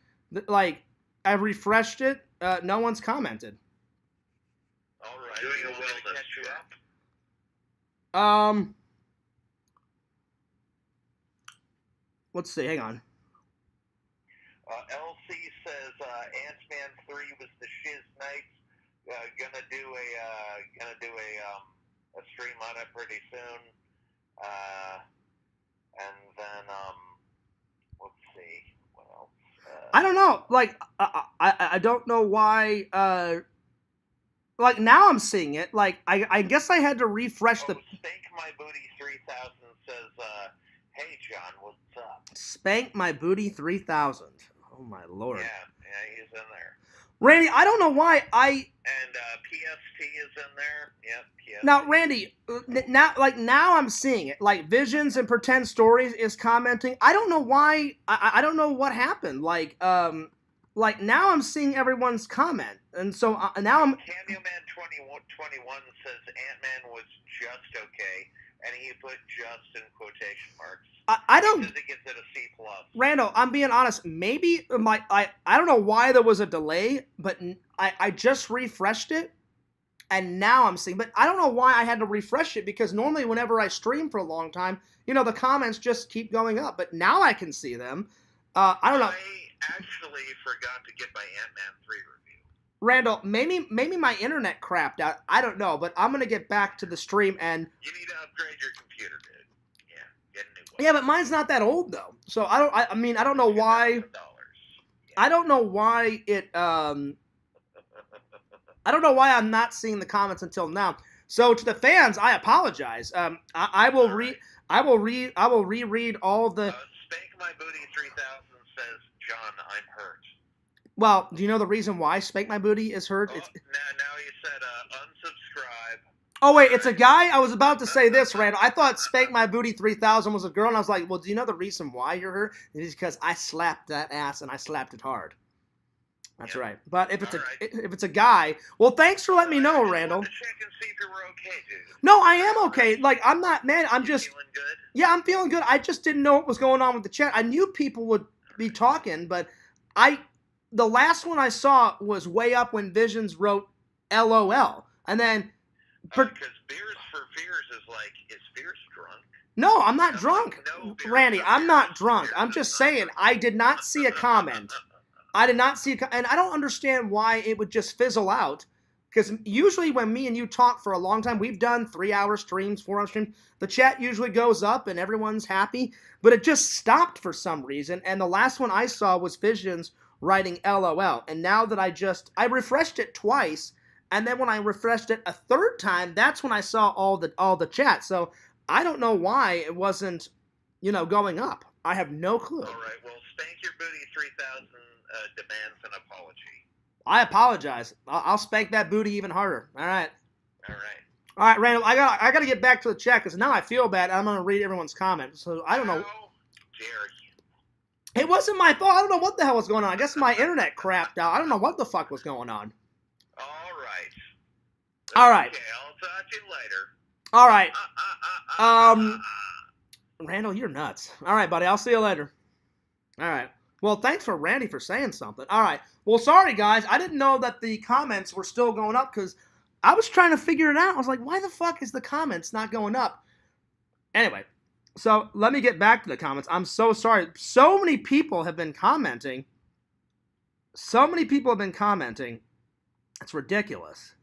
I refreshed it. No one's commented. All right. Doing a wellness check. Let's see. Hang on. LC says Ant-Man 3 was the shiz nights. Gonna do a stream on it pretty soon. And then let's see what else. I don't know. Like I don't know why. Like now I'm seeing it. Like I guess I had to refresh the. Spank My Booty 3000 says, "Hey John, what's up?" Spank My Booty 3000. Oh my lord. Yeah, he's in there. Randy, I don't know why I. And PST is in there. Yep, PST. Now, Randy, now I'm seeing it. Like Visions and Pretend Stories is commenting. I don't know why. I don't know what happened. Like now I'm seeing everyone's comment, and so now I'm. Candyman 21 says Ant-Man was just okay, and he put "just" in quotation marks. I don't. Because he gives it a C+. Randall, I'm being honest. Maybe I don't know why there was a delay, but I just refreshed it, and now I'm seeing. But I don't know why I had to refresh it, because normally whenever I stream for a long time, the comments just keep going up. But now I can see them. I don't know. I actually forgot to get my Ant-Man 3 review. Randall, maybe my internet crapped out. I don't know, but I'm gonna get back to the stream and. You need to upgrade your computer, dude. Yeah, get a new one. Yeah, but mine's not that old though, so I don't. I mean, I don't know why. Yeah. I don't know why it. I don't know why I'm not seeing the comments until now. So to the fans, I apologize. I will reread all the. Spank My Booty 3000 says, "John, I'm hurt." Well, do you know the reason why Spank My Booty is hurt? Oh, now you said unsubscribe. Oh wait, it's a guy. I was about to say this, Randall. I thought Spank My Booty 3000 was a girl, and I was like, well, do you know the reason why you're hurt? It is because I slapped that ass, and I slapped it hard. That's right. But if it's a guy, well, thanks for letting me know, Randall. I wanted to check and see if you were okay, dude. No, I am okay. Like, I'm not, man. I'm just feeling good. Yeah, I'm feeling good. I just didn't know what was going on with the chat. I knew people would be talking, but the last one I saw was way up when Visions wrote LOL, and then. Because Beers for Fears is like, is Fears drunk? No, I'm not drunk. No, Randy, I'm not drunk. I'm just saying, I did not see a comment. I did not see and I don't understand why it would just fizzle out. Because usually when me and you talk for a long time, we've done 3-hour streams, 4-hour streams, the chat usually goes up and everyone's happy. But it just stopped for some reason. And the last one I saw was Visions writing LOL. And now that I refreshed it twice. And then when I refreshed it a third time, that's when I saw all the chat. So I don't know why it wasn't, going up. I have no clue. All right. Well, Spank Your Booty 3000 demands an apology. I apologize. I'll spank that booty even harder. All right. All right. All right, Randall. I got to get back to the chat because now I feel bad. I'm gonna read everyone's comments. So I don't know. How dare you? It wasn't my fault. I don't know what the hell was going on. I guess my internet crapped out. I don't know what the fuck was going on. All right. Okay, I'll talk to you later. All right. Randall, you're nuts. All right, buddy. I'll see you later. All right. Well, thanks for Randy for saying something. All right. Well, sorry, guys. I didn't know that the comments were still going up because I was trying to figure it out. I was like, why the fuck is the comments not going up? Anyway, so let me get back to the comments. I'm so sorry. So many people have been commenting. It's ridiculous.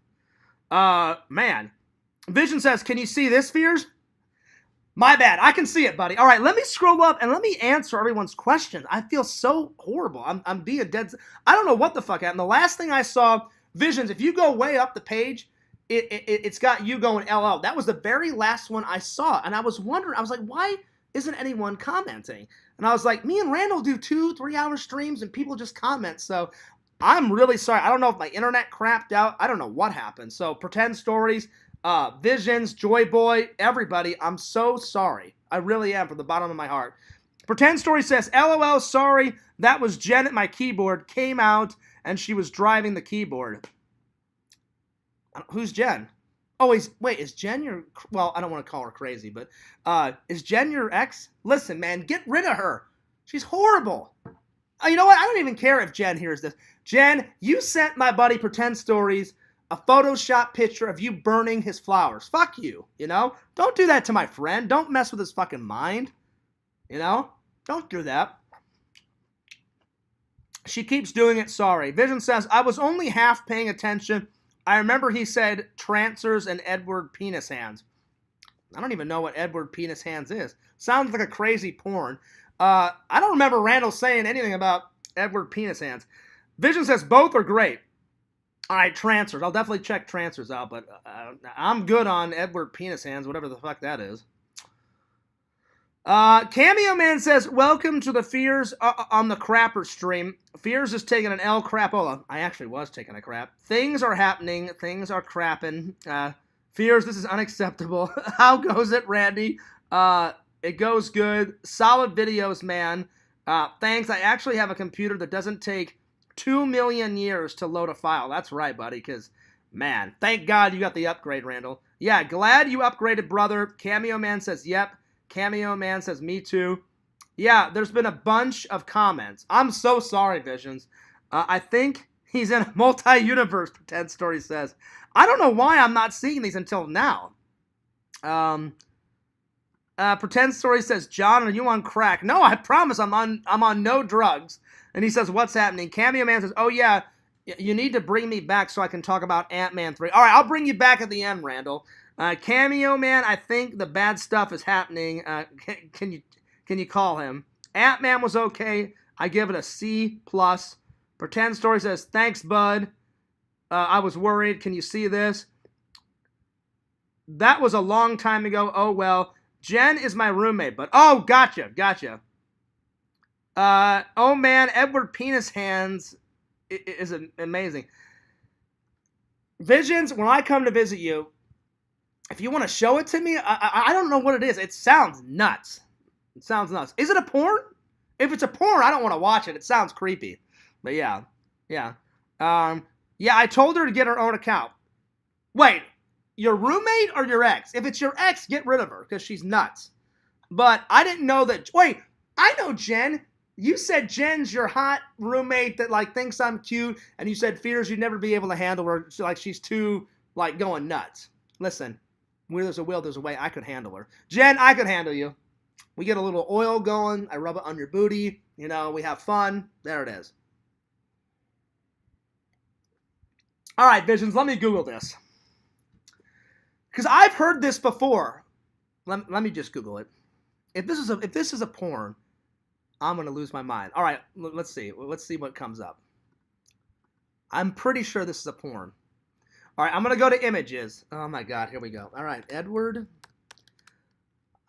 Man. Vision says, can you see this, Fears? My bad. I can see it, buddy. All right, let me scroll up and let me answer everyone's questions. I feel so horrible. I'm being dead. I don't know what the fuck happened. The last thing I saw, Visions, if you go way up the page, it's got you going LL. That was the very last one I saw. And I was wondering, I was like, why isn't anyone commenting? And I was like, me and Randall do 2-3 hour streams and people just comment. So I'm really sorry. I don't know if my internet crapped out. I don't know what happened. So Pretend Stories, Visions, Joy Boy, everybody, I'm so sorry. I really am from the bottom of my heart. Pretend Story says, LOL, sorry, that was Jen at my keyboard, came out, and she was driving the keyboard. Who's Jen? Oh, is Jen your, well, I don't want to call her crazy, but is Jen your ex? Listen, man, get rid of her. She's horrible. You know what? I don't even care if Jen hears this. Jen, you sent my buddy Pretend Stories a Photoshop picture of you burning his flowers. Fuck you, you know? Don't do that to my friend. Don't mess with his fucking mind. You know? Don't do that. She keeps doing it, sorry. Vision says, I was only half paying attention. I remember he said Trancers and Edward Penis Hands. I don't even know what Edward Penis Hands is. Sounds like a crazy porn. I don't remember Randall saying anything about Edward Penis Hands. Vision says both are great. All right, Trancers. I'll definitely check Trancers out, but I'm good on Edward Penis Hands, whatever the fuck that is. Cameo Man says, welcome to the Fears on the Crapper stream. Fears is taking an L crapola. I actually was taking a crap. Things are happening. Things are crapping. Fears, this is unacceptable. How goes it, Randy? It goes good. Solid videos, man. Thanks. I actually have a computer that doesn't take 2 million years to load a file. That's right, buddy, because, man, thank God you got the upgrade, Randall. Yeah, glad you upgraded, brother. Cameo Man says, yep. Cameo Man says, me too. Yeah, there's been a bunch of comments. I'm so sorry, Visions. I think he's in a multi-universe, Pretend Story says. I don't know why I'm not seeing these until now. Pretend Story says, John, are you on crack? No, I promise I'm on no drugs. And he saes, what's happening? Cameo Man says, oh yeah, you need to bring me back so I can talk about Ant-Man 3. All right, I'll bring you back at the end, Randall. Cameo Man, I think the bad stuff is happening. Can you call him? Ant-Man was okay. I give it a C+. Pretend Story says, thanks, bud. I was worried. Can you see this? That was a long time ago. Oh, well. Jen is my roommate, but... Oh, gotcha. Oh, man. Edward Penis Hands is amazing. Visions, when I come to visit you, if you want to show it to me, I don't know what it is. It sounds nuts. Is it a porn? If it's a porn, I don't want to watch it. It sounds creepy. But yeah. Yeah, I told her to get her own account. Wait, your roommate or your ex? If it's your ex, get rid of her because she's nuts. But I didn't know that. Wait, I know Jen. You said Jen's your hot roommate that like thinks I'm cute, and you said fears you'd never be able to handle her. Like she's too like going nuts. Listen, where there's a will, there's a way. I could handle her. Jen, I could handle you. We get a little oil going. I rub it on your booty. You know, we have fun. There it is. All right, Visions, let me Google this. Because I've heard this before. Let me just Google it. If this is a porn, I'm going to lose my mind. All right, let's see. Let's see what comes up. I'm pretty sure this is a porn. All right, I'm going to go to images. Oh, my God. Here we go. All right, Edward.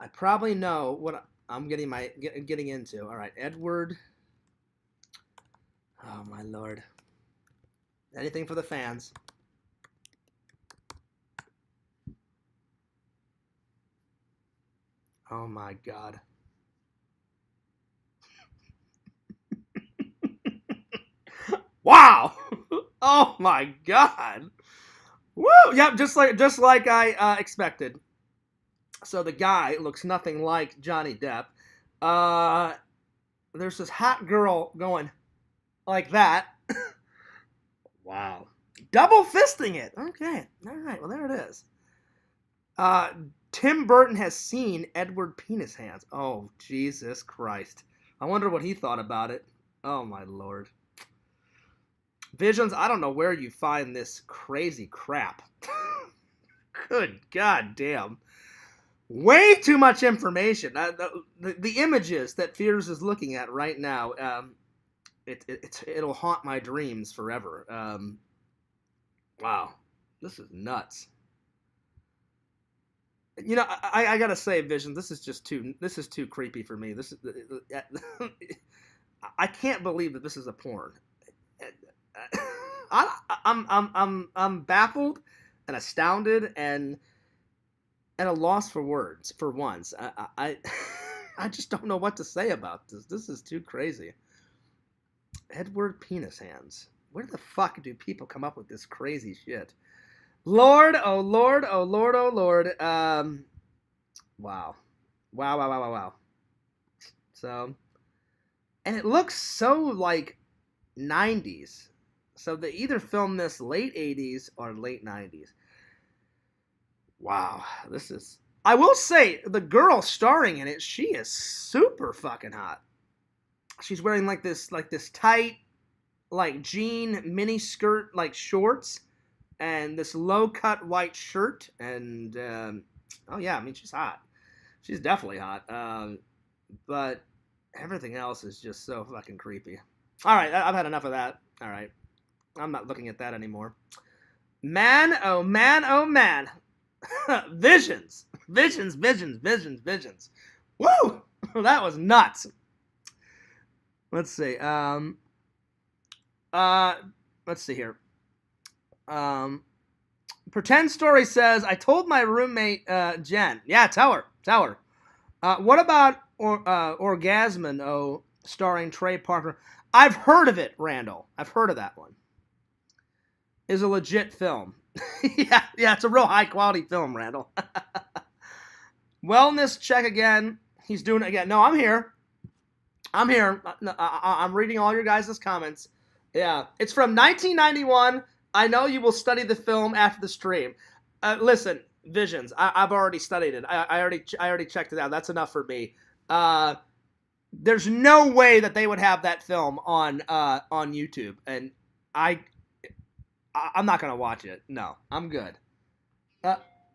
I probably know what I'm getting into. All right, Edward. Oh, my Lord. Anything for the fans. Oh, my God. Wow! Oh my God! Woo! Yep, just like I expected. So the guy looks nothing like Johnny Depp. There's this hot girl going like that. Wow. Double fisting it. Okay. All right. Well, there it is. Tim Burton has seen Edward Penis Hands. Oh, Jesus Christ. I wonder what he thought about it. Oh, my Lord. Visions, I don't know where you find this crazy crap. Good God damn. Way too much information. The images that Fears is looking at right now, it'll haunt my dreams forever. Wow. This is nuts. You know, I gotta say, Vision, this is too creepy for me. I can't believe that this is a porn. I'm baffled and astounded and a loss for words for once. I just don't know what to say about this. This is too crazy. Edward Penis Hands. Where the fuck do people come up with this crazy shit? Lord, oh Lord, oh Lord, oh Lord. Wow. So, and it looks so like 90s. So they either filmed this late 80s or late 90s. Wow, this is... I will say, the girl starring in it, she is super fucking hot. She's wearing like this tight, like jean mini skirt, like shorts, and this low cut white shirt, and oh yeah, I mean she's hot. She's definitely hot. But everything else is just so fucking creepy. All right, I've had enough of that. All right, I'm not looking at that anymore. Man, oh man, oh man. Visions. Woo! That was nuts. Let's see. Let's see here. Pretend Story says, I told my roommate, Jen. Yeah, tell her. What about Orgasmin, starring Trey Parker? I've heard of it, Randall. I've heard of that one. Is a legit film. yeah, it's a real high quality film, Randall. Wellness check again. He's doing it again. No, I'm here. I'm reading all your guys' comments. Yeah, it's from 1991. I know you will study the film after the stream. Listen, Visions. I've already studied it. I already checked it out. That's enough for me. There's no way that they would have that film on YouTube, and I'm not gonna watch it. No, I'm good.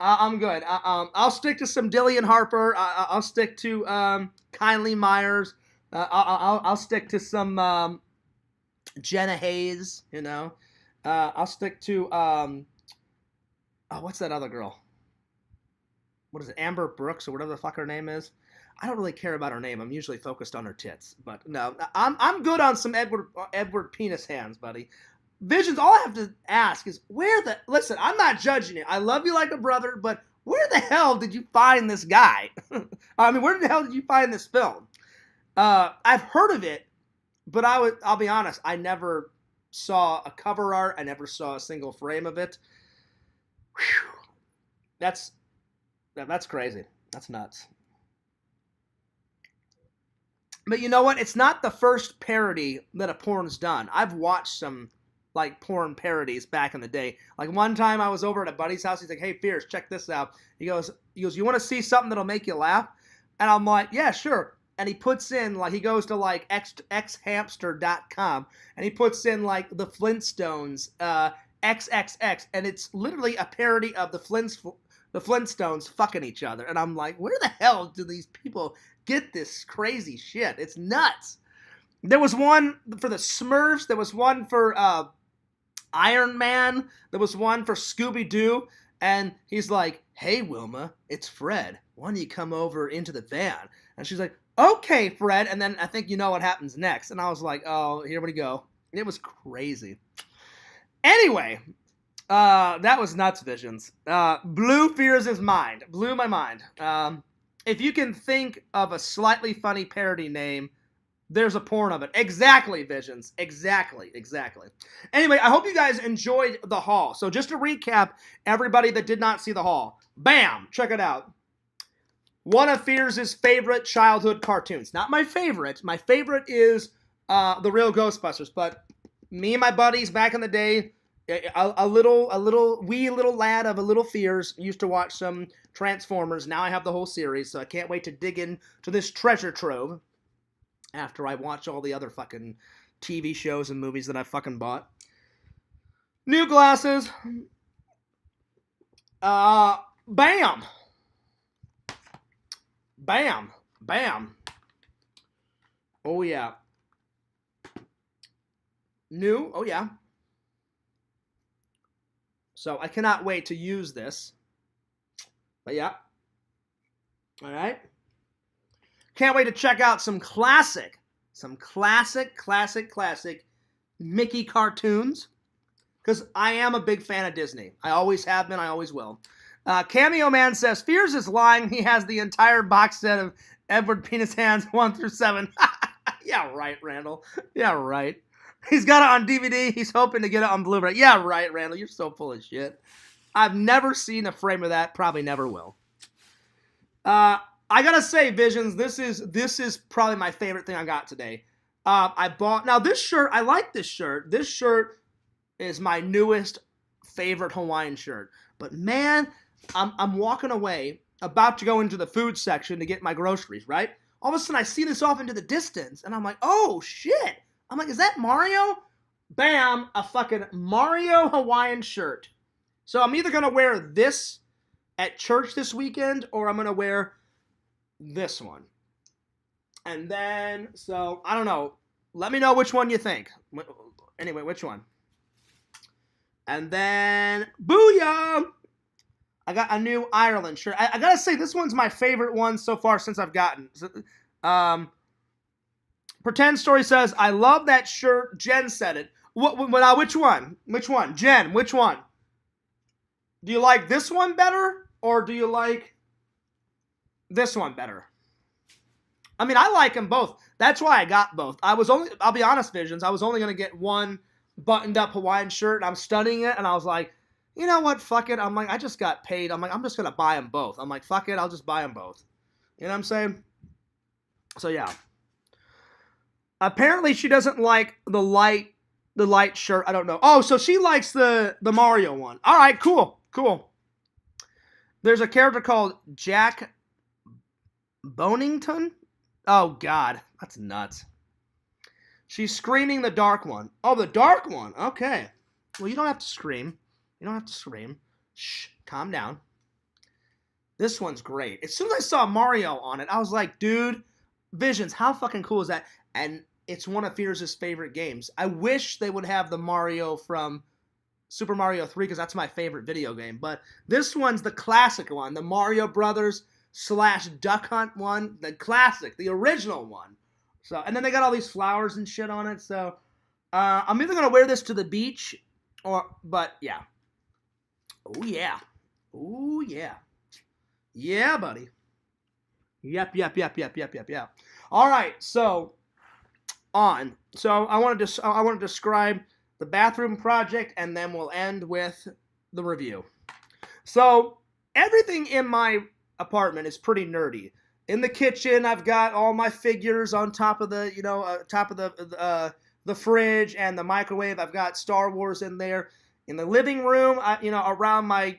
I'm good. I'll stick to some Dillian Harper. I'll stick to Kindly Myers. I'll stick to some Jenna Hayes. You know. I'll stick to what's that other girl? What is it? Amber Brooks or whatever the fuck her name is. I don't really care about her name. I'm usually focused on her tits. But no, I'm good on some Edward Penis Hands, buddy. Visions, all I have to ask is listen, I'm not judging you. I love you like a brother, but where the hell did you find this guy? I mean, where the hell did you find this film? I've heard of it, but I'll be honest, I never saw a cover art. I never saw a single frame of it. Whew. That's crazy. That's nuts. But you know what? It's not the first parody that a porn's done. I've watched some like porn parodies back in the day. Like one time I was over at a buddy's house. He's like, "Hey, Fierce, check this out." He goes, "You want to see something that'll make you laugh?" And I'm like, "Yeah, sure." And he puts in, like, he goes to like xhamster.com and he puts in like the Flintstones XXX, and it's literally a parody of the Flintstones fucking each other. And I'm like, where the hell do these people get this crazy shit? It's nuts. There was one for the Smurfs. There was one for Iron Man. There was one for Scooby-Doo. And he's like, "Hey, Wilma, it's Fred. Why don't you come over into the van?" And she's like, "Okay, Fred." And then I think you know what happens next. And I was like, oh, here we go. It was crazy. Anyway, that was nuts, Visions. Blew Fears' mind. Blew my mind. If you can think of a slightly funny parody name, there's a porn of it. Exactly, Visions. Exactly. Anyway, I hope you guys enjoyed the haul. So just to recap, everybody that did not see the haul, bam, check it out. One of Fears' favorite childhood cartoons. Not my favorite. My favorite is The Real Ghostbusters. But me and my buddies back in the day, A little wee little lad of a little fears used to watch some Transformers. Now I have the whole series, so I can't wait to dig into this treasure trove after I watch all the other fucking TV shows and movies that I fucking bought. New glasses. Bam. Bam. Bam. Oh, yeah. New. Oh, yeah. So I cannot wait to use this. But yeah. All right. Can't wait to check out some classic Mickey cartoons. Because I am a big fan of Disney. I always have been. I always will. Cameo Man says, Fears is lying. He has the entire box set of Edward Penis Hands 1 through 7. Yeah, right, Randall. Yeah, right. He's got it on DVD. He's hoping to get it on Blu-ray. Yeah, right, Randall. You're so full of shit. I've never seen a frame of that. Probably never will. I gotta say, Visions, this is probably my favorite thing I got today. I bought... Now, this shirt, I like this shirt. This shirt is my newest favorite Hawaiian shirt. But man, I'm walking away, about to go into the food section to get my groceries, right? All of a sudden, I see this off into the distance, and I'm like, oh, shit. I'm like, is that Mario? Bam, a fucking Mario Hawaiian shirt. So I'm either going to wear this at church this weekend, or I'm going to wear this one. And then, so, I don't know. Let me know which one you think. Anyway, which one? And then, booyah! I got a new Ireland shirt. I gotta say, this one's my favorite one so far since I've gotten. Pretend Story says, I love that shirt. Jen said it. Which one? Which one? Jen, which one? Do you like this one better? Or do you like this one better? I mean, I like them both. That's why I got both. I'll be honest, Visions, I was only going to get one buttoned up Hawaiian shirt, and I'm studying it, and I was like, you know what, fuck it. I'm like, I just got paid. I'm like, I'm just going to buy them both. I'm like, fuck it, I'll just buy them both. You know what I'm saying? So, yeah. Apparently, she doesn't like the light shirt. I don't know. Oh, so she likes the Mario one. All right, cool. There's a character called Jack Bonington. Oh, God. That's nuts. She's screaming the dark one. Oh, the dark one. Okay. Well, you don't have to scream. Shh. Calm down. This one's great. As soon as I saw Mario on it, I was like, dude, Visions, how fucking cool is that? And it's one of Fears' favorite games. I wish they would have the Mario from Super Mario 3, because that's my favorite video game. But this one's the classic one. The Mario Brothers / Duck Hunt one. The classic. The original one. So, and then they got all these flowers and shit on it. So, I'm either going to wear this to the beach but yeah. Oh, yeah. Oh, yeah. Yeah, buddy. Yep. All right, so on. So I want to describe the bathroom project, and then we'll end with the review. So everything in my apartment is pretty nerdy. In the kitchen, I've got all my figures on top of the, the fridge and the microwave. I've got Star Wars in there. In the living room, around my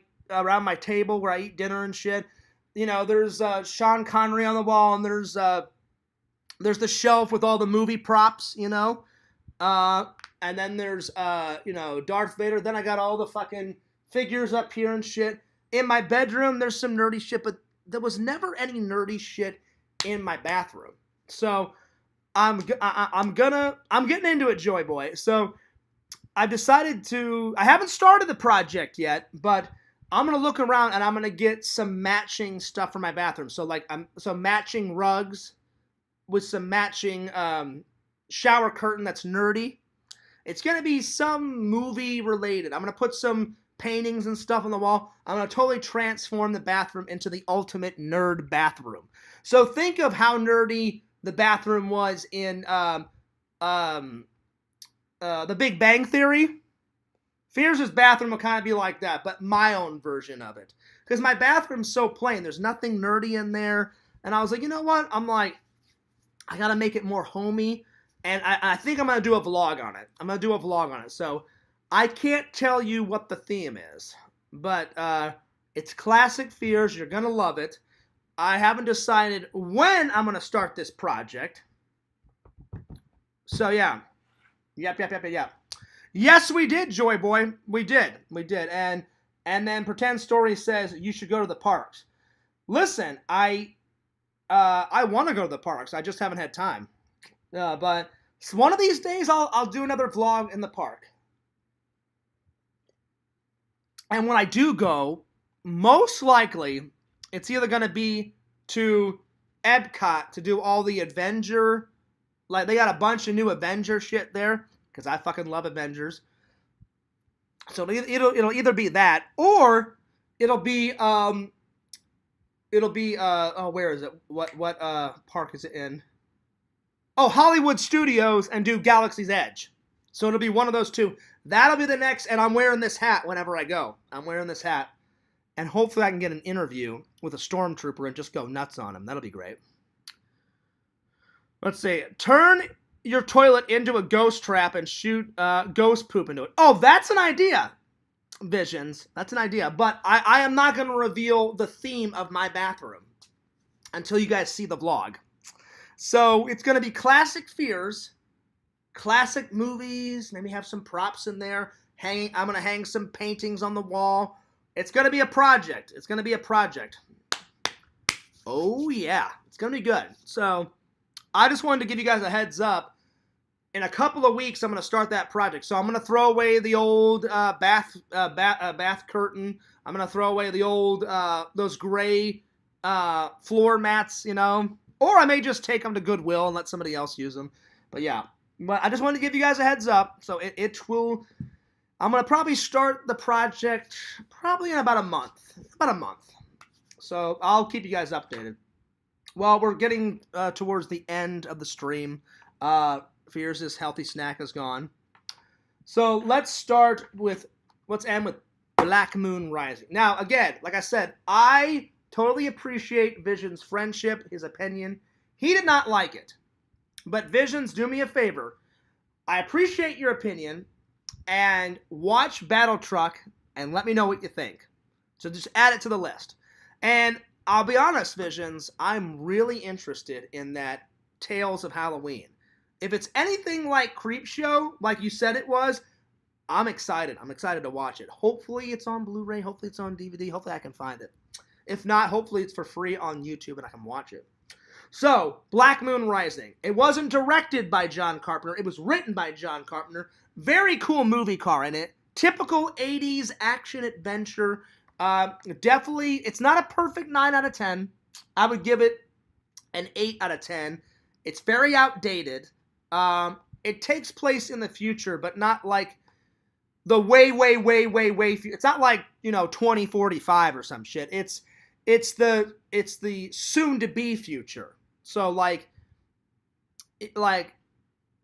table where I eat dinner and shit, there's Sean Connery on the wall, and there's the shelf with all the movie props, and then there's Darth Vader. Then I got all the fucking figures up here and shit. In my bedroom, there's some nerdy shit, but there was never any nerdy shit in my bathroom. So I'm getting into it, Joy Boy. So I've decided I haven't started the project yet, but I'm going to look around and I'm going to get some matching stuff for my bathroom. So some matching rugs with some matching shower curtain that's nerdy. It's going to be some movie related. I'm going to put some paintings and stuff on the wall. I'm going to totally transform the bathroom into the ultimate nerd bathroom. So think of how nerdy the bathroom was in The Big Bang Theory. Fears' bathroom will kind of be like that, but my own version of it. Because my bathroom's so plain. There's nothing nerdy in there. And I was like, you know what? I'm like, I got to make it more homey. And I think I'm going to do a vlog on it. So I can't tell you what the theme is, but it's classic fears. You're going to love it. I haven't decided when I'm going to start this project. So, yeah. Yep. Yes, we did, Joy Boy. We did. And then Pretend Story says you should go to the parks. Listen, I want to go to the parks. I just haven't had time. But one of these days, I'll do another vlog in the park. And when I do go, most likely, it's either going to be to Epcot to do all the Avenger. Like, they got a bunch of new Avenger shit there, because I fucking love Avengers. So it'll either be that, or it'll be where is it? What park is it in? Oh, Hollywood Studios, and do Galaxy's Edge. So it'll be one of those two. That'll be the next, and I'm wearing this hat whenever I go. I'm wearing this hat. And hopefully I can get an interview with a stormtrooper and just go nuts on him. That'll be great. Let's see. Turn your toilet into a ghost trap and shoot ghost poop into it. Oh, that's an idea, Visions. That's an idea. But I am not going to reveal the theme of my bathroom until you guys see the vlog. So it's going to be classic fears, classic movies, maybe have some props in there. I'm going to hang some paintings on the wall. It's going to be a project. Oh, yeah. It's going to be good. So I just wanted to give you guys a heads up. In a couple of weeks, I'm going to start that project. So I'm going to throw away the old bath curtain. I'm going to throw away the old, those gray floor mats, you know. Or I may just take them to Goodwill and let somebody else use them. But yeah. But I just wanted to give you guys a heads up. So it will... I'm going to probably start the project probably in about a month. So I'll keep you guys updated. Well, we're getting towards the end of the stream. Fears' healthy snack is gone. So let's end with Black Moon Rising. Now, again, like I said, I totally appreciate Vision's friendship, his opinion. He did not like it. But Visions, do me a favor. I appreciate your opinion. And watch Battle Truck and let me know what you think. So just add it to the list. And I'll be honest, Visions, I'm really interested in that Tales of Halloween. If it's anything like Creepshow, like you said it was, I'm excited. I'm excited to watch it. Hopefully it's on Blu-ray. Hopefully it's on DVD. Hopefully I can find it. If not, hopefully it's for free on YouTube and I can watch it. So, Black Moon Rising. It wasn't directed by John Carpenter. It was written by John Carpenter. Very cool movie car in it. Typical 80s action adventure. Definitely, it's not a perfect 9 out of 10. I would give it an 8 out of 10. It's very outdated. It takes place in the future, but not like the way future. It's not like, 2045 or some shit. It's the soon-to-be future. So,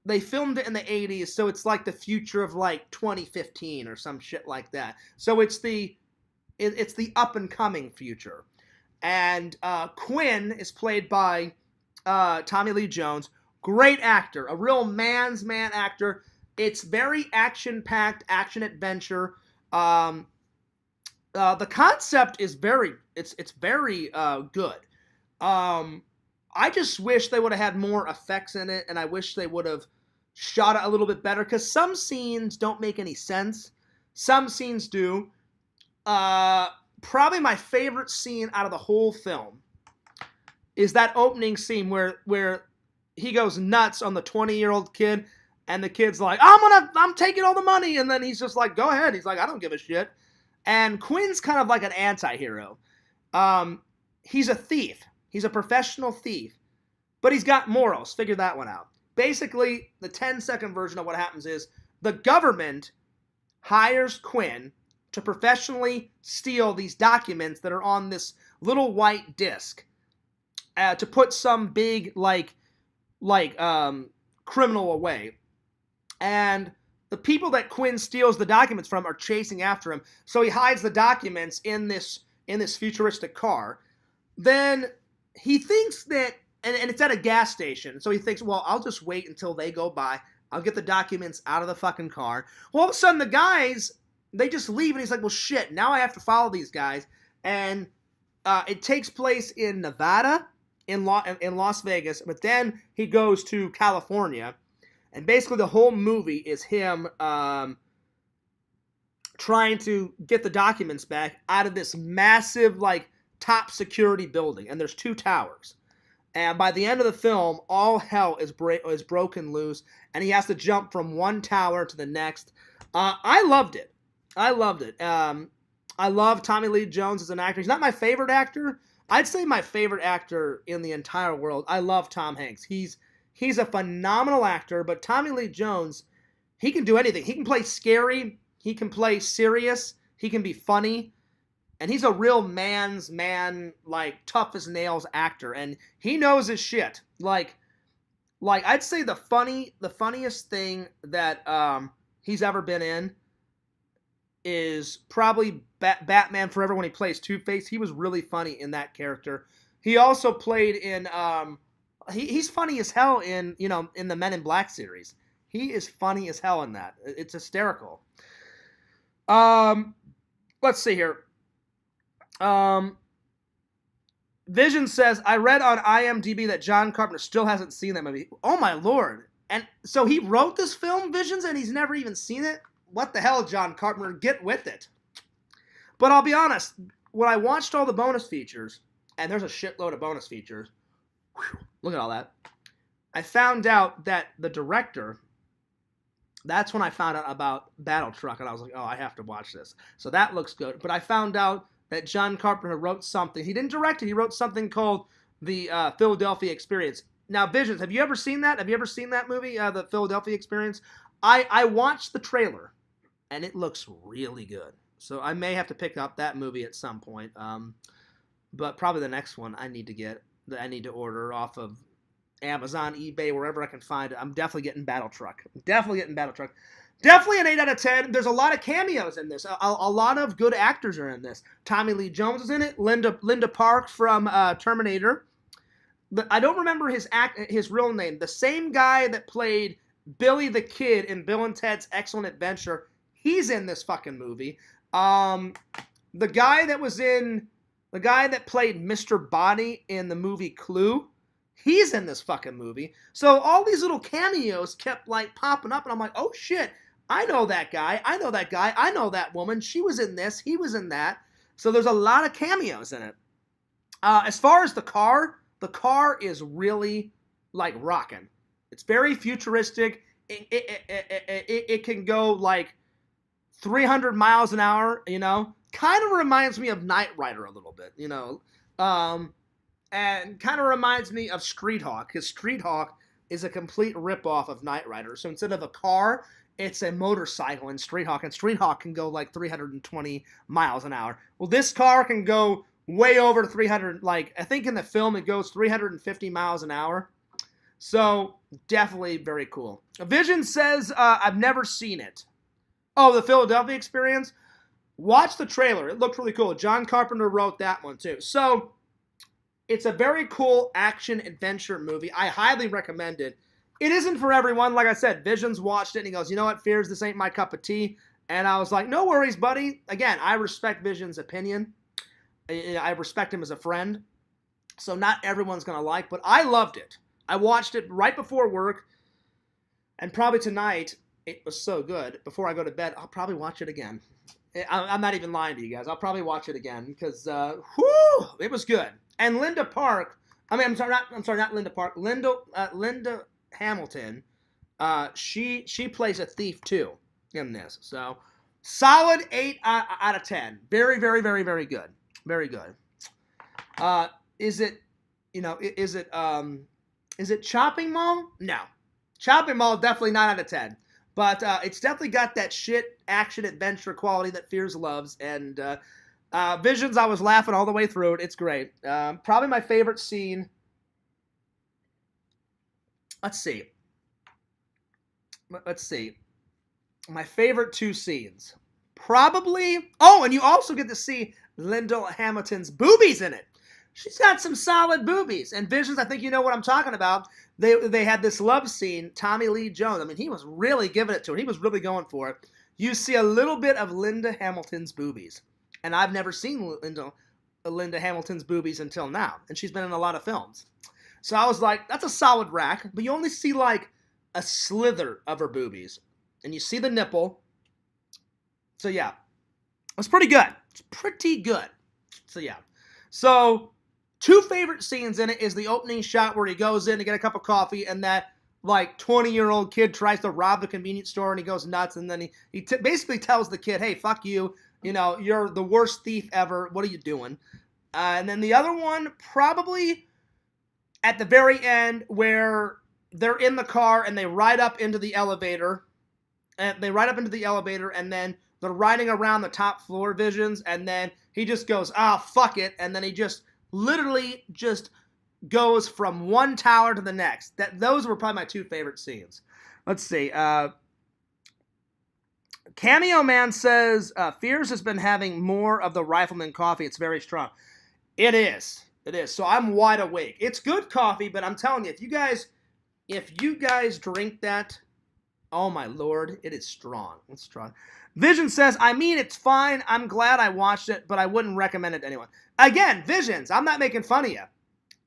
they filmed it in the 80s, so it's like the future of, 2015 or some shit like that. So it's the up-and-coming future. And Quinn is played by Tommy Lee Jones. Great actor. A real man's man actor. It's very action-packed, action-adventure. The concept is very good. I just wish they would have had more effects in it, and I wish they would have shot it a little bit better, because some scenes don't make any sense. Some scenes do. Probably my favorite scene out of the whole film is that opening scene where he goes nuts on the 20-year-old kid, and the kid's like, I'm taking all the money, and then he's just like, go ahead. He's like, I don't give a shit. And Quinn's kind of like an anti-hero. He's a thief. He's a professional thief. But he's got morals. Figure that one out. Basically, the 10-second version of what happens is the government hires Quinn to professionally steal these documents that are on this little white disc to put some big, criminal away. And the people that Quinn steals the documents from are chasing after him, so he hides the documents in this futuristic car. Then he thinks that, and it's at a gas station, so he thinks, well, I'll just wait until they go by, I'll get the documents out of the fucking car. Well, all of a sudden, the guys, they just leave, and he's like, well, shit, now I have to follow these guys. And it takes place in Nevada, in Las Vegas, but then he goes to California. And basically, the whole movie is him trying to get the documents back out of this massive, like, top security building. And there's 2 towers. And by the end of the film, all hell is broken loose, and he has to jump from one tower to the next. I loved it. I love Tommy Lee Jones as an actor. He's not my favorite actor. I'd say my favorite actor in the entire world. I love Tom Hanks. He's a phenomenal actor, but Tommy Lee Jones, he can do anything. He can play scary. He can play serious. He can be funny. And he's a real man's man, like, tough as nails actor. And he knows his shit. Like I'd say the funniest thing that he's ever been in is probably Batman Forever when he plays Two-Face. He was really funny in that character. He also played in, he's funny as hell in the Men in Black series. He is funny as hell in that. It's hysterical. Let's see here. Vision says, I read on IMDb that John Carpenter still hasn't seen that movie. Oh my lord. And so he wrote this film, Visions, and he's never even seen it? What the hell, John Carpenter? Get with it. But I'll be honest, when I watched all the bonus features, and there's a shitload of bonus features, look at all that, I found out that the director, that's when I found out about Battle Truck, and I was like, oh, I have to watch this. So that looks good. But I found out that John Carpenter wrote something. He didn't direct it. He wrote something called the Philadelphia Experience. Now, Visions, have you ever seen that? Have you ever seen that movie, the Philadelphia Experience? I watched the trailer, and it looks really good. So I may have to pick up that movie at some point. But probably the next one I need to order off of Amazon, eBay, wherever I can find it. I'm definitely getting Battle Truck. Definitely an 8 out of 10. There's a lot of cameos in this. A lot of good actors are in this. Tommy Lee Jones is in it. Linda Park from Terminator. But I don't remember his real name. The same guy that played Billy the Kid in Bill and Ted's Excellent Adventure, he's in this fucking movie. The guy that played Mr. Body in the movie Clue, he's in this fucking movie. So all these little cameos kept like popping up, and I'm like, oh shit, I know that guy, I know that woman, she was in this, he was in that. So there's a lot of cameos in it. As far as the car is really like rocking. It's very futuristic. It can go like 300 miles an hour, kind of reminds me of Knight Rider a little bit, and kind of reminds me of Street Hawk, because Street Hawk is a complete ripoff of Knight Rider. So instead of a car, it's a motorcycle in Street Hawk, and Street Hawk can go like 320 miles an hour. Well, this car can go way over 300, like, I think in the film it goes 350 miles an hour. So, definitely very cool. Vision says, I've never seen it. Oh, the Philadelphia Experience? Watch the trailer. It looked really cool. John Carpenter wrote that one, too. So, it's a very cool action-adventure movie. I highly recommend it. It isn't for everyone. Like I said, Vision's watched it, and he goes, you know what, Fears, this ain't my cup of tea. And I was like, no worries, buddy. Again, I respect Vision's opinion. I respect him as a friend. So not everyone's going to like, but I loved it. I watched it right before work, and probably tonight, it was so good. Before I go to bed, I'll probably watch it again. I'm not even lying to you guys. I'll probably watch it again, because, it was good. And Linda Park, not Linda Park, Linda Hamilton, she plays a thief, too, in this. So, solid 8 out of 10. Very, very, very, very good. Very good. Is it Chopping Mall? No. Chopping Mall, definitely 9 out of 10. But it's definitely got that shit action adventure quality that Fears loves. And Visions, I was laughing all the way through it. It's great. Probably my favorite scene. Let's see. My favorite 2 scenes. Probably. Oh, and you also get to see Linda Hamilton's boobies in it. she's got some solid boobies. And Visions, I think you know what I'm talking about. They had this love scene, Tommy Lee Jones. I mean, he was really giving it to her. He was really going for it. You see a little bit of Linda Hamilton's boobies. And I've never seen Linda Hamilton's boobies until now. And she's been in a lot of films. So I was like, that's a solid rack. But you only see like a slither of her boobies. And you see the nipple. So yeah, it's pretty good. It's pretty good. So yeah. So 2 favorite scenes in it is the opening shot where he goes in to get a cup of coffee and that like 20-year-old kid tries to rob the convenience store and he goes nuts, and then he basically tells the kid, hey, fuck you, you know, you're the worst thief ever, what are you doing? And then the other one, probably at the very end where they're in the car and they ride up into the elevator, and then they're riding around the top floor, Visions, and then he just goes, fuck it, and then he just literally just goes from one tower to the next. Those were probably my 2 favorite scenes. Let's see. Cameo Man says, Fears has been having more of the Rifleman coffee. It's very strong. It is. So I'm wide awake. It's good coffee, but I'm telling you, if you guys drink that, oh my lord, it is strong. It's strong. Vision says, I mean, it's fine. I'm glad I watched it, but I wouldn't recommend it to anyone. Again, Visions, I'm not making fun of you.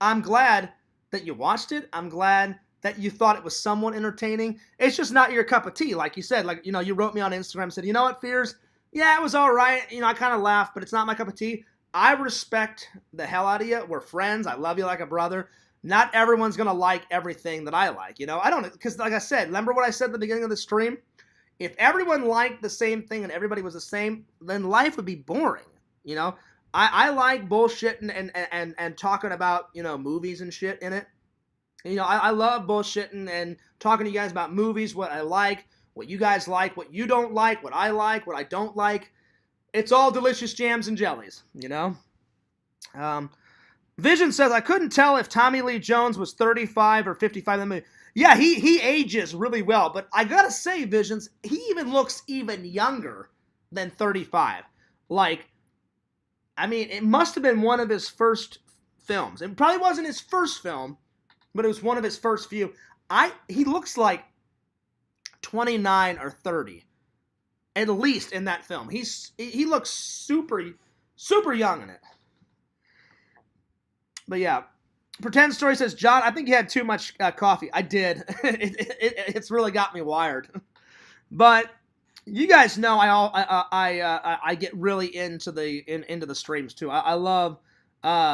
I'm glad that you watched it. I'm glad that you thought it was somewhat entertaining. It's just not your cup of tea, like you said. Like, you know, you wrote me on Instagram and said, you know what, Fears? Yeah, it was all right. You know, I kind of laughed, but it's not my cup of tea. I respect the hell out of you. We're friends. I love you like a brother. Not everyone's going to like everything that I like, you know? I don't, because like I said, remember what I said at the beginning of the stream? If everyone liked the same thing and everybody was the same, then life would be boring, you know? I like bullshitting and talking about, you know, movies and shit in it. You know, I love bullshitting and talking to you guys about movies, what I like, what you guys like, what you don't like, what I like, what I don't like. It's all delicious jams and jellies, you know? Vision says, I couldn't tell if Tommy Lee Jones was 35 or 55 in the movie. Yeah, he ages really well, but I gotta say, Visions, he even looks even younger than 35. Like, I mean, it must have been one of his first films. It probably wasn't his first film, but it was one of his first few. He looks like 29 or 30, at least in that film. He looks super, super young in it. But yeah, Pretend Story says, John, I think you had too much coffee. I did. It's really got me wired. But you guys know I get really into the streams too. I love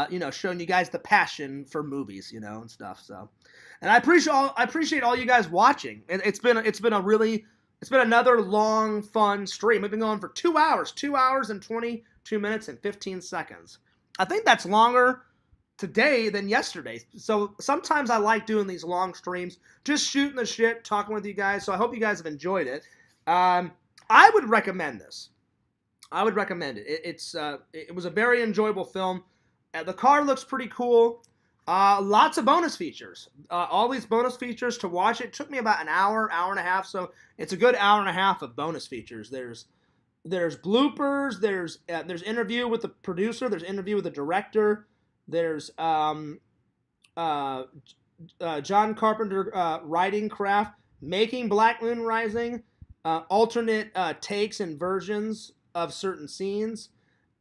you know, showing you guys the passion for movies, you know, and stuff. So, and I appreciate all you guys watching. It's been another long fun stream. We've been going for 2 hours, 2 hours and 22 minutes and 15 seconds. I think that's longer today than yesterday. So sometimes I like doing these long streams, just shooting the shit, talking with you guys. So I hope you guys have enjoyed it. I would recommend this. I would recommend it. It was a very enjoyable film. The car looks pretty cool. Lots of bonus features. All these bonus features to watch. It took me about an hour and a half. So it's a good hour and a half of bonus features. There's bloopers. There's interview with the producer. There's interview with the director. There's John Carpenter writing craft, making Black Moon Rising, alternate takes and versions of certain scenes,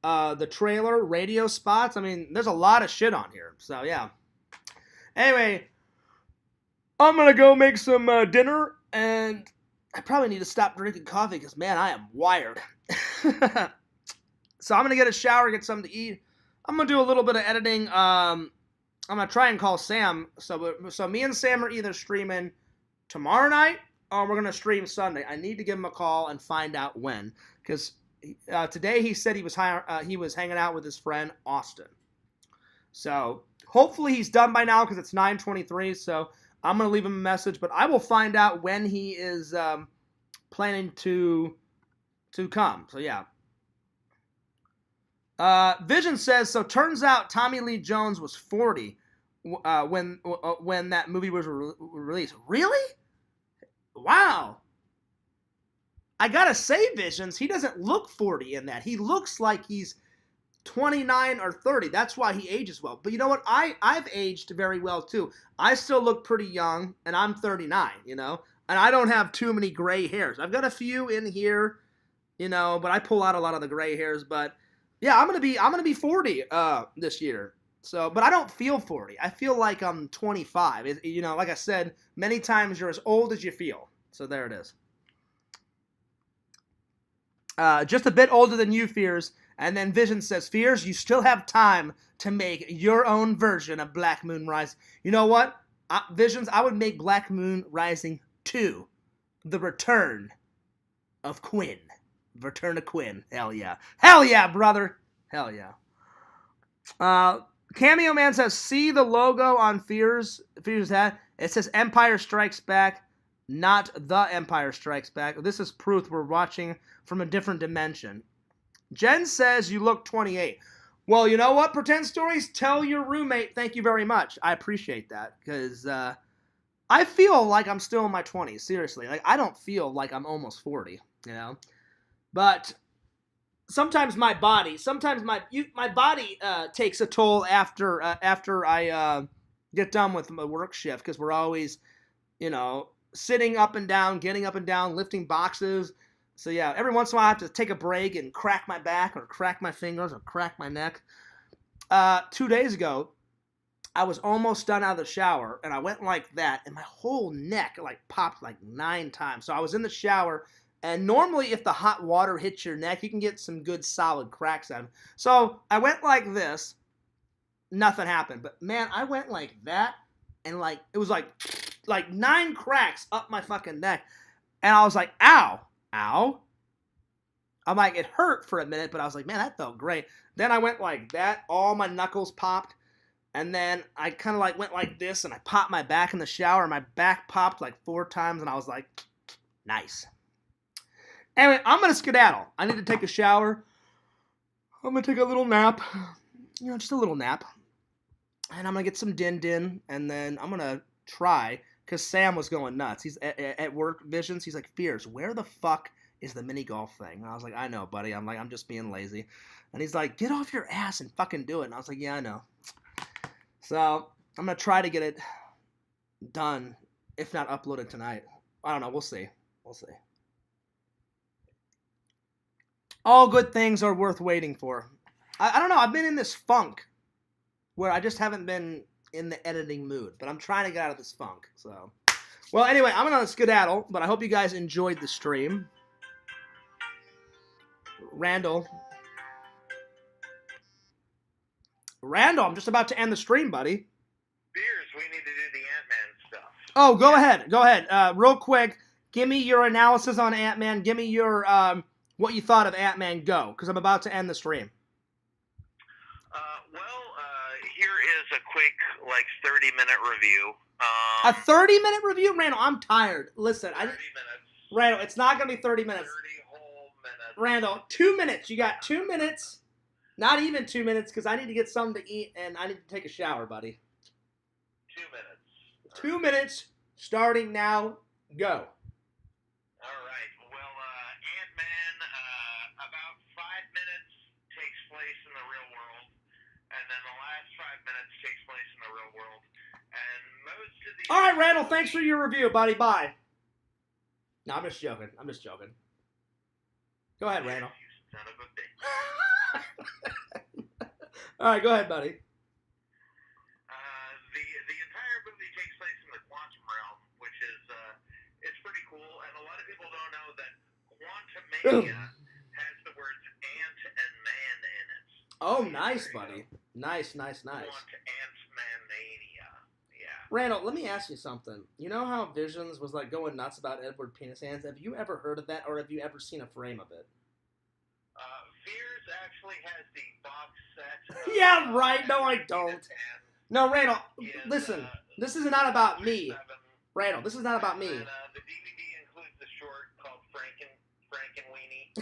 the trailer, radio spots. I mean, there's a lot of shit on here. So yeah. Anyway, I'm gonna go make some dinner, and I probably need to stop drinking coffee because man, I am wired. So I'm gonna get a shower, get something to eat. I'm going to do a little bit of editing. I'm going to try and call Sam. So me and Sam are either streaming tomorrow night or we're going to stream Sunday. I need to give him a call and find out when. Because today he said he was hanging out with his friend Austin. So hopefully he's done by now because it's 9:23. So I'm going to leave him a message. But I will find out when he is planning to come. So yeah. Vision says, so turns out Tommy Lee Jones was 40 when that movie was released. Really? Wow. I gotta say, Visions, he doesn't look 40 in that. He looks like he's 29 or 30. That's why he ages well. But you know what? I've aged very well too. I still look pretty young, and I'm 39, you know? And I don't have too many gray hairs. I've got a few in here, you know, but I pull out a lot of the gray hairs. But yeah, I'm gonna be 40 this year. So, but I don't feel 40. I feel like I'm 25. You know, like I said, many times you're as old as you feel. So there it is. Just a bit older than you, Fears. And then Vision says, Fears, you still have time to make your own version of Black Moon Rising. You know what? Visions, I would make Black Moon Rising 2. The Return of Quinn. Return of Quinn. Hell yeah. Hell yeah, brother. Hell yeah. Cameo Man says, see the logo on Fears' hat? It says Empire Strikes Back, not The Empire Strikes Back. This is proof we're watching from a different dimension. Jen says you look 28. Well, you know what, Pretend Stories? Tell your roommate thank you very much. I appreciate that, because I feel like I'm still in my 20s, seriously. Like, I don't feel like I'm almost 40, you know? But sometimes my body takes a toll after I get done with my work shift, because we're always, you know, sitting up and down, getting up and down, lifting boxes. So yeah, every once in a while I have to take a break and crack my back or crack my fingers or crack my neck. 2 days ago, I was almost done out of the shower, and I went like that, and my whole neck like popped like 9 times. So I was in the shower, and normally if the hot water hits your neck, you can get some good solid cracks out of it. So I went like this, nothing happened. But man, I went like that, and like it was like 9 cracks up my fucking neck. And I was like, ow. I'm like, it hurt for a minute, but I was like, man, that felt great. Then I went like that, all my knuckles popped, and then I kind of like went like this, and I popped my back in the shower, and my back popped like 4 times, and I was like, nice. Anyway, I'm going to skedaddle. I need to take a shower. I'm going to take a little nap, you know, just a little nap, and I'm going to get some din, and then I'm going to try, because Sam was going nuts. He's at work Visions. He's like, Fears, where the fuck is the mini golf thing? And I was like, I know, buddy. I'm just being lazy. And he's like, get off your ass and fucking do it. And I was like, yeah, I know. So I'm going to try to get it done, if not uploaded tonight. I don't know. We'll see. All good things are worth waiting for. I don't know. I've been in this funk where I just haven't been in the editing mood, but I'm trying to get out of this funk. So, well, anyway, I'm gonna skedaddle, but I hope you guys enjoyed the stream. Randall, I'm just about to end the stream, buddy. Beers, we need to do the Ant-Man stuff. Oh, go ahead. Real quick, give me your analysis on Ant-Man. Give me your what you thought of Ant-Man Go, because I'm about to end the stream. Here is a quick, like, 30-minute review. A 30-minute review? Randall, I'm tired. Listen, 30 minutes. Randall, it's not going to be 30 minutes. 30 whole minutes. Randall, 2 minutes. You got 2 minutes. Not even 2 minutes, because I need to get something to eat, and I need to take a shower, buddy. 2 minutes. 2 minutes, starting now. Go. All right. Well, Ant-Man, about 5 minutes takes place in the real world, and then the last 5 minutes takes place in the real world. And most of the... All right, Randall, thanks for your review, buddy. Bye. No, I'm just joking. Go ahead, Randall. You son of a bitch. All right, go ahead, buddy. The entire movie takes place in the quantum realm, which is it's pretty cool. And a lot of people don't know that Quantumania has the words ant and man in it. Oh, nice, buddy. Nice. Ant-Man-mania. Yeah. Randall, let me ask you something. You know how Visions was like going nuts about Edward Penis Hands? Have you ever heard of that, or have you ever seen a frame of it? Fears actually has the box set. Yeah, right. No, I don't. No, Randall, listen. This is not about me. Randall, this is not about me. And, the DVD includes the short called Frankenweenie.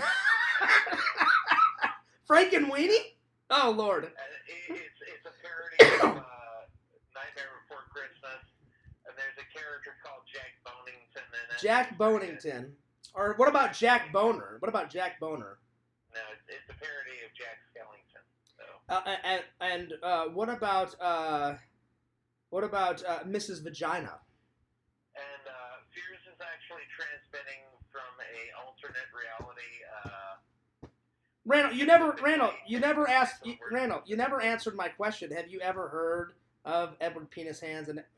Frankenweenie? Oh, Lord. It's a parody of Nightmare Before Christmas, and there's a character called Jack Bonington in it. Jack Bonington. Or what about Jack Boner? No, it's a parody of Jack Skellington. What about Mrs. Vagina? And Fears is actually transmitting from a alternate reality. Randall, you never answered my question. Have you ever heard of Edward Penis Hands? No, never.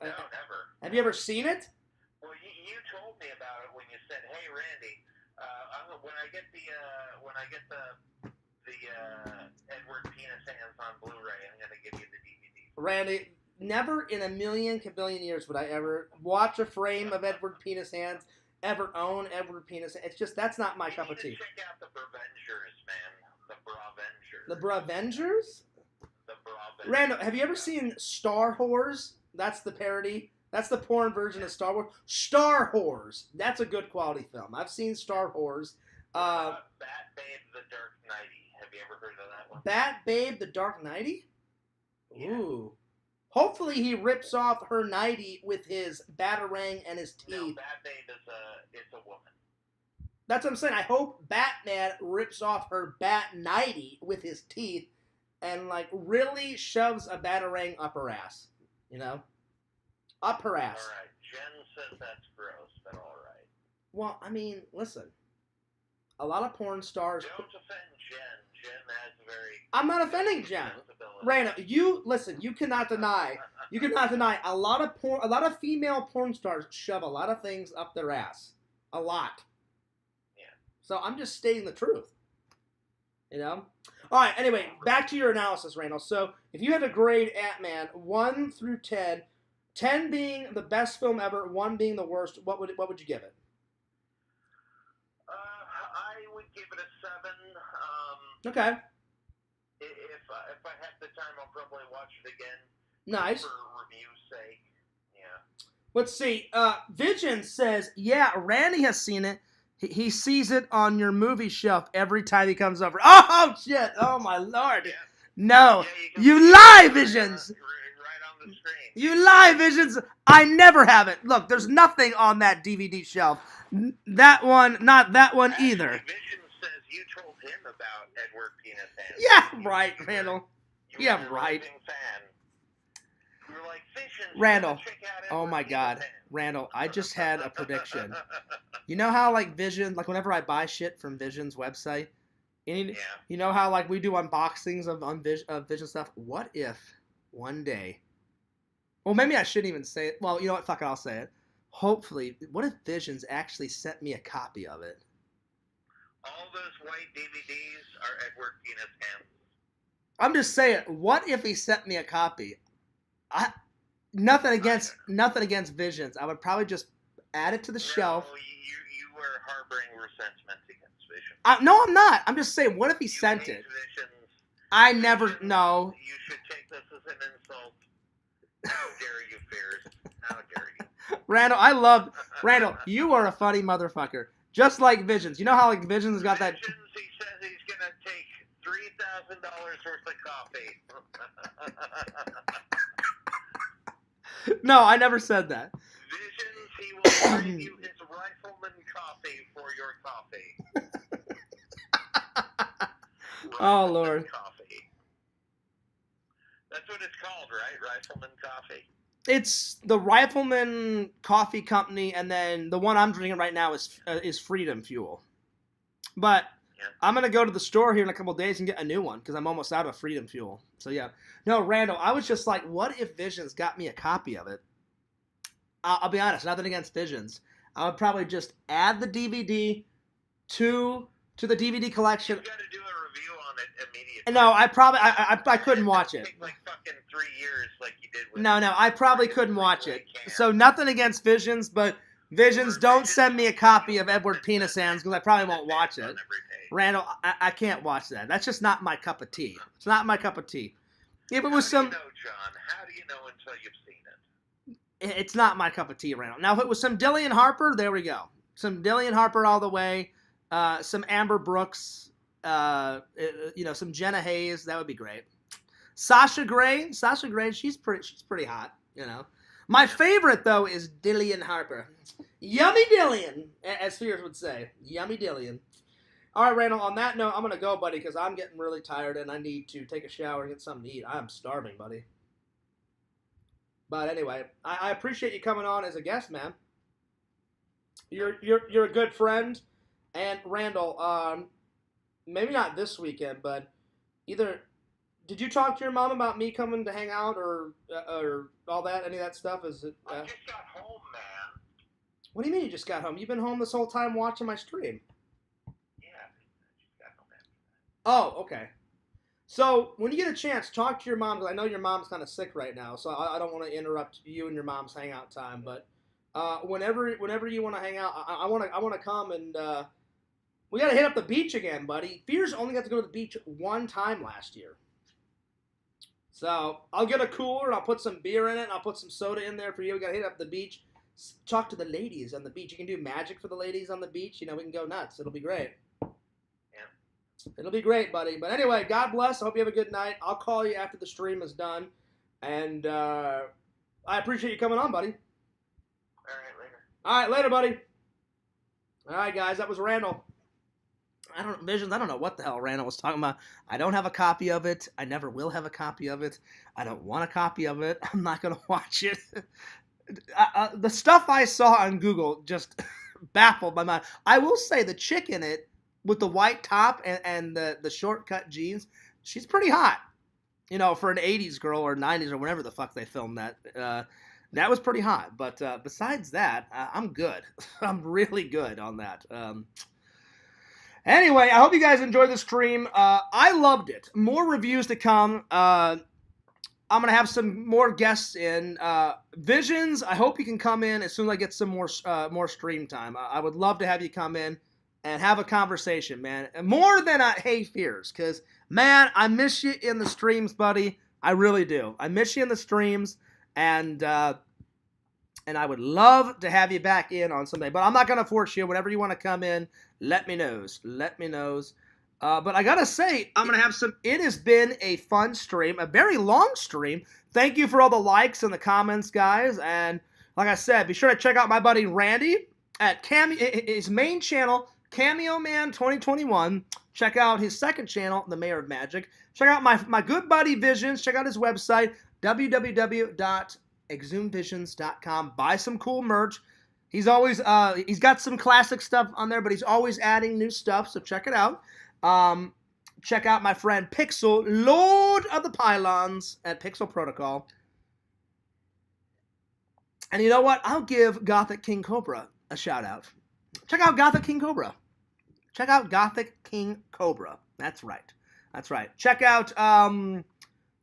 Have you ever seen it? Well, you told me about it when you said, "Hey, Randy, when I get the Edward Penis Hands on Blu-ray, I'm gonna give you the DVD." Randy, never in a million kabillion years would I ever watch a frame of Edward Penis Hands, ever own Edward Penis. It's just that's not my cup of tea. Check out the Bravengers, man. The Bravengers. The Bravengers? The Bravengers. Randall, have you ever seen Star Whores? That's the parody. That's the porn version of Star Wars. Star Whores. That's a good quality film. I've seen Star Whores. Bat Babe the Dark Knighty. Have you ever heard of that one? Bat Babe the Dark Knighty? Yeah. Ooh. Hopefully he rips off her nightie with his batarang and his teeth. No, Bat Babe is a woman. That's what I'm saying. I hope Batman rips off her bat nightie with his teeth and, like, really shoves a batarang up her ass. You know? Up her ass. All right. Jen says that's gross, but all right. Well, I mean, listen. A lot of porn stars... Don't offend Jen. Jen has a very... I'm not offending Jen. Randall, you cannot deny a lot of female porn stars shove a lot of things up their ass. A lot. Yeah. So I'm just stating the truth. You know? Alright, anyway, back to your analysis, Randall. So if you had to grade Ant-Man 1 through 10, 10 being the best film ever, 1 being the worst, what would you give it? I would give it a 7. Okay. If I have the time, I'll probably watch it again. Nice. For review's sake. Yeah. Let's see. Vision says, yeah, Randy has seen it. He sees it on your movie shelf every time he comes over. Oh, shit. Oh, my Lord. Yeah. No. Yeah, you lie, Visions. Right on the screen. You lie, Visions. I never have it. Look, there's nothing on that DVD shelf. That one, not that one Actually, either. Vision says you told him about Edward Penis Hands. Yeah, right, Randall. You Yeah, were a right. raving fan. You were like, Vision, Randall. check out Oh, Edward my Penis God. Hands. Randall, I just had a prediction. You know how, like, Vision, like, whenever I buy shit from Vision's website, Yeah. you know how, like, we do unboxings of Vision stuff? What if one day, well, maybe I shouldn't even say it. Well, you know what? Fuck it, I'll say it. Hopefully, what if Visions actually sent me a copy of it? All those white DVDs are Edward Penis Hands. I'm just saying, what if he sent me a copy? Nothing against Visions. I would probably just add it to the shelf. No, you were harboring resentment against Vision. No, I'm not. I'm just saying, what if he sent hate it? Visions. I never know. You should take this as an insult. How dare you, Fears? How dare you? Randall, you are a funny motherfucker. Just like Visions. You know how, like, Visions got that... Visions, he says he's going to take $3,000 worth of coffee. No, I never said that. Visions, he will trade you his Rifleman coffee for your coffee. Oh, Lord. Coffee. That's what it's called, right? Rifleman coffee. It's the Rifleman Coffee Company, and then the one I'm drinking right now is Freedom Fuel. But yeah. I'm gonna go to the store here in a couple of days and get a new one because I'm almost out of Freedom Fuel. So yeah, no, Randall, I was just like, what if Visions got me a copy of it? I'll be honest, nothing against Visions. I would probably just add the DVD to the DVD collection. You got to do a review on it immediately. No, I couldn't watch it. Take like fucking 3 years, like you did with. No, I probably couldn't watch it. So nothing against Visions, but Visions, don't send me a copy of Edward Penis Hands because I probably won't watch it. Randall, I can't watch that. That's just not my cup of tea. It's not my cup of tea. If it was some, How do you know, John? How do you know until you've seen it? It's not my cup of tea, Randall. Now, if it was some Dillian Harper, there we go. Some Dillian Harper all the way. Some Amber Brooks. Some Jenna Hayes. That would be great. Sasha Grey, she's pretty hot, you know. My favorite, though, is Dillian Harper. Yummy Dillian, as Fears would say. Yummy Dillian. All right, Randall, on that note, I'm going to go, buddy, because I'm getting really tired and I need to take a shower and get something to eat. I'm starving, buddy. But anyway, I appreciate you coming on as a guest, man. You're a good friend. And Randall, maybe not this weekend, but either did you talk to your mom about me coming to hang out or all that? Any of that stuff? Is it? I just got home, man. What do you mean you just got home? You've been home this whole time watching my stream. Yeah, I just got home after that. Oh, okay. So when you get a chance, talk to your mom because I know your mom's kind of sick right now. So I don't want to interrupt you and your mom's hangout time, but whenever you want to hang out, I want to come and we got to hit up the beach again, buddy. Fears only got to go to the beach one time last year. So I'll get a cooler and I'll put some beer in it and I'll put some soda in there for you. We got to hit up the beach, talk to the ladies on the beach. You can do magic for the ladies on the beach. You know, we can go nuts. It'll be great. It'll be great, buddy. But anyway, God bless. I hope you have a good night. I'll call you after the stream is done. And I appreciate you coming on, buddy. All right, later. All right, later, buddy. All right, guys. That was Randall. Visions, I don't know what the hell Randall was talking about. I don't have a copy of it. I never will have a copy of it. I don't want a copy of it. I'm not going to watch it. The stuff I saw on Google just baffled my mind. I will say the chick in it with the white top and the shortcut jeans, she's pretty hot. You know, for an 80s girl or 90s or whatever the fuck they filmed that. That was pretty hot. But besides that, I'm good. I'm really good on that. Anyway, I hope you guys enjoyed the stream. I loved it. More reviews to come. I'm going to have some more guests in. Visions, I hope you can come in as soon as I get some more stream time. I would love to have you come in and have a conversation, man. More than a hey fears, because, man, I miss you in the streams, buddy. I really do. I miss you in the streams, and I would love to have you back in on Sunday. But I'm not going to force you. Whenever you want to come in, let me knows. Let me knows. But I got to say, I'm going to have some. It has been a fun stream, a very long stream. Thank you for all the likes and the comments, guys. And like I said, be sure to check out my buddy Randy at his main channel, Cameo Man 2021. Check out his second channel, The Mayor of Magic. Check out my good buddy Visions. Check out his website, www.exhumvisions.com. Buy some cool merch. He's always he's got some classic stuff on there, but he's always adding new stuff, so check it out. Check out my friend Pixel, Lord of the Pylons at Pixel Protocol. And you know what? I'll give Gothic King Cobra a shout out. Check out Gothic King Cobra. Check out Gothic King Cobra. That's right. That's right. Check out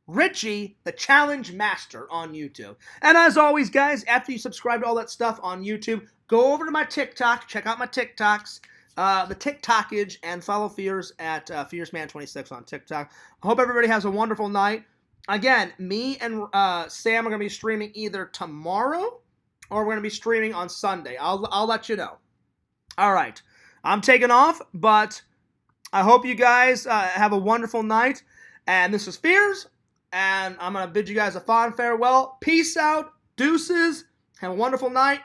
Richie, the Challenge Master on YouTube. And as always, guys, after you subscribe to all that stuff on YouTube, go over to my TikTok. Check out my TikToks. The TikTokage, and follow Fears at FearsMan26 on TikTok. I hope everybody has a wonderful night. Again, me and Sam are going to be streaming either tomorrow or we're going to be streaming on Sunday. I'll let you know. All right. I'm taking off, but I hope you guys have a wonderful night. And this is Fears, and I'm going to bid you guys a fond farewell. Peace out. Deuces. Have a wonderful night.